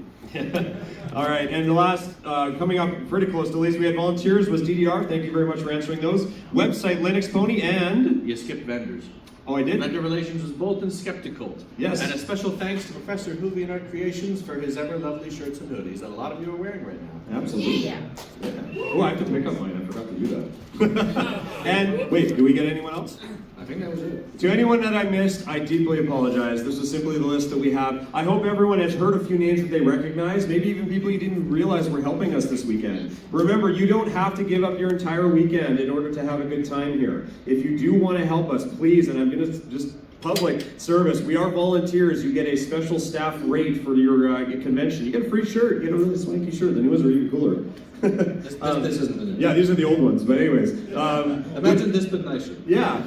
T: All right, and the last, coming up pretty close to least, we had volunteers was DDR. Thank you very much for answering those. Website Linux Pony, and
S: you skipped vendors.
T: Oh, I did?
S: Vendor relations was Bolton Skeptical.
T: Yes.
S: And a special thanks to Professor Hoovy and Art Creations for his ever lovely shirts and hoodies that a lot of you are wearing right now.
T: Absolutely. Yeah. Oh, I have to pick up mine. I forgot to do that. And wait, do we get anyone else?
S: I think that was it.
T: To anyone that I missed, I deeply apologize. This is simply the list that we have. I hope everyone has heard a few names that they recognize, maybe even people you didn't realize were helping us this weekend. Remember, you don't have to give up your entire weekend in order to have a good time here. If you do want to help us, please, and I'm going to just public service, we are volunteers. You get a special staff rate for your convention. You get a free shirt. You get a really swanky shirt. The new ones are even cooler.
S: This isn't the new.
T: Yeah, these are the old ones, but anyways.
S: Imagine this but nicer.
T: Yeah.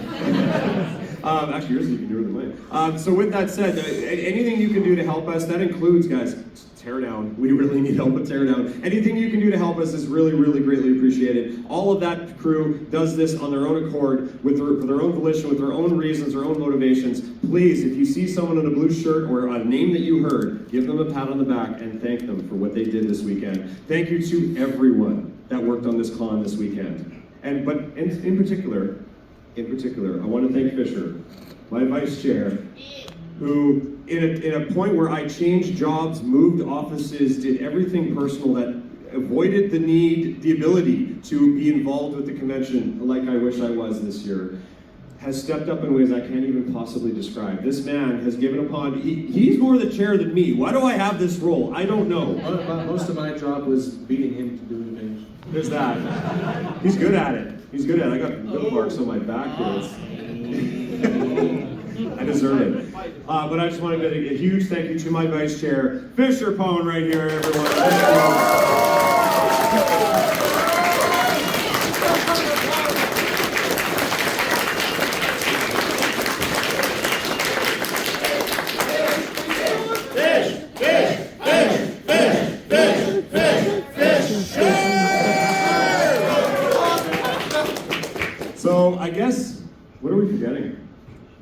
T: Actually, yours is even newer than mine. So with that said, anything you can do to help us, that includes, guys, tear down. We really need help with tear down. Anything you can do to help us is really, really greatly appreciated. All of that crew does this on their own accord, for their own volition, with their own reasons, their own motivations. Please, if you see someone in a blue shirt or a name that you heard, give them a pat on the back and thank them for what they did this weekend. Thank you to everyone that worked on this con this weekend. But in particular, I want to thank Fisher, my vice chair, who in a point where I changed jobs, moved offices, did everything personal that avoided the ability to be involved with the convention like I wish I was this year, has stepped up in ways I can't even possibly describe. This man has given upon, he's more the chair than me. Why do I have this role? I don't know.
S: Most of my job was beating him to doing things.
T: There's that. He's good at it. He's good at it. I got bill marks on my back here. I deserve it. But I just want to give a huge thank you to my vice chair, Fisher Pone, right here, everyone. Thank So I guess, what are we forgetting?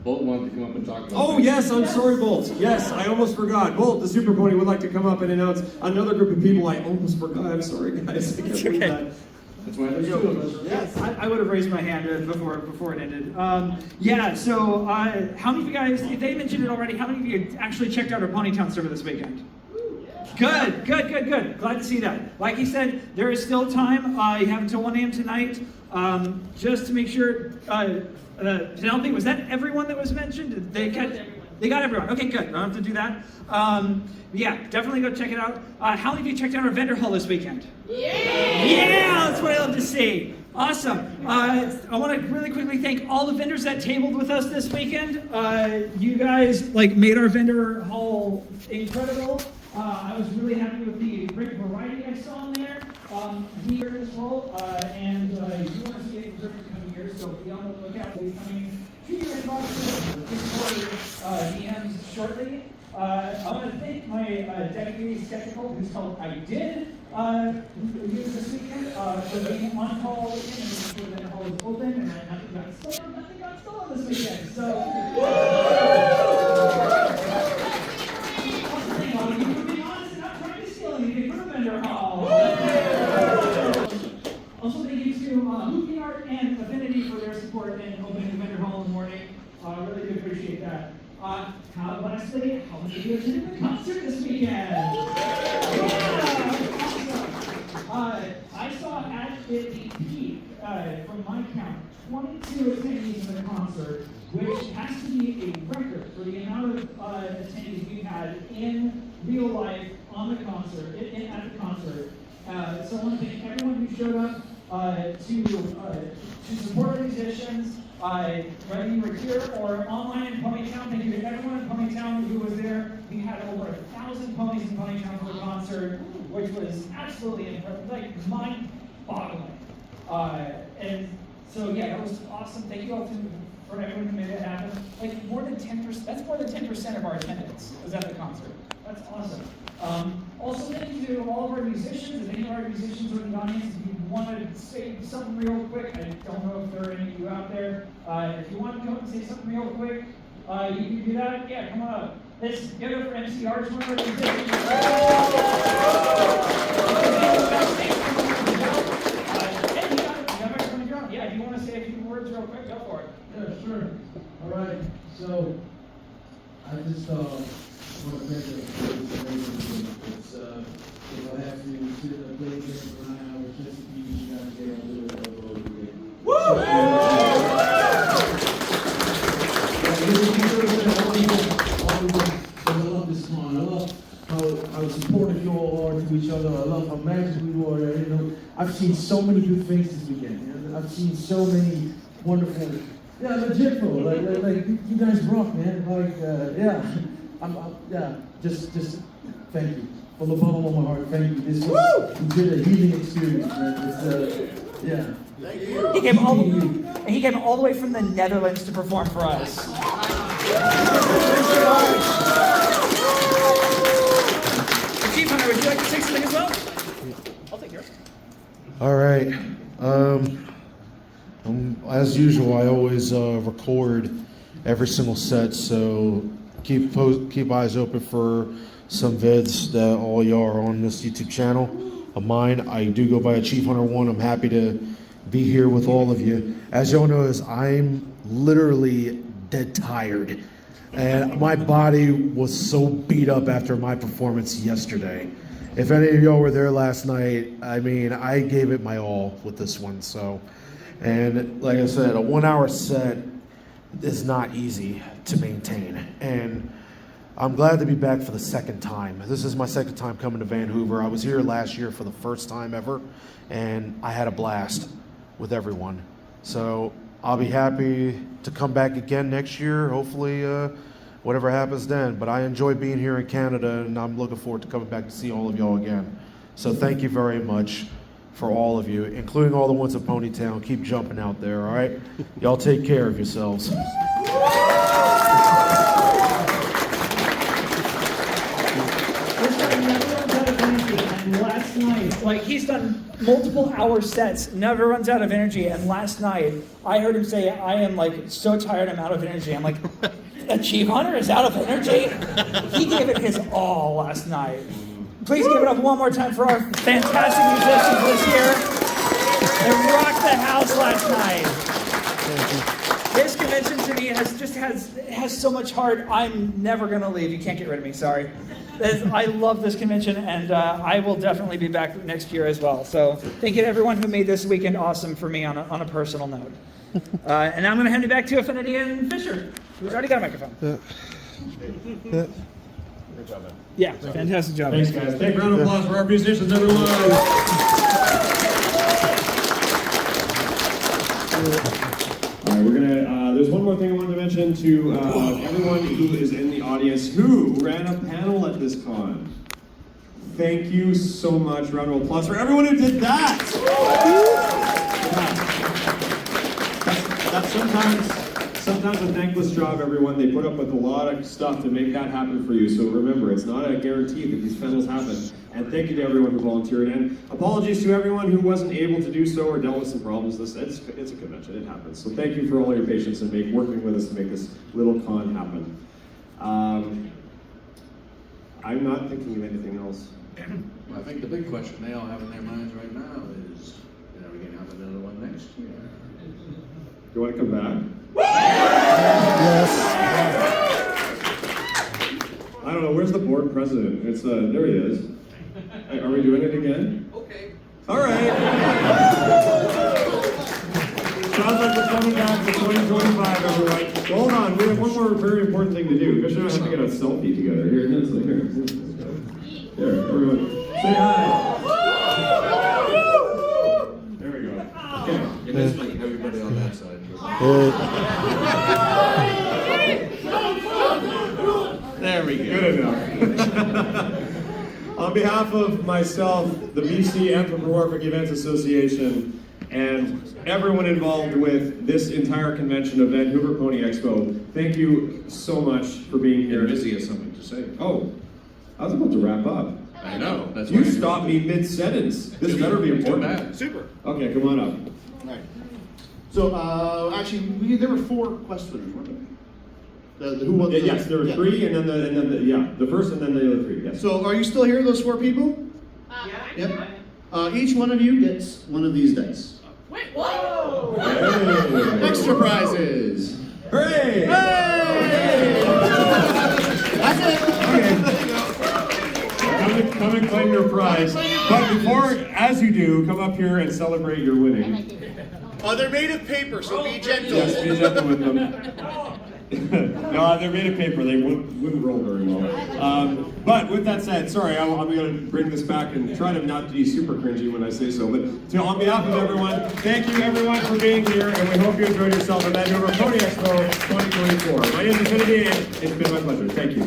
S: Bolt wanted to come up and talk about
T: Oh, yes, I'm sorry, Bolt. Yes, I almost forgot. Bolt, the Super Pony, would like to come up and announce another group of people I almost forgot. I'm sorry, guys. I can't believe that.
S: That's why there's 2 of us.
O: Yes, I would have raised my hand before it ended. So how many of you guys, if they mentioned it already, how many of you actually checked out our Ponytown server this weekend? Good. Glad to see that. Like he said, there is still time. You have until 1 a.m. tonight. Just to make sure, Penelope, was that everyone that was mentioned? Did they catch? They got everyone. Okay, good. I don't have to do that. Yeah, definitely go check it out. How many of you checked out our vendor hall this weekend? Yeah, that's what I love to see. Awesome. I want to really quickly thank all the vendors that tabled with us this weekend. You guys made our vendor hall incredible. I was really happy with the great variety I saw in there. We are in this role, and you want to see it coming here, so be on the lookout. We'll be coming to your inbox for DMs shortly. I want to thank my deputy skeptical, who's called I Did, use this weekend for being on call all weekend and making sure that the hall is open and that nothing got stolen this weekend. So, also, thank you to Hooping Art and Affinity for their support in opening the vendor hall in the morning. Really do appreciate that. Lastly, how many of you attended the concert this weekend? Yeah, awesome. I saw at the peak, from my count, 22 attendees in the concert, which has to be a record for the amount of attendees we had in real life on the concert, at the concert. So I want to thank everyone who showed up to support the musicians, whether you were here or online in Ponytown. Thank you to everyone in Ponytown who was there. We had over 1,000 ponies in Ponytown for the concert, which was absolutely incredible, mind-boggling. And so yeah, that was awesome. Thank you all for everyone who made it happen. More than 10%. That's more than 10% of our attendance was at the concert. That's awesome. Also, thank you to all of our musicians. If any of our musicians are in the audience, if you want to say something real quick, I don't know if there are any of you out there. If you want to come and say something real quick, you can do that. Yeah, come on up. Let's give it for MCRs, one of our musicians. Yeah, if you want to say a few words real quick, go for it.
G: Yeah, sure. All right. So, I just want to thank you for this amazing. It's if I have to sit and play games for 9 hours just to be you guys get a little over again. Woo! I love this song. I love how supportive you all are to each other. I love how magical you are. You know, I've seen so many good things this weekend. You know? I've seen so many wonderful. Yeah, legit bro. Like you guys rock, man. Just thank you. From the bottom of my heart, thank you. This was, you did a healing experience, man. Thank you.
O: He came all the way from the Netherlands to perform for us. AchieveHunter, would you like to say something as well? I'll take yours.
A: All right. As usual, I always record every single set, so keep eyes open for some vids that all y'all are on this YouTube channel of mine. I do go by AchieveHunter1. I'm happy to be here with all of you. As y'all know, I'm literally dead tired, and my body was so beat up after my performance yesterday. If any of y'all were there last night, I mean, I gave it my all with this one. So, and like I said, a 1 hour set is not easy to maintain, and I'm glad to be back for the second time. This is my second time coming to Vancouver. I was here last year for the first time ever, and I had a blast with everyone. So I'll be happy to come back again next year, hopefully whatever happens then. But I enjoy being here in Canada, and I'm looking forward to coming back to see all of y'all again. So thank you very much for all of you, including all the ones at Ponytown. Keep jumping out there, all right? Y'all take care of yourselves.
O: Last night, he's done multiple hour sets, never runs out of energy, and last night I heard him say, I am so tired, I'm out of energy. I'm like, AchieveHunter is out of energy? He gave it his all last night. Please give it up one more time for our fantastic musicians this year. They rocked the house last night. This convention to me has so much heart. I'm never gonna leave. You can't get rid of me. Sorry. I love this convention, and I will definitely be back next year as well. So thank you to everyone who made this weekend awesome for me on a personal note. And now I'm gonna hand it back to Affinity and Fisher, who's already got a microphone.
S: Good job, man.
R: Yeah, fantastic job.
T: Thanks, guys. Take a round of applause for our musicians, everyone. All right, we're gonna. There's one more thing I wanted to mention to everyone who is in the audience who ran a panel at this con. Thank you so much. Round of applause for everyone who did that. That's sometimes a thankless job, everyone. They put up with a lot of stuff to make that happen for you. So remember, it's not a guarantee that these panels happen. And thank you to everyone who volunteered. And apologies to everyone who wasn't able to do so or dealt with some problems. It's a convention, it happens. So thank you for all your patience and working with us to make this little con happen. I'm not thinking of anything else.
H: Well, I think the big question they all have in their minds right now is, are we going to have another one next year?
T: Do you want to come back?
H: Yes.
T: I don't know, where's the board president? It's there he is. Are we doing it again?
H: Okay.
T: All right. Sounds like we're coming back for 2025, everyone. Well, hold on, we have one more very important thing to do. Fish and I have to get a selfie together. Here, everyone. Say hi. There we go. Okay.
H: It is like everybody on that side.
T: There we go. Good enough. On behalf of myself, the BC Anthropomorphic Events Association, and everyone involved with this entire convention of Vanhoover Pony Expo, thank you so much for being here.
H: Busy has something to say.
T: Oh, I was about to wrap up.
H: I know. That's
T: You
H: why
T: stopped me mid-sentence. This better be important.
B: Super.
T: Okay, come on up.
B: All right. So actually, there were 4 questions, weren't there? Who won?
T: Yes, there were 3, and then the first, and then the other 3. Yes.
B: So are you still here, those 4 people?
M: Yeah.
B: Yep. Each one of you gets one of these dice.
M: Wait, whoa!
T: Hey.
B: Extra prizes.
T: Hooray!
B: Hey! That's it.
T: Okay. Come and claim your prize. But before, as you do, come up here and celebrate your winning.
B: They're made of paper, so be gentle.
T: Yes, be gentle with them. No, they're made of paper. They wouldn't roll very well. But with that said, sorry, I'm going to bring this back and try to not be super cringy when I say so. But on behalf of everyone, thank you everyone for being here, and we hope you enjoyed yourself at Vanhoover Pony Expo 2024. My name is Infinity, and it's been my pleasure. Thank you.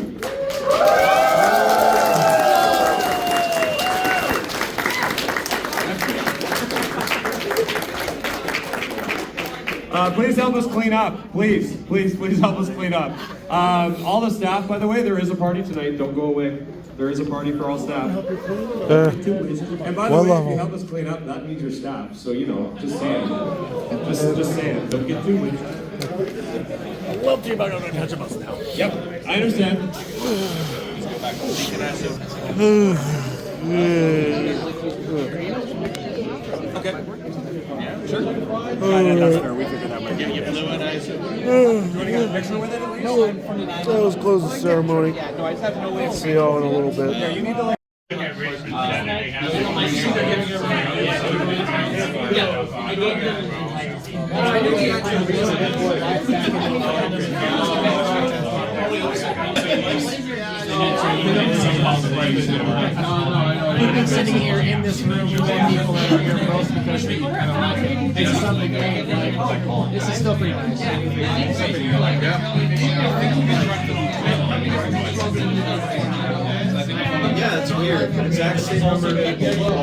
T: Please help us clean up. Please help us clean up. All the staff, by the way, there is a party tonight. Don't go away. There is a party for all staff. And by the way, if you help us clean up, that means your staff. So, just saying. Just saying. Don't get too much.
H: Well, team, I'm going to catch a bus now.
T: Yep, I understand.
H: Let's go back to Okay. Yeah, sure. That's fair. We figured that might get you blue and ice. Do you want to get a picture with it at least?
A: No, that was close the ceremony.
H: No, I just have no way of
A: See y'all in a little bit.
H: Yeah, you need to
R: We've been sitting here in this room with people that are here both because this is something great. This is still pretty nice.
H: Yeah, it's weird. Exact same number of people.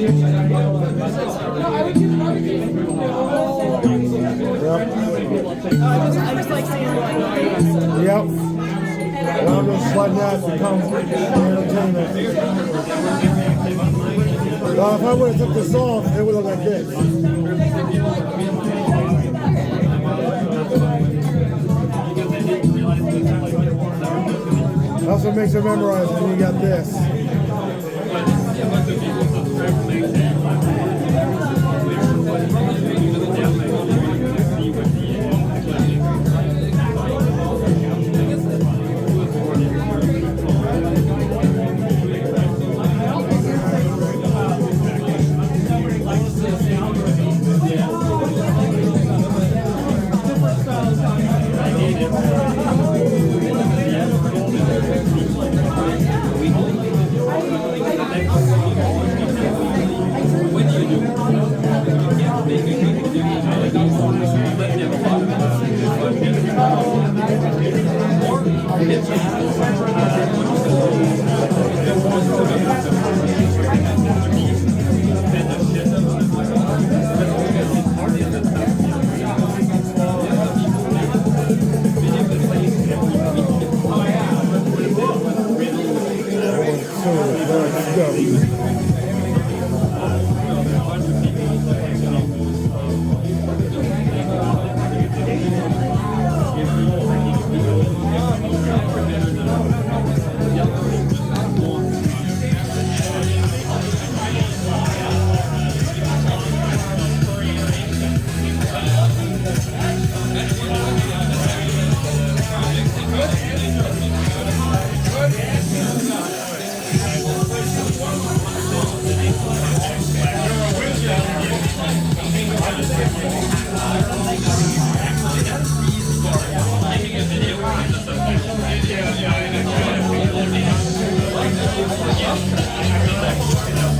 A: Yep. And I'm just letting that become entertainment. If I would have took this off, it would look like this. That's what makes it memorizing, and you got this.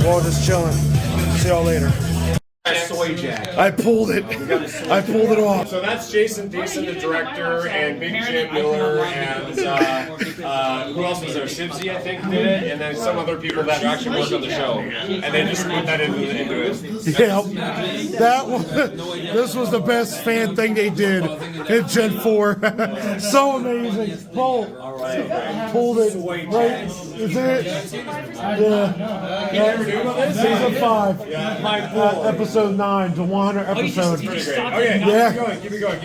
A: Well, just chilling. See y'all later.
T: Soy Jack.
A: I pulled it. I pulled it off.
T: So that's Jason Deason, the director, and Big Jim Miller, and who else was there? Shibsy, I think, did it, and then some other people that actually worked on the show, and they just put that into it.
A: Yeah, that was, this was the best fan thing they did in Gen 4. So amazing. Pulled it. Right? Is it? Yeah. Season 5. Episode 9 to 100 episodes.
T: Okay,
A: yeah.
T: keep it going.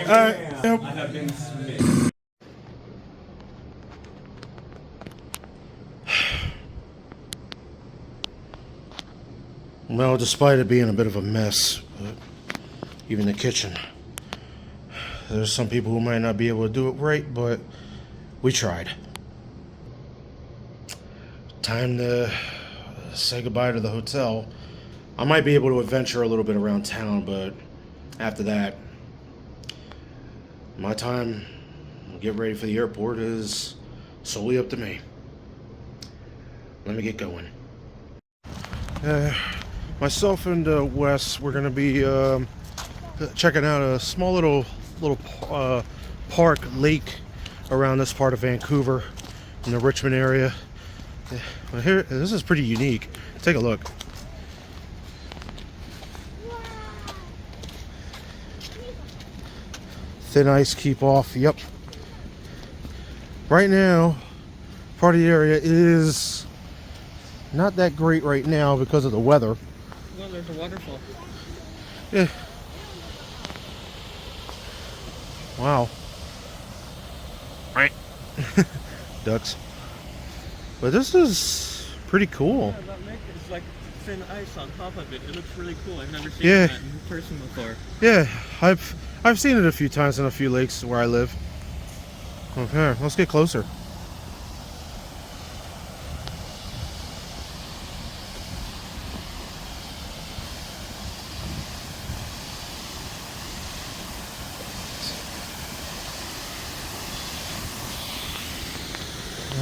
A: Well, despite it being a bit of a mess, even the kitchen, there's some people who might not be able to do it right, but we tried. Time to say goodbye to the hotel. I might be able to adventure a little bit around town, but after that, my time to get ready for the airport is solely up to me. Let me get going. Myself and Wes, we're gonna be checking out a small little park lake around this part of Vancouver in the Richmond area. Here, this is pretty unique. Take a look. Thin ice keep off. Yep. Right now, part of the area is not that great right now because of the weather.
P: Well, there's a waterfall.
A: Yeah. Wow. Right. Ducks. But this is pretty cool.
P: Yeah, that lake is like thin ice on top of it. It looks really cool. I've never seen
A: Yeah.
P: that in person before.
A: Yeah, I've seen it a few times in a few lakes where I live. Okay, let's get closer.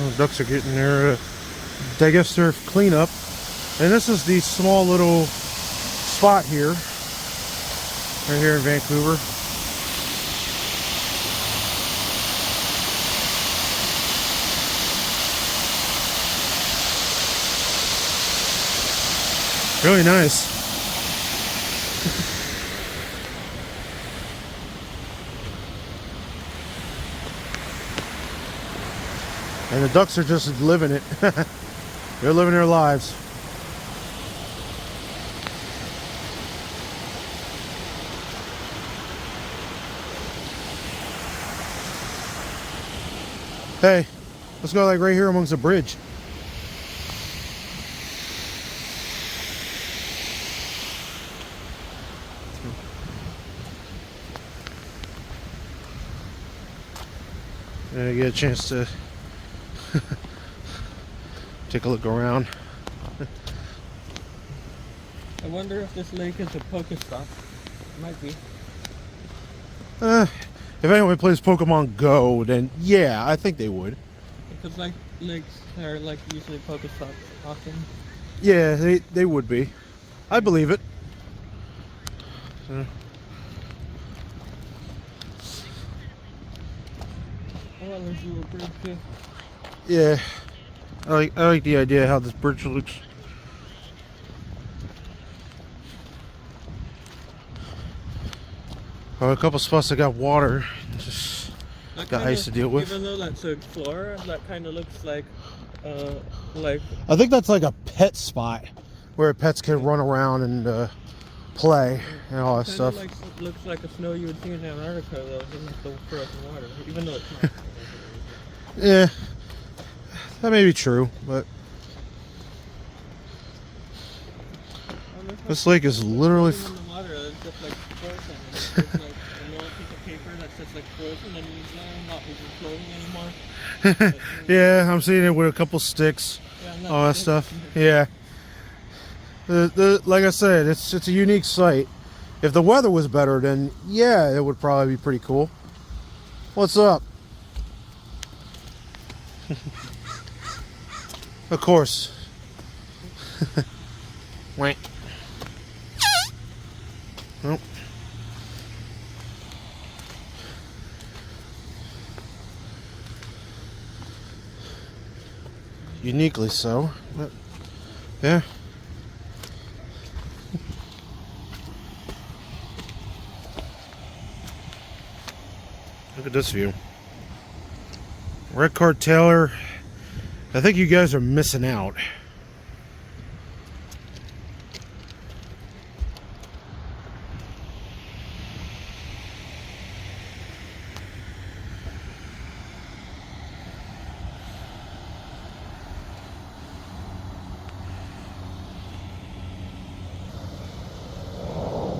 A: Oh, ducks are getting their digester cleanup, and this is the small little spot here. Right here in Vancouver. Really nice. And the ducks are just living it. They're living their lives. Hey, let's go like right here amongst the bridge. And I get a chance to take a look around.
P: I wonder if this lake is a Pokestop. It might be.
A: If anyone plays Pokemon Go, then yeah, I think they would.
P: Because like lakes are like usually Pokestops often.
A: Yeah, they would be. I believe it.
P: Oh, there's a little bridge too.
A: Yeah, I like the idea of how this bridge looks. Oh, a couple spots that got water, just got ice to deal with.
P: Even though that's a floor, that kind of looks like
A: I think that's like a pet spot where pets can run around and play and all that stuff.
P: Looks like a snow you would see in Antarctica, though, in the frozen water, even though it's not.
A: Yeah, that may be true, but this lake is literally.
P: In the water, it's just like frozen. It's like a little piece of paper that's just like frozen and not even floating anymore.
A: Yeah, I'm seeing it with a couple sticks, all that stuff. Yeah. Like I said, it's a unique sight. If the weather was better, then yeah, it would probably be pretty cool. What's up? Of course. Wait. Nope. Uniquely so, but yeah. Look at this view. Red Card Taylor, I think you guys are missing out.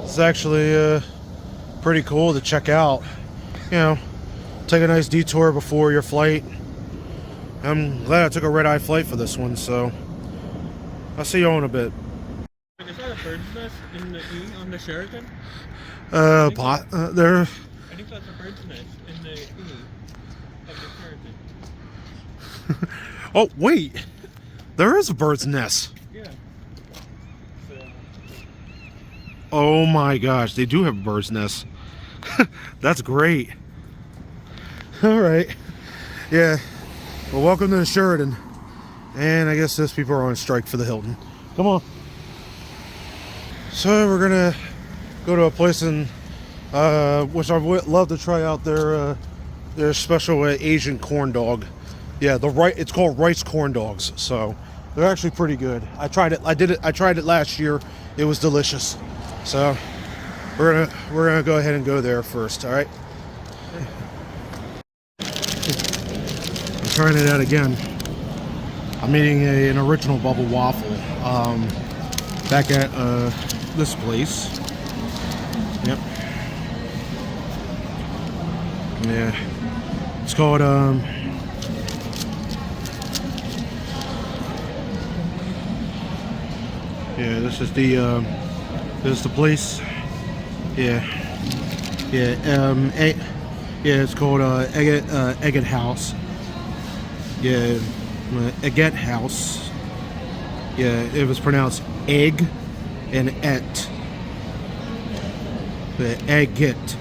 A: It's actually pretty cool to check out. You know, take a nice detour before your flight. I'm glad I took a red-eye flight for this one, so I'll see you all in a bit.
P: Is that a bird's nest in the E on the Sheraton?
A: There.
P: I think that's a bird's nest in the E of the Sheraton.
A: Oh wait, there is a bird's nest.
P: Yeah.
A: Oh my gosh, they do have a bird's nest. That's great. All right. Yeah. Well, welcome to the Sheraton. And I guess those people are on strike for the Hilton. Come on. So we're gonna go to a place in which I would love to try out their special Asian corn dog. Yeah, it's called rice corn dogs. So they're actually pretty good. I tried it. I tried it last year. It was delicious. So we're gonna go ahead and go there first. All right. I'm trying it out again. I'm eating an original bubble waffle back at this place. Yep. Yeah. It's called yeah, this is the place. Yeah. Yeah. It's called Eggett House. Yeah, Eggett House. Yeah, it was pronounced egg and et. The Eggett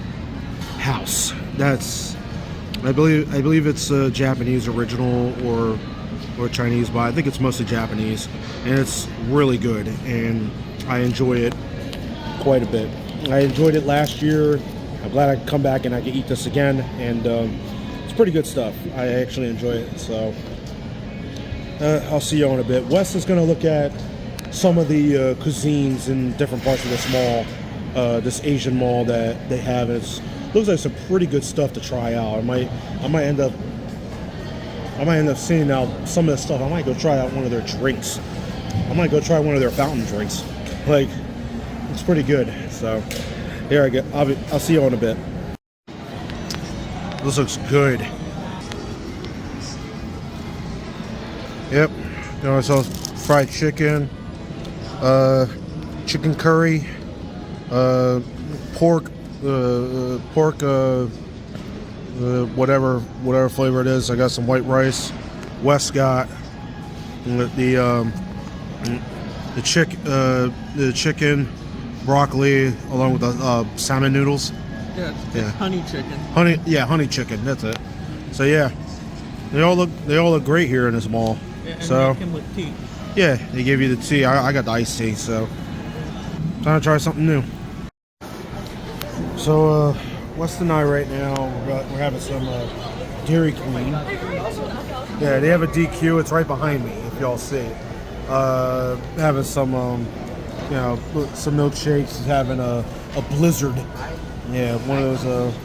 A: House. That's, I believe it's a Japanese original or Chinese, but I think it's mostly Japanese, and it's really good. And I enjoy it quite a bit. I enjoyed it last year. I'm glad I can come back and I can eat this again, and it's pretty good stuff. I actually enjoy it, so I'll see you in a bit. Wes is going to look at some of the cuisines in different parts of this mall, this Asian mall that they have. It looks like some pretty good stuff to try out. I might end up seeing out some of the stuff. I might go try out one of their drinks. I might go try one of their fountain drinks. Like, it's pretty good. So here I go. I'll see you in a bit. This looks good. Yep. You know, so fried chicken, chicken curry, pork, whatever flavor it is. I got some white rice. Wes got the chicken, broccoli, along with the salmon noodles.
P: Yeah, it's honey chicken.
A: Honey chicken. That's it. So yeah, they all look great here in this mall.
P: Yeah, and
A: so
P: they come with tea.
A: yeah, they give you the tea. I got the iced tea, so trying to try something new. So Wes and I right now we're having some Dairy Queen. Yeah, they have a DQ. It's right behind me, if y'all see. Having some some milkshakes. Having a blizzard. Yeah, one of those.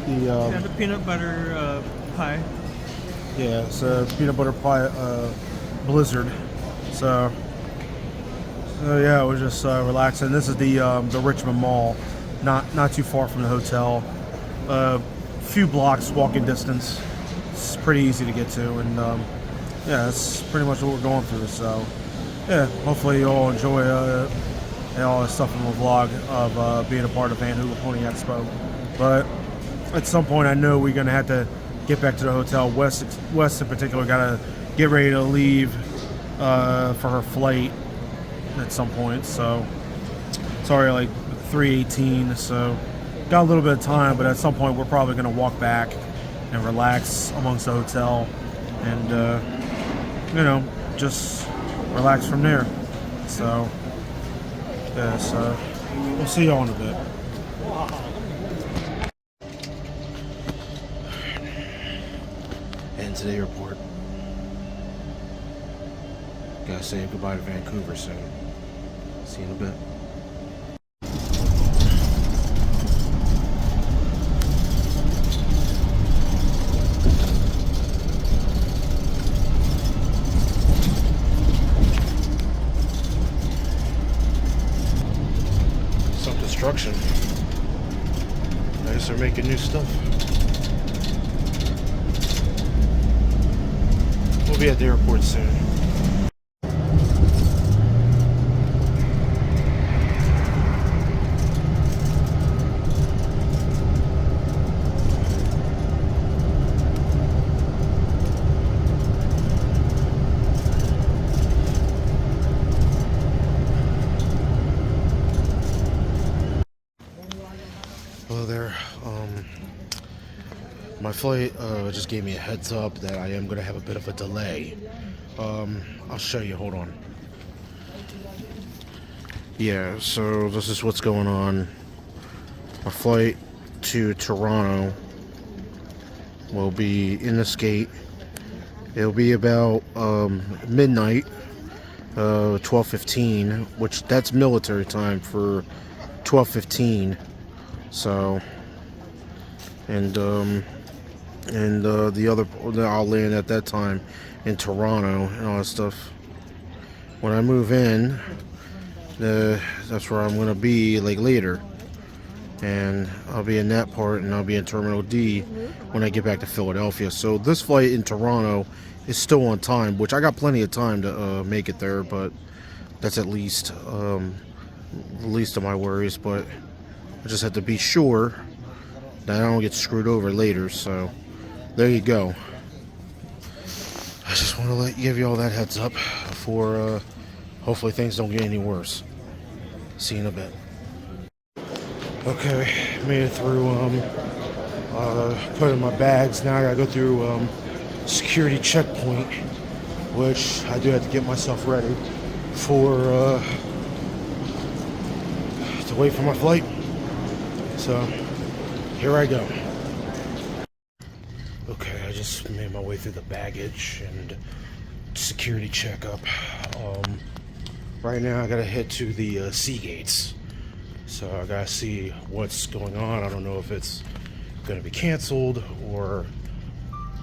P: The peanut butter pie.
A: Yeah, it's a peanut butter pie blizzard. So yeah, we're just relaxing. This is the Richmond Mall, not too far from the hotel. Few blocks walking distance. It's pretty easy to get to, and yeah, that's pretty much what we're going through. So yeah, hopefully you all enjoy all the stuff in the vlog of being a part of Vanhoover Pony Expo. But at some point, I know we're gonna have to get back to the hotel. Wes in particular got to get ready to leave for her flight at some point. So it's already like 3:18, so got a little bit of time. But at some point, we're probably gonna walk back and relax amongst the hotel, and just relax from there. So yeah, so we'll see y'all in a bit. And to the airport. Gotta say goodbye to Vancouver soon. See you in a bit. Some construction. I guess they're making new stuff. We'll be at the airport soon. Hello there. My flight just gave me a heads up that I am going to have a bit of a delay. I'll show you. Hold on. Yeah, so this is what's going on. My flight to Toronto will be in this gate. It'll be about midnight, 12:15, which that's military time for 12:15. So, and the other, I'll land at that time in Toronto and all that stuff. When I move in, that's where I'm gonna be like later, and I'll be in that part, and I'll be in Terminal D when I get back to Philadelphia. So this flight in Toronto is still on time, which I got plenty of time to make it there, but that's at least the least of my worries. But I just have to be sure that I don't get screwed over later. So there you go. I just want to give you all that heads up before hopefully things don't get any worse. See you in a bit. Okay, made it through put in my bags. Now I gotta go through security checkpoint, which I do have to get myself ready for to wait for my flight. So here I go. Okay, I just made my way through the baggage and security checkup. Right now I gotta head to the sea gates. So I gotta see what's going on. I don't know if it's gonna be canceled or,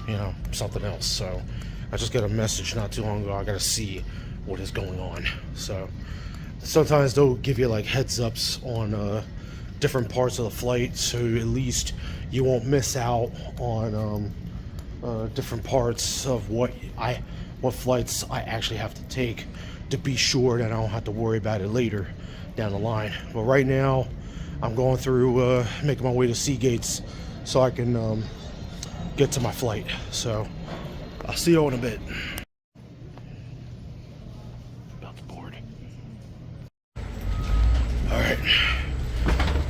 A: you know, something else. So I just got a message not too long ago. I gotta see what is going on. So sometimes they'll give you like heads ups on different parts of the flight, so at least you won't miss out on different parts of what flights I actually have to take, to be sure that I don't have to worry about it later down the line. But right now I'm going through making my way to sea gates so I can get to my flight. So I'll see you in a bit. About to board. Alright,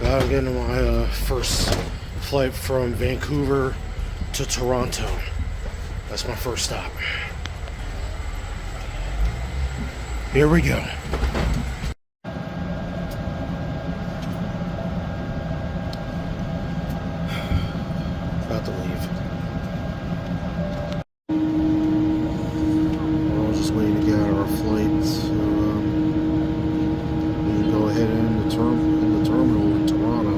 A: I'm getting on my first flight from Vancouver to Toronto. That's my first stop. Here we go. About to leave. We're just waiting to get out of our flight, so we can go ahead in the terminal in Toronto.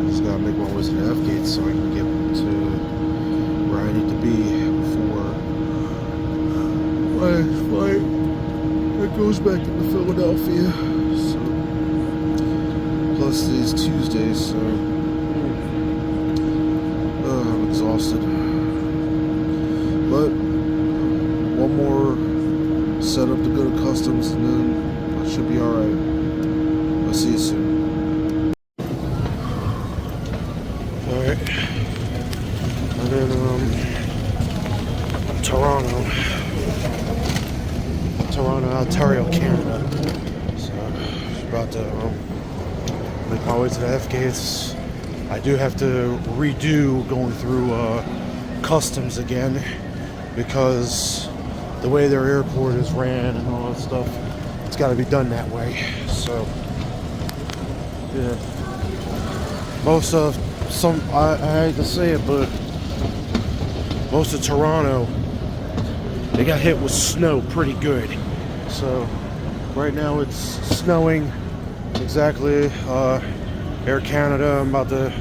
A: I just gotta make my way to the F gate so I can get to where I need to be before my flight that goes back into Philadelphia. So plus today's Tuesday, so I'm exhausted. But one more setup to go to customs, and then I should be alright. I'll see you soon. Alright. I'm in Toronto, Ontario, Canada. So about to make my way to the F gates. I do have to redo going through customs again, because the way their airport is ran and all that stuff, it's got to be done that way. So yeah, most of I hate to say it, but most of Toronto, they got hit with snow pretty good. So right now it's snowing exactly. Air Canada, I'm about to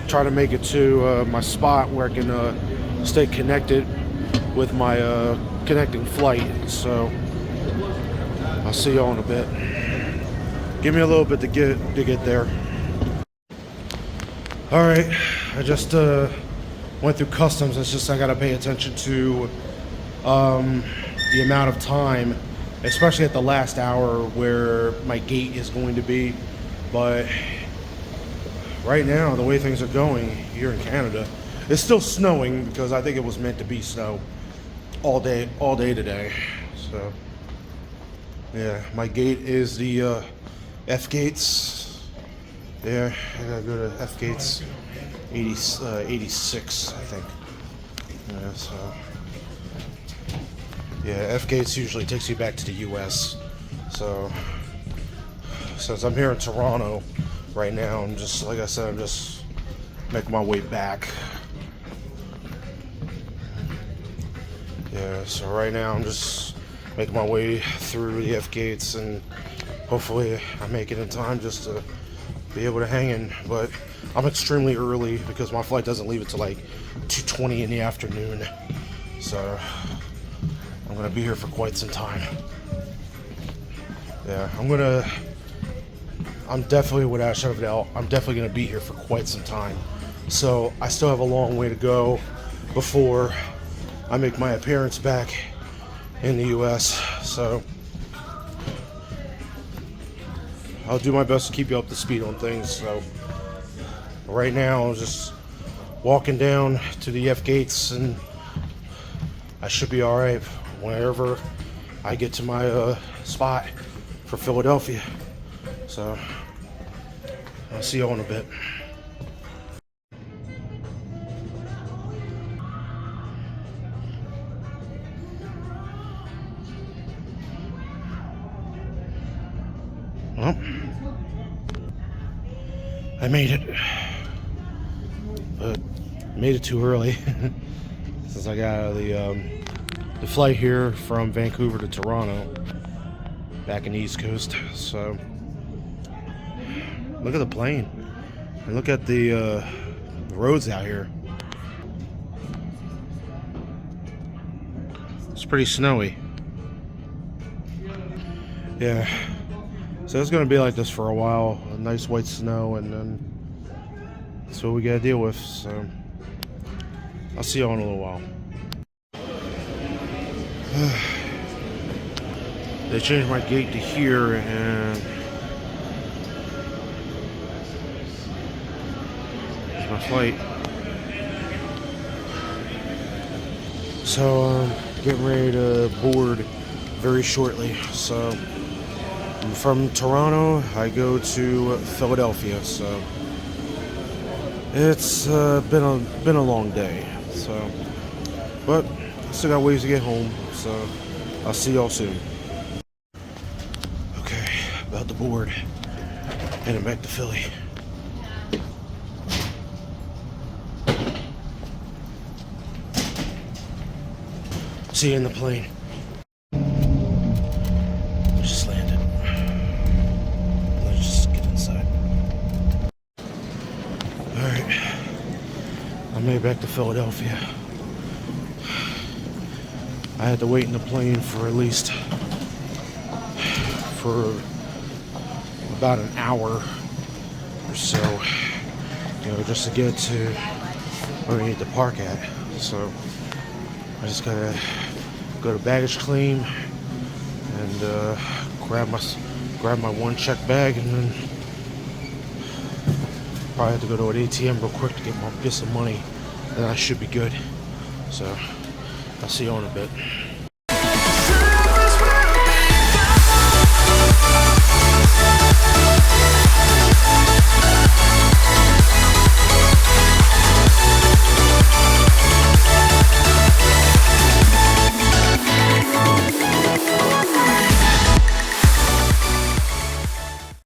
A: try to make it to my spot where I can stay connected with my connecting flight. So I'll see y'all in a bit. Give me a little bit to get there. All right, I just went through customs. It's just I gotta pay attention to the amount of time, especially at the last hour where my gate is going to be. But right now, the way things are going here in Canada, it's still snowing because I think it was meant to be snow all day today. So yeah, my gate is the F gates. Yeah, I gotta go to F gates 86, I think. Yeah, so yeah, F gates usually takes you back to the US. So since I'm here in Toronto right now, I'm just, like I said, I'm just making my way back. Yeah, so right now I'm just making my way through the F gates, and hopefully I make it in time just to be able to hang in. But I'm extremely early because my flight doesn't leave until like 2:20 in the afternoon. So I'm gonna be here for quite some time. Yeah, I'm definitely, without a shadow of a doubt, I'm definitely gonna be here for quite some time. So I still have a long way to go before I make my appearance back in the US. So I'll do my best to keep you up to speed on things. So right now I'm just walking down to the F gates, and I should be all right whenever I get to my spot for Philadelphia. So I'll see y'all in a bit. Well, I made it, but made it too early since I got out of the flight here from Vancouver to Toronto, back in the East Coast. So look at the plane and look at the roads out here. It's pretty snowy. Yeah, so it's gonna be like this for a while. A nice white snow, and then that's what we gotta deal with. So I'll see y'all in a little while. They changed my gate to here, and there's my flight. So getting ready to board very shortly. So from Toronto, I go to Philadelphia. So it's been a long day. So, but I still got ways to get home. So I'll see y'all soon. Okay, about to board, heading back to Philly. See you in the plane. We just landed. Let's just get inside. Alright. I made it back to Philadelphia. I had to wait in the plane for at least about an hour or so, you know, just to get to where we need to park at. So I just gotta go to baggage claim and grab my one check bag, and then probably have to go to an ATM real quick to get some money, and I should be good. So I'll see you in a bit.